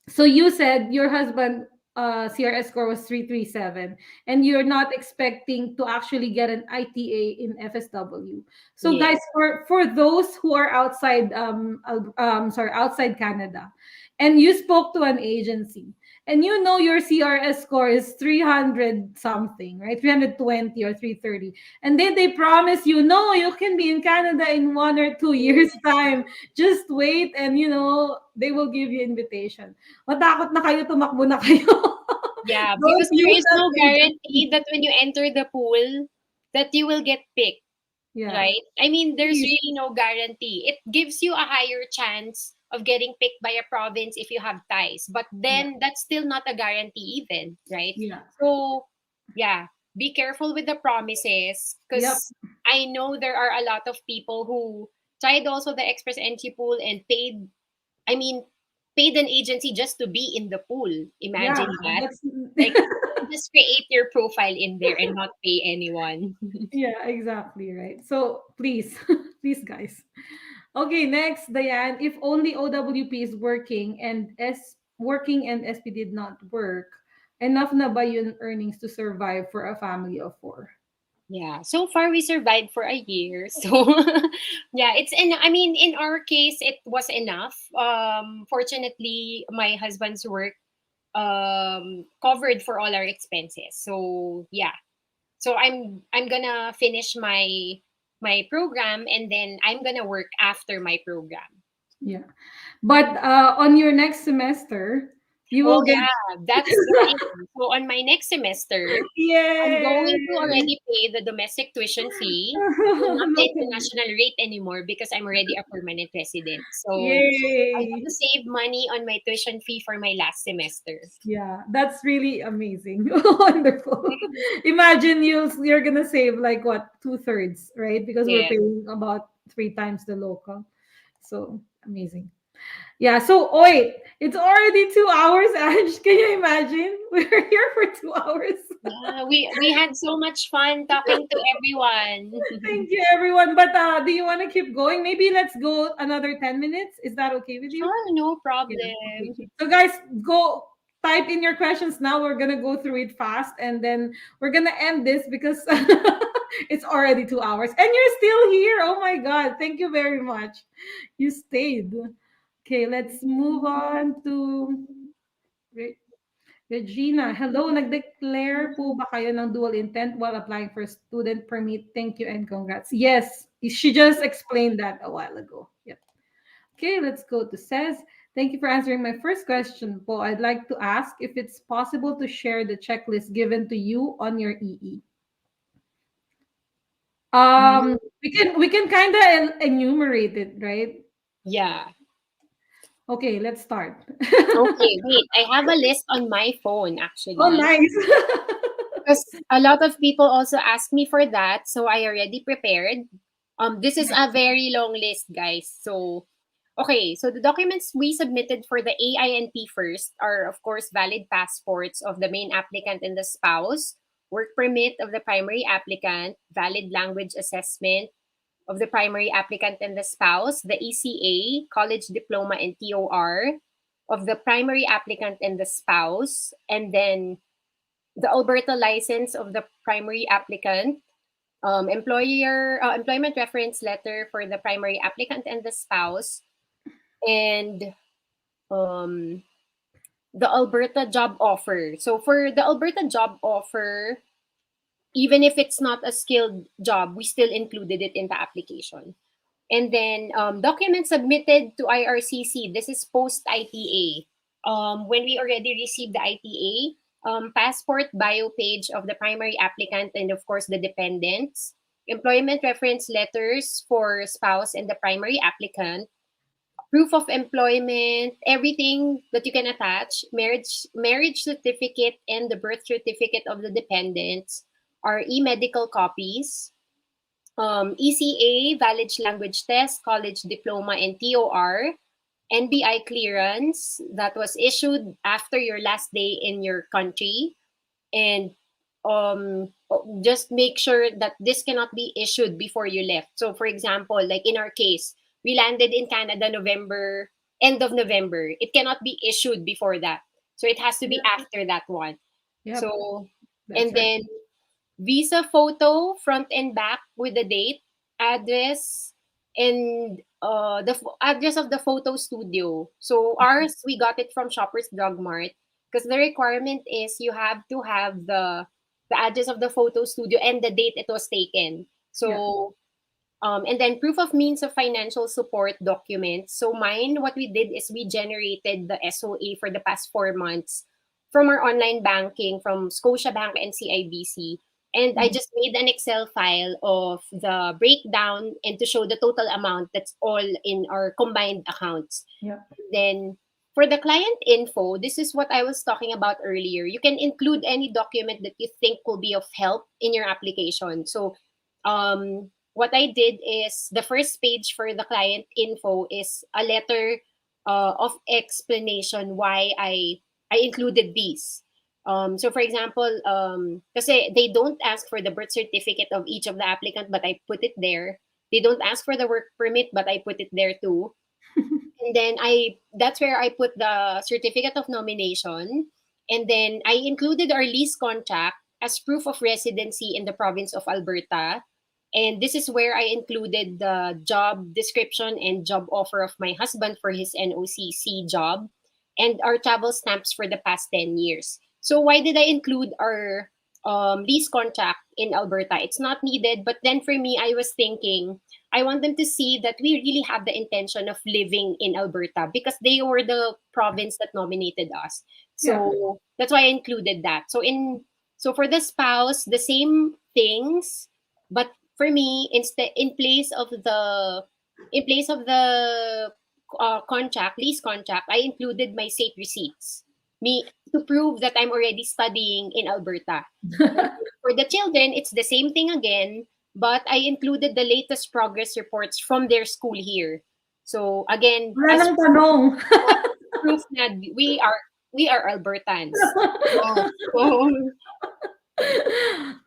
So you said your husband CRS score was 337, and you're not expecting to actually get an ITA in FSW. So Yes. guys, for those who are outside outside Canada, and you spoke to an agency, and your CRS score is 300 something, right? 320 or 330. And then they promise you, no, you can be in Canada in 1 or 2 years time. Just wait, and they will give you invitation. Matakot na kayo, tumakbo na kayo. Yeah, Don't because there use is that no agency. guarantee that when you enter the pool that you will get picked, Yeah. right? I mean, there's Please. really no guarantee. It gives you a higher chance of getting picked by a province if you have ties. But Yeah. then that's still not a guarantee even, right? Yeah. So yeah, be careful with the promises, Yep. because I know there are a lot of people who tried also the express entry pool and I mean, paid an agency just to be in the pool. Yeah. Imagine that. That's Like, just create your profile in there and not pay anyone. yeah, exactly right. So please, please guys. Okay, next, Diane. If only OWP is working and SP did not work, enough na ba yun earnings to survive for a family of four? Yeah, so far we survived for a year. So yeah, I mean, in our case it was enough. Fortunately my husband's work covered for all our expenses. So yeah. So I'm gonna finish my program, and then I'm gonna work after my program. Yeah. But on your next semester, you will Oh get yeah, that's the thing. So on my next semester, I'm going to yay. already pay the domestic tuition fee and not the No. international rate anymore because I'm already a permanent resident. So I have Yay. to save money on my tuition fee for my last semester. Yeah, that's really amazing. Wonderful. Imagine you're gonna save like what, two-thirds, right? Because we're Yeah. paying about three times the local. So amazing. Yeah, so wait, it's already 2 hours, Ange. Can you imagine? We're here for 2 hours. Yeah, we had so much fun talking to everyone. Thank you, everyone. But do you want to keep going? Maybe let's go another 10 minutes. Is that okay with you? Sure, no Yeah. Okay. problem. So, guys, go type in your questions now. We're going to go through it fast and then we're going to end this because it's already 2 hours. And you're still here. Oh my God. Thank you very much. You stayed. Okay, let's move on to Regina. Hello, nag-declare po ba kayo ng dual intent while applying for student permit? Thank you and congrats. Yes, she just explained that a while ago. Yep. Okay, let's go to says. Thank you for answering my first question, po. I'd like to ask if it's possible to share the checklist given to you on your EE. Mm, We can kind of enumerate it, right? yeah. Okay, let's start. Okay, wait. I have a list on my phone Oh, actually. nice. Because a lot of people also ask me for that, so I already prepared. This is a very long list, guys. So, okay, so the documents we submitted for the AINP first are, of course, valid passports of the main applicant and the spouse, work permit of the primary applicant, valid language assessment of the primary applicant and the spouse, the ECA, college diploma and TOR of the primary applicant and the spouse, and then the Alberta license of the primary applicant, employment reference letter for the primary applicant and the spouse, and um, the Alberta job offer. So for the Alberta job offer, even if it's not a skilled job, we still included it in the application. And then documents submitted to IRCC. This is post ITA. When we already received the ITA, passport bio page of the primary applicant and of course the dependents, employment reference letters for spouse and the primary applicant, proof of employment, everything that you can attach, marriage certificate and the birth certificate of the dependents, are e-medical copies, ECA, valid language test, college diploma, and TOR, NBI clearance that was issued after your last day in your country, and just make sure that this cannot be issued before you left. So, for example, like in our case, we landed in Canada end of November. It cannot be issued before that. So it has to be Yeah. after that one. Yep, So, that's and right. then visa photo front and back with the date, address, and address of the photo studio. So ours, we got it from Shoppers Drug Mart because the requirement is you have to have the address of the photo studio and the date it was taken. Yeah. So and then proof of means of financial support documents. So mine, what we did is we generated the SOA for the past 4 months from our online banking from Scotiabank and CIBC. And I just made an Excel file of the breakdown and to show the total amount that's all in our combined accounts. Yeah. Then for the client info, this is what I was talking about earlier. You can include any document that you think will be of help in your application. So what I did is the first page for the client info is a letter of explanation why I included these. So for example, kasi they don't ask for the birth certificate of each of the applicant, but I put it there. They don't ask for the work permit, but I put it there too. And then that's where I put the certificate of nomination. And then I included our lease contract as proof of residency in the province of Alberta. And this is where I included the job description and job offer of my husband for his NOCC job and our travel stamps for the past 10 years. So why did I include our lease contract in Alberta? It's not needed. But then for me, I was thinking, I want them to see that we really have the intention of living in Alberta because they were the province that nominated us. Yeah. So that's why I included that. So for the spouse, the same things, but for me, instead in place of the contract, lease contract, I included my SAIT receipts. Me to prove that I'm already studying in Alberta. For the children, it's the same thing again, but I included the latest progress reports from their school here. So again, Wala as nang tanong. proof that we are Albertans. Yeah. So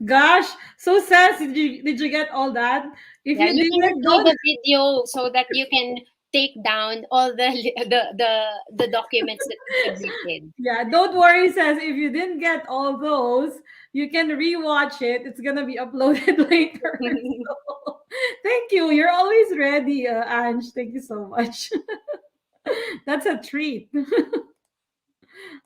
Gosh, so Seth, did you get all that? If yeah, you you can didn't, replay don't. the video so that you can take down all the documents that we submitted. Yeah, don't worry, Seth. If you didn't get all those, you can rewatch it. It's gonna be uploaded later. So, thank you. You're always ready, Ange. Thank you so much. That's a treat.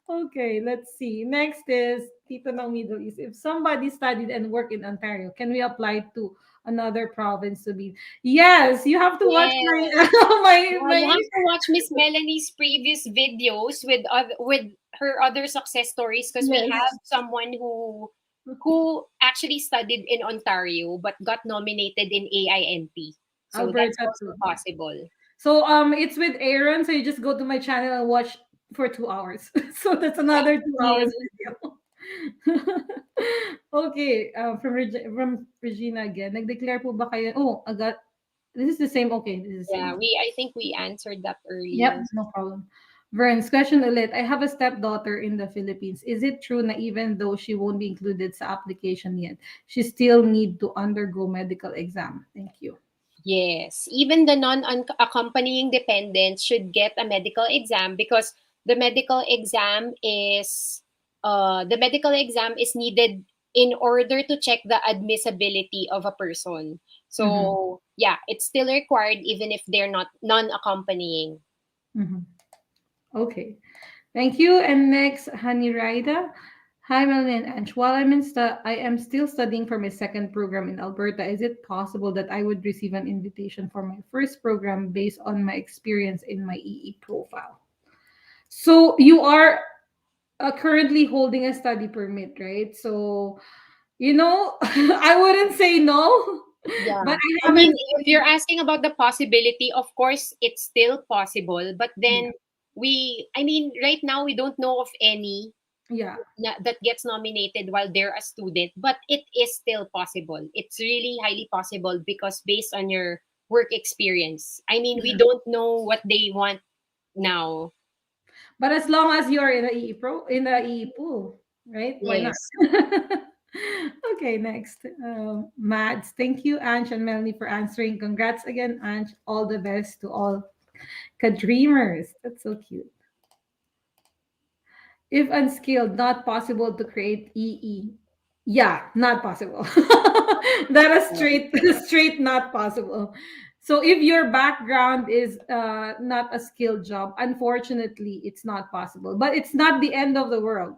Okay, let's see. Next is Tito ng Middle East. If somebody studied and worked in Ontario, can we apply to another province to be? Yes, you have to watch my Yes. Yeah, my you have to watch Miss Melanie's previous videos with her other success stories because we yes. have someone who actually studied in Ontario but got nominated in AINP. So that's Alberta also too. possible. So it's with Aaron. So you just go to my channel and watch for 2 hours. So that's Yeah. another 2 hours Mhm. video. Okay, from Regina again. Nag-declare po ba kayo? Oh, agad. This is the same. Okay, this is the Yeah, same. I think we answered that Yep, earlier. no problem. Vern's question ulit. I have a stepdaughter in the Philippines. Is it true na even though she won't be included sa application yet, she still need to undergo medical exam? Thank you. Yes, even the non-accompanying dependents should get a medical exam because the medical exam is needed in order to check the admissibility of a person. Mm-hmm. So yeah, it's still required even if they're not non-accompanying. Mm-hmm. Okay. Thank you. And next, Hani Raida. Hi, Melanie and Ange. While I am still studying for my second program in Alberta. Is it possible that I would receive an invitation for my first program based on my experience in my EE profile? So you are currently holding a study permit, right? So I wouldn't say no, but Yeah. I I mean, haven't. if you're asking about the possibility, of course, it's still possible. But Yeah, then I mean, right now we don't know of any yeah. that gets nominated while they're a student, but it is still possible. It's really highly possible because based on your work experience. I mean, we Mhm. don't know what they want now. But as long as you're in the EE pool, right? Why not? Yes. Okay, next. Mads, thank you, Ange and Melanie, for answering. Congrats again, Ange. All the best to all Dreamers. That's so cute. If unskilled, not possible to create EE. Yeah, not possible. That is straight, straight not possible. So if your background is not a skilled job, unfortunately, it's not possible. But it's not the end of the world,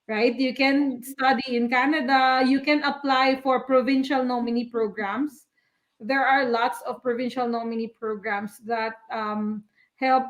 right? You can study in Canada. You can apply for provincial nominee programs. There are lots of provincial nominee programs that help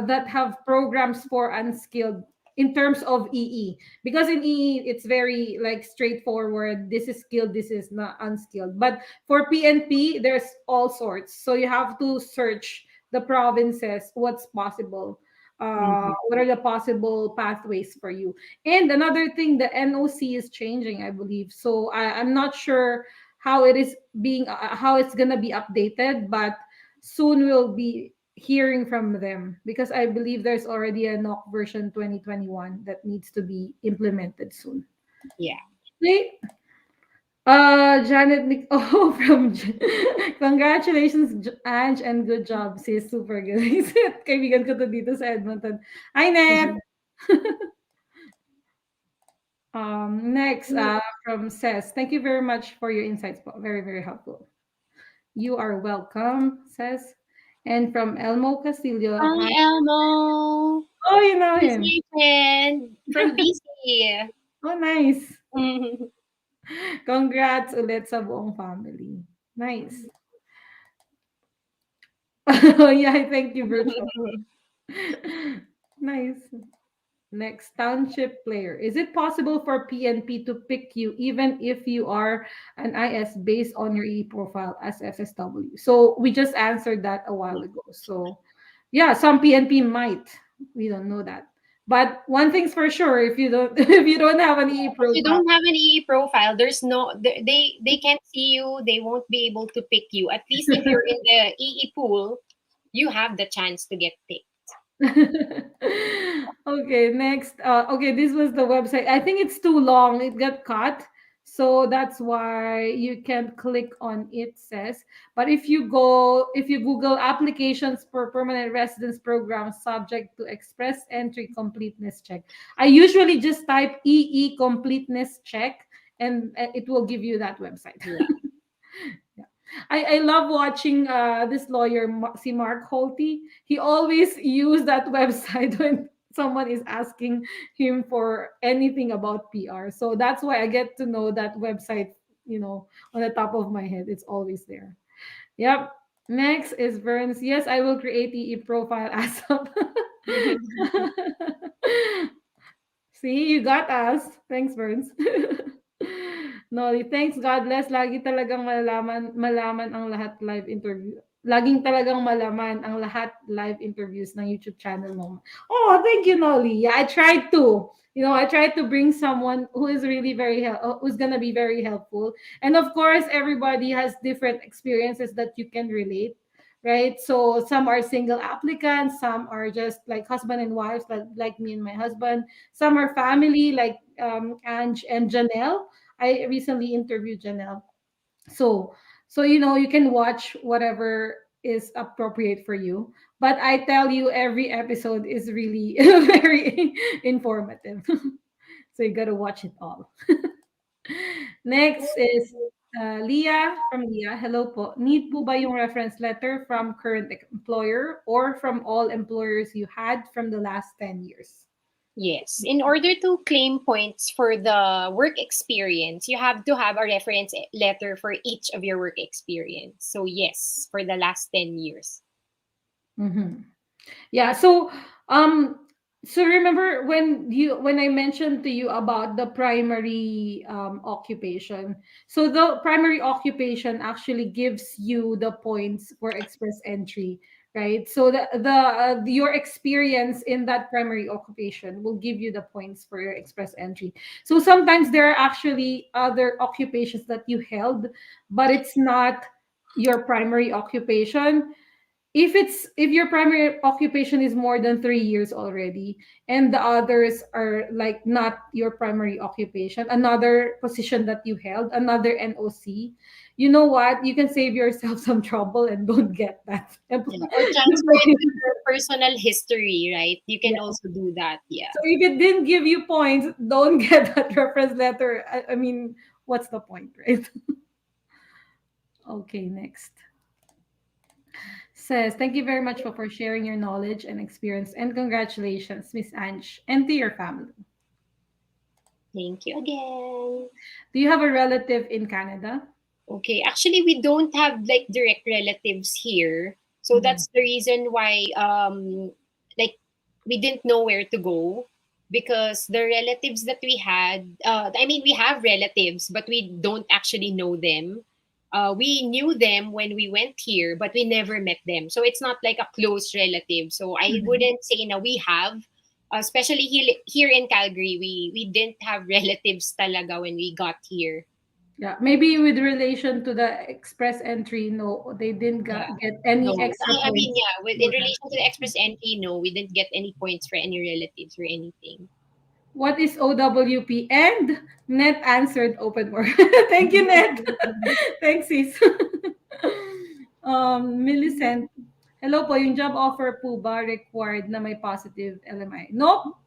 that have programs for unskilled in terms of EE, because in EE it's very like straightforward, this is skilled, this is not unskilled. But for PNP there's all sorts, so you have to search the provinces, what's possible, Mhm. what are the possible pathways for you. And another thing, the NOC is changing, I believe. So I'm not sure how it is being how it's gonna be updated, but soon we'll be hearing from them, because I believe there's already a NOC version 2021 that needs to be implemented soon. Yeah. Okay. Janet oh, congratulations, Ange, and good job. Sis, super good. Kaibigan ko to dito sa Edmonton. Hi, Net. Mhm. Next, Mm. from Ses. Thank you very much for your insights, po. Very, very helpful. You are welcome, Ses. And from Elmo Castillo. Hi, Hi. Elmo. Oh, you know He's him. my friend from BC. Oh, nice. Mhm. Congrats ulit sa buong family. Nice. Yeah, thank you, virtual. Nice. Next, township player. Is it possible for PNP to pick you even if you are an IS based on your E profile as FSW? So we just answered that a while ago. So yeah, some PNP might. We don't know that. But one thing's for sure, if you don't if you don't have an E If you profile. don't have an EE profile, there's no they can't see you. They won't be able to pick you. At least if you're in the EE pool, you have the chance to get picked. Okay, next. Okay, this was the website. I think it's too long. It got cut. So that's why you can't click on it, says. But if you Google applications for permanent residence program subject to express entry completeness check. I usually just type EE completeness check, and it will give you that website. Yeah. Yeah. I love watching this lawyer, si Mark Holty. He always use that website when someone is asking him for anything about PR. So that's why I get to know that website, on the top of my head. It's always there. Yep. Next is Vern's. Yes, I will create the profile as of. See, you got us. Thanks, Burns. Nolly, thanks, God bless. Lagi talagang malaman ang lahat live interview. Laging talagang malaman ang lahat live interviews ng YouTube channel mo. Oh, thank you, Nolly. Yeah, I tried to. I tried to bring someone who is really who's gonna be very helpful. And of course, everybody has different experiences that you can relate, right? So some are single applicants, some are just like husband and wives, like me and my husband. Some are family, like Ange and Janelle. I recently interviewed Janelle. So, you can watch whatever is appropriate for you. But I tell you, every episode is really very informative. So you gotta watch it all. Next is Leah from Leah. Hello po. Need po ba yung reference letter from current employer or from all employers you had from the last 10 years? Yes. In order to claim points for the work experience, you have to have a reference letter for each of your work experience. So yes, for the last 10 years. Mm-hmm. Yeah. So remember when I mentioned to you about the primary occupation. So the primary occupation actually gives you the points for express entry, right? So your experience in that primary occupation will give you the points for your express entry. So sometimes there are actually other occupations that you held, but it's not your primary occupation. If your primary occupation is more than 3 years already, and the others are like not your primary occupation, another position that you held, another NOC, you know what, you can save yourself some trouble and don't get that. Yeah. Or transfer it to your personal history, right? You can Yeah. also do that. Yeah. So if it didn't give you points, don't get that reference letter. I mean, what's the point, right? Okay, next. Says, thank you very much for sharing your knowledge and experience, and congratulations, Miss Ange, and to your family. Thank you again. Do you have a relative in Canada? Okay. Actually, we don't have like direct relatives here. So Mhm. that's the reason why like we didn't know where to go. because the relatives that we had, I mean, we have relatives, but we don't actually know them. We knew them when we went here, but we never met them. So it's not like a close relative. So I Mhm. wouldn't say na we have, especially here in Calgary, we didn't have relatives talaga when we got here. Yeah, maybe with relation to the express entry, no, they didn't Yeah. get any No, extra I mean, points yeah, with in for that. relation to the express entry, no, we didn't get any points for any relatives or anything. What is OWP? And Net answered open work. Thank you, Net. Thanks, sis. Millicent, hello po, yung job offer po ba required na may positive LMI? Nope. No.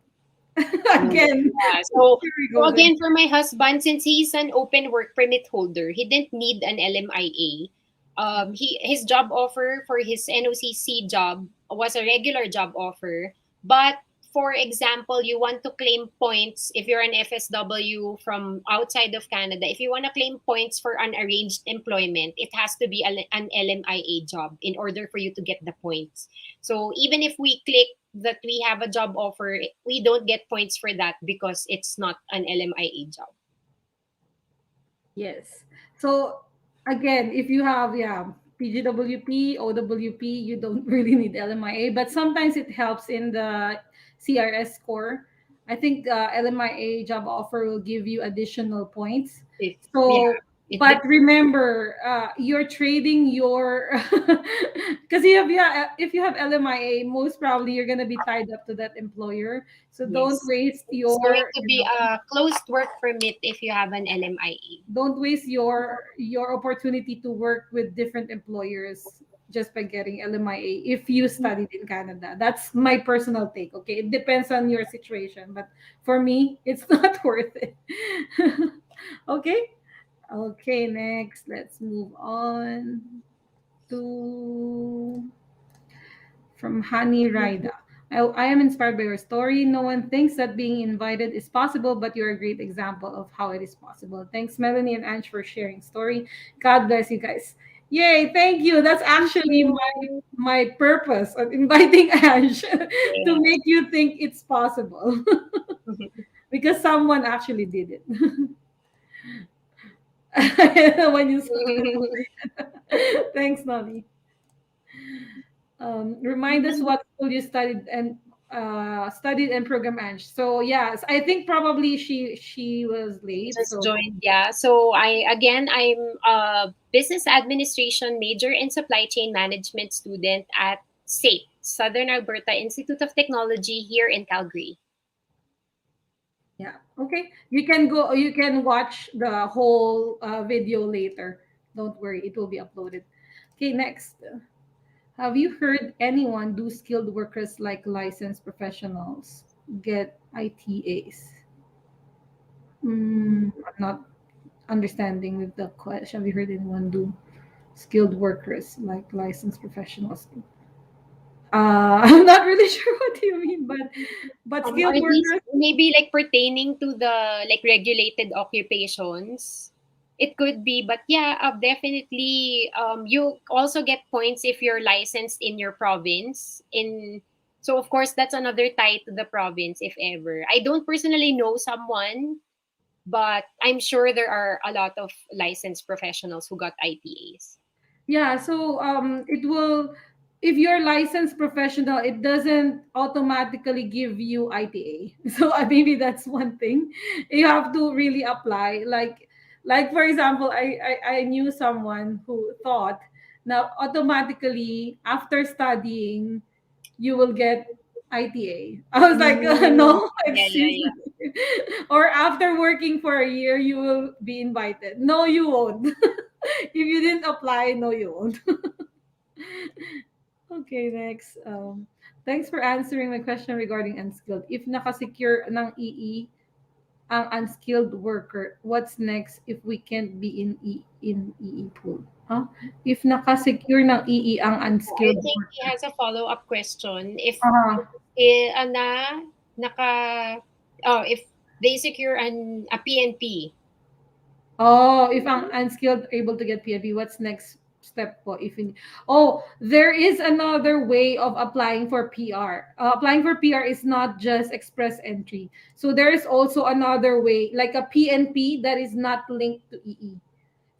Again, Yeah. here we So go then. again, for my husband, since he's an open work permit holder, he didn't need an LMIA. His job offer for his NOCC job was a regular job offer, but for example, you want to claim points if you're an FSW from outside of Canada. If you want to claim points for unarranged employment, it has to be an LMIA job in order for you to get the points. So even if we click that we have a job offer, we don't get points for that because it's not an LMIA job. Yes. So again, if you have PGWP, OWP, you don't really need LMIA, but sometimes it helps in the CRS score. I think LMIA job offer will give you additional points. If yeah, So, it but depends. remember, you're trading your because you have if you have LMIA, most probably you're gonna be tied up to that employer. So don't Yes, waste it's going your to be a closed work permit if you have an LMIA. don't waste your opportunity to work with different employers just by getting LMIA if you studied in Canada. That's my personal take. Okay, it depends on your situation, but for me, it's not worth it. Okay. Okay, next, let's move on to from Hani Raida. I am inspired by your story. No one thinks that being invited is possible, but you're a great example of how it is possible. Thanks, Melanie and Ange, for sharing story. God bless you guys. Yay, thank you. That's Thank actually you. my purpose of inviting Ange to Yeah. make you think it's possible because someone actually did it. When you thanks, Nani. Remind us what school you studied and program Ange. So yes, I think probably she was late. Just So joined, yeah. So I'm a business administration major and supply chain management student at SAIT, Southern Alberta Institute of Technology here in Calgary. yeah, okay. You can go. You can watch the whole video later. Don't worry, it will be uploaded. Okay, next. Have you heard anyone do skilled workers like licensed professionals get ITAs? I'm not understanding with the question. Have you heard anyone do skilled workers like licensed professionals? I'm not really sure what you mean, but skilled Are these workers. maybe like pertaining to the like regulated occupations? It could be, but yeah, definitely. You also get points if you're licensed in your province. So of course that's another tie to the province, if ever. I don't personally know someone, but I'm sure there are a lot of licensed professionals who got ITAs. Yeah, so it will if you're licensed professional, it doesn't automatically give you ITA. So maybe that's one thing you have to really apply. Like for example, I knew someone who thought now automatically after studying you will get ITA. I was like, Mm, no, yeah, yeah, excuse yeah. me. Or after working for a year, you will be invited. No, you won't. If you didn't apply, no, you won't. Okay, next. Thanks for answering my question regarding unskilled. If nakasecure ng EE ang unskilled worker, what's next if we can't be in EE pool? Huh? If nakasecure ng EE ang I unskilled think he worker. has a follow-up question. If Uh, naka if they secure a PNP. oh, if ang unskilled able to get PFP, what's next? step po if you, oh, there is another way of applying for PR. Applying for PR is not just express entry. So there is also another way, like a PNP that is not linked to EE.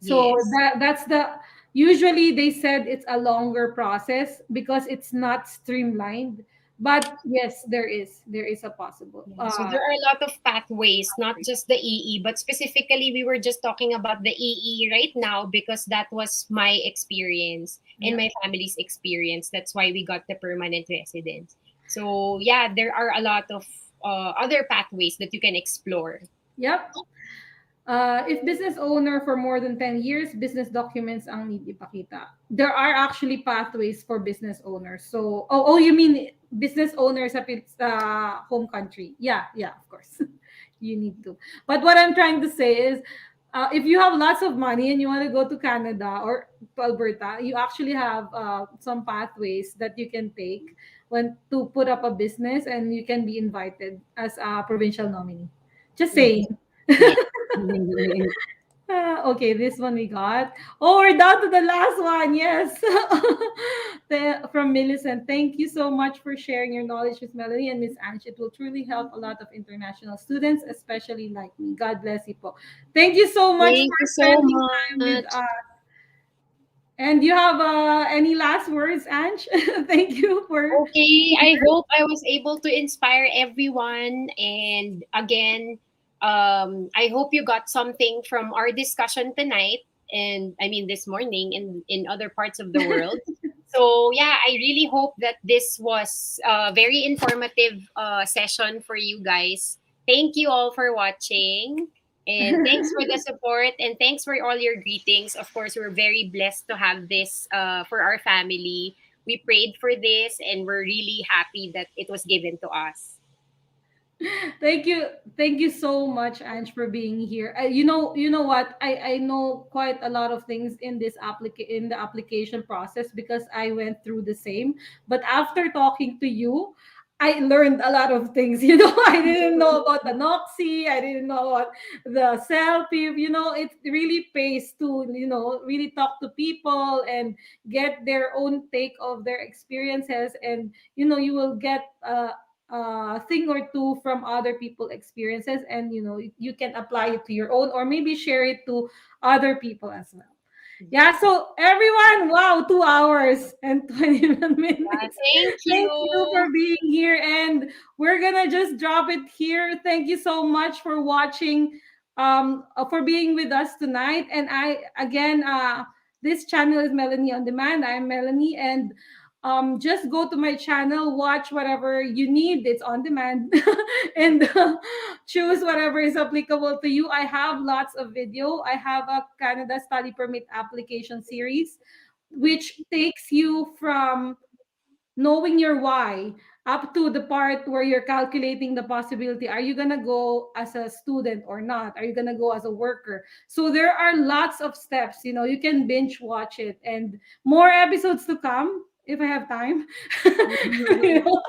So Yes. that's the, usually they said it's a longer process because it's not streamlined. But yes, there is a possible. Yeah, so there are a lot of pathways, not just the EE, but specifically we were just talking about the EE right now because that was my experience and Yeah. my family's experience. That's why we got the permanent residence. So yeah, there are a lot of other pathways that you can explore. Yep. If business owner for more than 10 years, business documents ang need ipakita. There are actually pathways for business owners. So, oh, you mean business owners sa home country? Yeah, yeah, of course. You need to. But what I'm trying to say is, if you have lots of money and you want to go to Canada or to Alberta, you actually have some pathways that you can take when to put up a business, and you can be invited as a provincial nominee. Just Yes. saying. Yes. Okay, this one we got. Oh, we're down to the last one. Yes. From Millicent. Thank you so much for sharing your knowledge with Melanie and Miss Ange. It will truly help a lot of international students, especially like me. God bless you po. Thank you so much Thank for you so spending time with much. us. And you have any last words, Ange? Thank you for Okay, being I here. hope I was able to inspire everyone. And again, I hope you got something from our discussion tonight. And I mean, this morning in other parts of the world. So, yeah, I really hope that this was a very informative session for you guys. Thank you all for watching. And thanks for the support and thanks for all your greetings. Of course, we're very blessed to have this for our family. We prayed for this and we're really happy that it was given to us. Thank you so much, Ange, for being here. You know what? I know quite a lot of things in this in the application process because I went through the same. But after talking to you, I learned a lot of things. I didn't know about the Noxy. I didn't know about the CELPIP. It really pays to really talk to people and get their own take of their experiences, and you will get thing or two from other people experiences, and you can apply it to your own, or maybe share it to other people as well. Yeah, so everyone, wow, 2 hours and 21 Yeah, minutes. thank Thank you for you. being here, and we're gonna just drop it here. Thank you so much for watching, for being with us tonight. And I again, this channel is Melanie on Demand. I'm Melanie, and just go to my channel, watch whatever you need. It's on demand, and choose whatever is applicable to you. I have lots of video. I have a Canada Study Permit application series, which takes you from knowing your why up to the part where you're calculating the possibility, are you going to go as a student or not, are you going to go as a worker. So there are lots of steps, you can binge watch it, and more episodes to come if I have time. You know?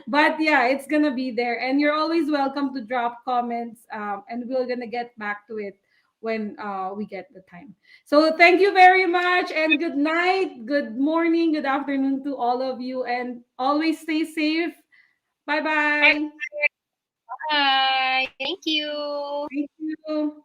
But yeah, it's going to be there, and you're always welcome to drop comments, and we're going to get back to it when we get the time. So thank you very much, and good night, good morning, good afternoon to all of you, and always stay safe. Bye bye. Bye. Thank you. Thank you.